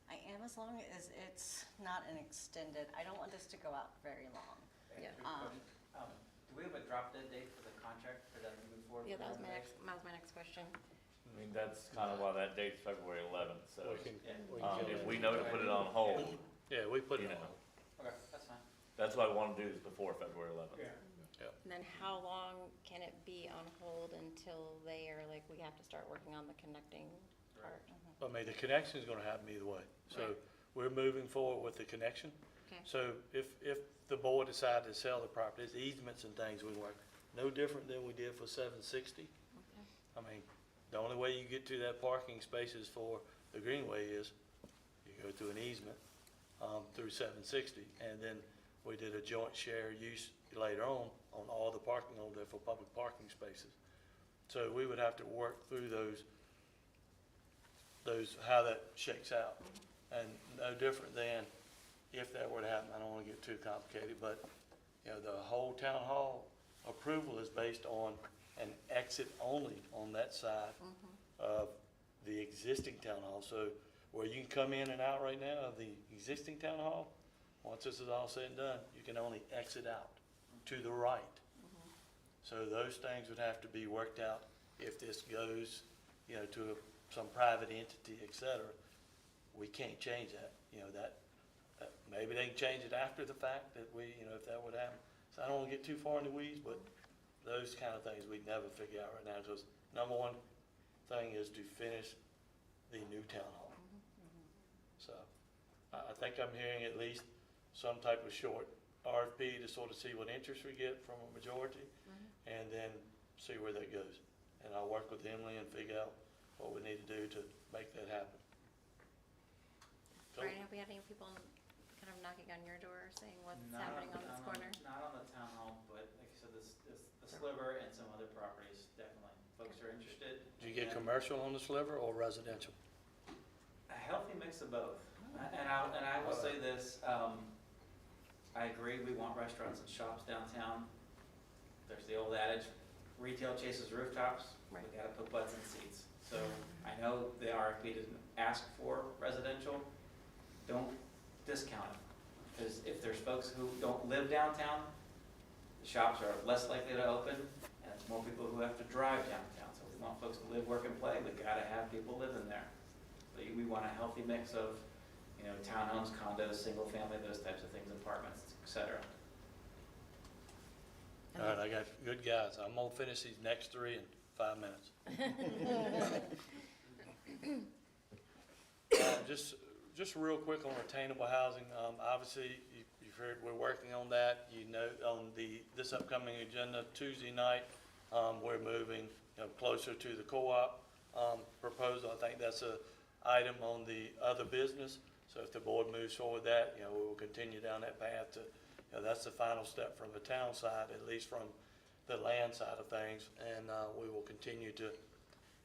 I am, as long as it's not an extended, I don't want this to go out very long. Yeah. Do we have a drop dead date for the contract for that moving forward? Yeah, that was my next question. I mean, that's kind of why that date's February 11th, so if we we know to put it on hold, Yeah, we put it you on. know, Okay, that's fine. that's what I want to do is before February 11th. And then how long can it be on hold until they are like, we have to start working on the connecting part? I mean, the connection's gonna happen either way. So we're moving forward with the connection. Okay. So if the board decided to sell the property, it's easements and things we work, no different than we did for 760. Okay. I mean, the only way you get to that parking spaces for the Greenway is you go through an easement, through 760. And then we did a joint share use later on all the parking over there for public parking spaces. So we would have to work through those, how that shakes out. And no different than if that were to happen, I don't wanna get too complicated, but, you know, the whole town hall approval is based on an exit only on that side of the existing town hall. So where you can come in and out right now of the existing town hall, once this is all said and done, you can only exit out to the right. So those things would have to be worked out if this goes, you know, to some private entity, et cetera. We can't change that, you know, that maybe they can change it after the fact that we, you know, if that would happen. So I don't wanna get too far in the weeds, but those kind of things we'd never figure out right now, because number one thing is to finish the new town hall. So I think I'm hearing at least some type of short RFP to sort of see what interest we get from a majority, and then see where that goes. And I'll work with Emily and figure out what we need to do to make that happen. So- Brian, have we had any people kind of knocking on your door saying what's happening on this corner? Not on the town hall, but like I said, the Sliver and some other properties, definitely. Folks are interested. Do you get And commercial on the Sliver or residential? A healthy mix of both. And I will say this, I agree, we want restaurants and shops downtown. There's the old adage, retail chases rooftops, we gotta put butts in seats. So I know the RFP didn't ask for residential, don't discount it. Because if there's folks who don't live downtown, the shops are less likely to open, and it's more people who have to drive downtown. So if we want folks to live, work, and play, we gotta have people living there. So we want a healthy mix of, you know, townhomes, condos, single family, those types of things, apartments, et cetera. All right, I got good guys. I'm gonna finish these next 3 in 5 minutes. Just real quick on attainable housing, obviously, you've heard we're working on that. You know, on this upcoming agenda, Tuesday night, we're moving, you know, closer to the co-op, proposal. I think that's a item on the other business. So if the board moves forward with that, you know, we will continue down that path to, you know, that's the final step from the town side, at least from the land side of things. And, we will continue to,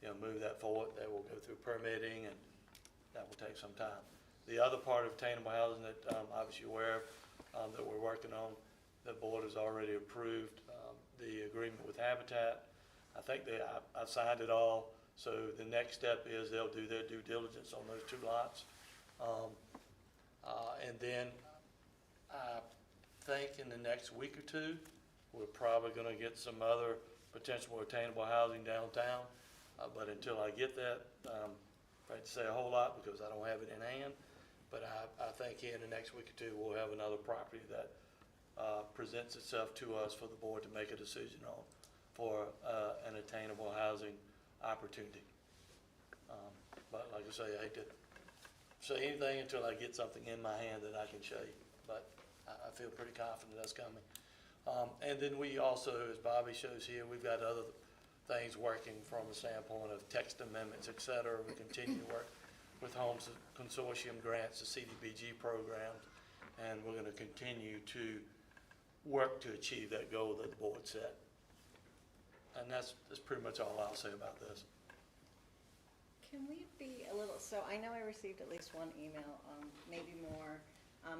you know, move that forward. That will go through permitting, and that will take some time. The other part of attainable housing that, obviously you're aware of, that we're working on, the board has already approved, the agreement with Habitat. I think I've signed it all. So the next step is they'll do their due diligence on those 2 lots. And then I think in the next week or 2, we're probably gonna get some other potential attainable housing downtown. But until I get that, I'm afraid to say a whole lot because I don't have it in hand. But I think here in the next week or 2, we'll have another property that presents itself to us for the board to make a decision on for an attainable housing opportunity. But like I say, I hate to say anything until I get something in my hand that I can show you. But I feel pretty confident that's coming. And then we also, as Bobby shows here, we've got other things working from a standpoint of text amendments, et cetera. We continue to work with Homes Consortium grants, the CDBG programs, and we're gonna continue to work to achieve that goal that the board set. And that's pretty much all I'll say about this. Can we be a little, so I know I received at least one email, maybe more,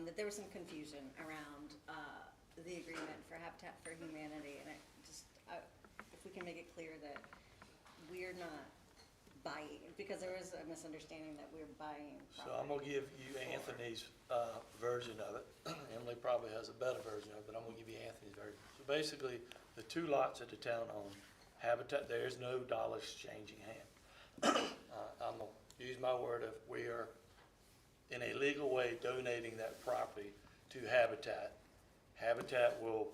that there was some confusion around, the agreement for Habitat for Humanity, and if we can make it clear that we're not buying, because there is a misunderstanding that we're buying So I'm gonna give you Anthony's version of it. Emily probably has a better version of it, but I'm gonna give you Anthony's version. So basically, the two lots that the town owns, Habitat, there is no dollar exchanging hand. I'm gonna use my word of, we are in a legal way donating that property to Habitat. Habitat will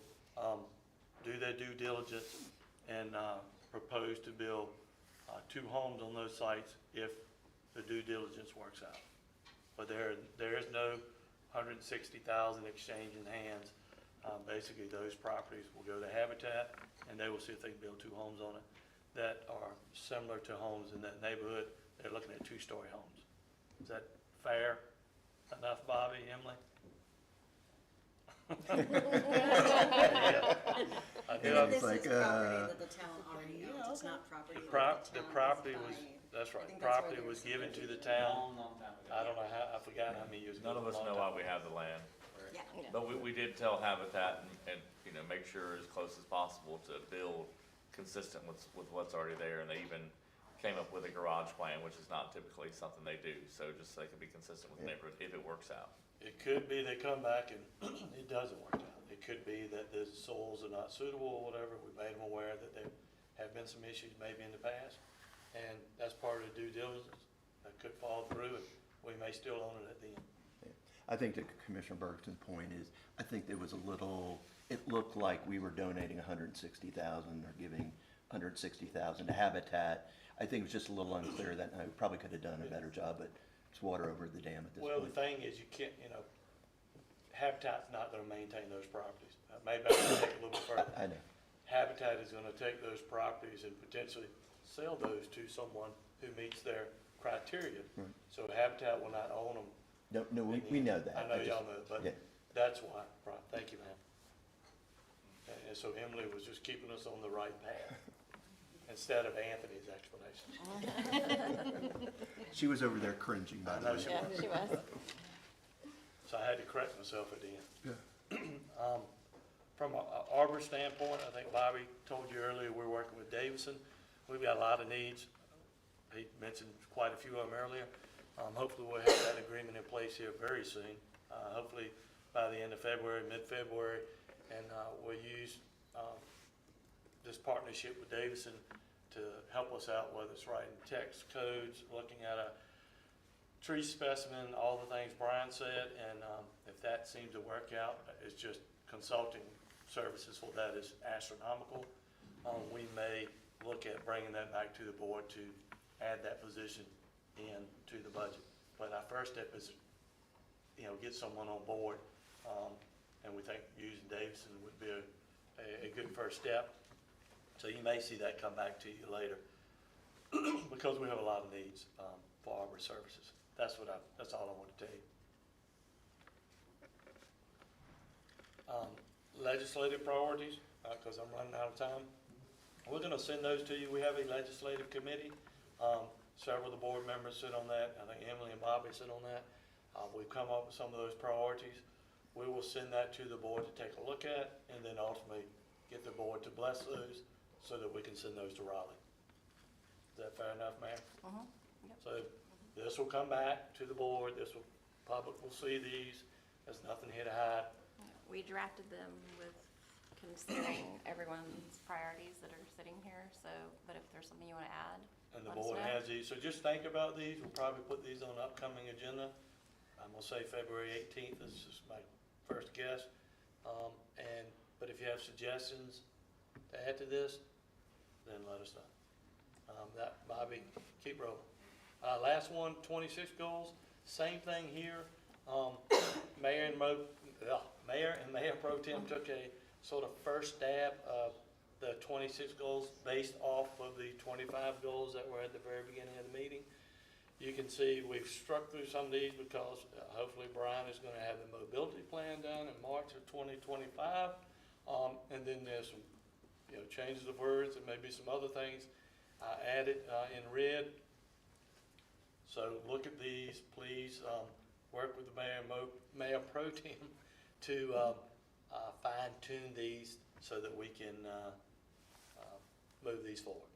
do their due diligence and propose to build 2 homes on those sites if the due diligence works out. But there is no 160,000 exchanging hands. Basically, those properties will go to Habitat, and they will see if they can build 2 homes on it that are similar to homes in that neighborhood. They're looking at 2-story homes. Is that fair enough, Bobby, Emily? I And do. then this is property that the town already owns, it's not property that The the town property is was, buying. that's I right, think that's where property there was was given to the confusion. town. I don't know how, I forgot how many years ago. None of us a long know time why we ago. have the land. Yeah. But we did tell Habitat and, you know, make sure as close as possible to build consistent with what's already there. And they even came up with a garage plan, which is not typically something they do. So just so they can be consistent with the neighborhood if it works out. It could be they come back and it doesn't work out. It could be that the soils are not suitable or whatever. We made them aware that there have been some issues maybe in the past. And that's part of the due diligence. That could fall through and we may still own it at the end. I think that Commissioner Bergson's point is, I think there was a little, it looked like we were donating 160,000 or giving 160,000 to Habitat. I think it was just a little unclear that night. We probably could have done a better job, but it's water over the dam at this Well, the point. thing is, you can't, you know, Habitat's not gonna maintain those properties. Maybe I can take it a little bit further. I know. Habitat is gonna take those properties and potentially sell those to someone who meets their criteria. Right. So Habitat will not own them. No, we know that. I know just- y'all know, but yeah. that's why, right, thank you, ma'am. And so Emily was just keeping us on the right path, instead of Anthony's explanation. She was over there cringing, by I the know way. she Yeah, was. she was. So I had to correct myself at the end. Yeah. From an arbor standpoint, I think Bobby told you earlier, we're working with Davidson. We've got a lot of needs. He mentioned quite a few of them earlier. Hopefully we'll have that agreement in place here very soon, hopefully by the end of February, mid-February. And we'll use this partnership with Davidson to help us out, whether it's writing text codes, looking at a tree specimen, all the things Brian said. And if that seems to work out, it's just consulting services for that is astronomical. We may look at bringing that back to the board to add that position in to the budget. But our first step is, you know, get someone on board. And we think using Davidson would be a good first step. So you may see that come back to you later because we have a lot of needs for arbor services. That's all I want to tell you. Legislative priorities, because I'm running out of time. We're gonna send those to you. We have a legislative committee. Several of the board members sit on that. I think Emily and Bobby sit on that. We've come up with some of those priorities. We will send that to the board to take a look at and then ultimately get the board to bless those so that we can send those to Raleigh. Is that fair enough, Mayor? So this will come back to the board. Public will see these. There's nothing here to hide. We drafted them with considering everyone's priorities that are sitting here, so, but if there's something you want to add, And the let us board know. has these, so just think about these, we'll probably put these on the upcoming agenda. I'm gonna say February 18th, this is my first guess. But if you have suggestions to add to this, then let us know. Bobby, keep rolling. Last one, 26 goals, same thing here. Mayor and Mayor Pro Tem took a sort of first stab of the 26 goals based off of the 25 goals that were at the very beginning of the meeting. You can see we've struck through some of these because hopefully Brian is going to have the mobility plan done in March of 2025. And then there's some, you know, changes of words and maybe some other things I added in red. So look at these, please, work with the mayor pro tem to, fine tune these so that we can, move these forward.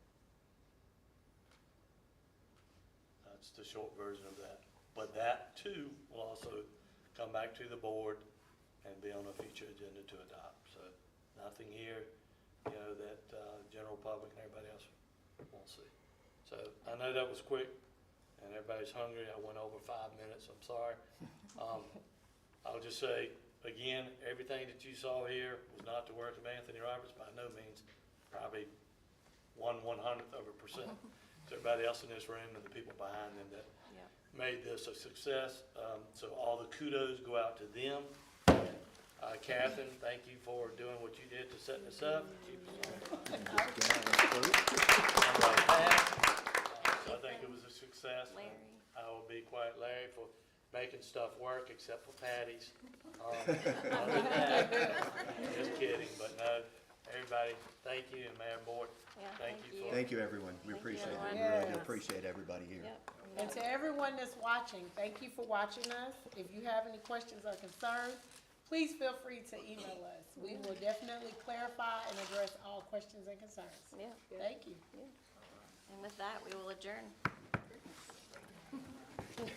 That's the short version of that. But that too will also come back to the board and be on a future agenda to adopt. So nothing here, you know, that, general public and everybody else won't see. So I know that was quick and everybody's hungry. I went over 5 minutes, I'm sorry. I'll just say, again, everything that you saw here was not the work of Anthony Roberts, by no means, probably 1/100th of a percent. To everybody else in this room and the people behind them that made this a success. So all the kudos go out to them. Catherine, thank you for doing what you did to set this up. So I think it was a success. Larry. I will be quiet, Larry, for making stuff work except for Patty's. Other than that, just kidding, but no, everybody, thank you, and Mayor Board, Yeah, thank you for. Thank you, everyone. We Thank you, appreciate it. We everyone. really do Yes. appreciate everybody here. Yep. And to everyone that's watching, thank you for watching us. If you have any questions or concerns, please feel free to email us. We will definitely clarify and address all questions and concerns. Yeah, Thank you. and with that, we will adjourn.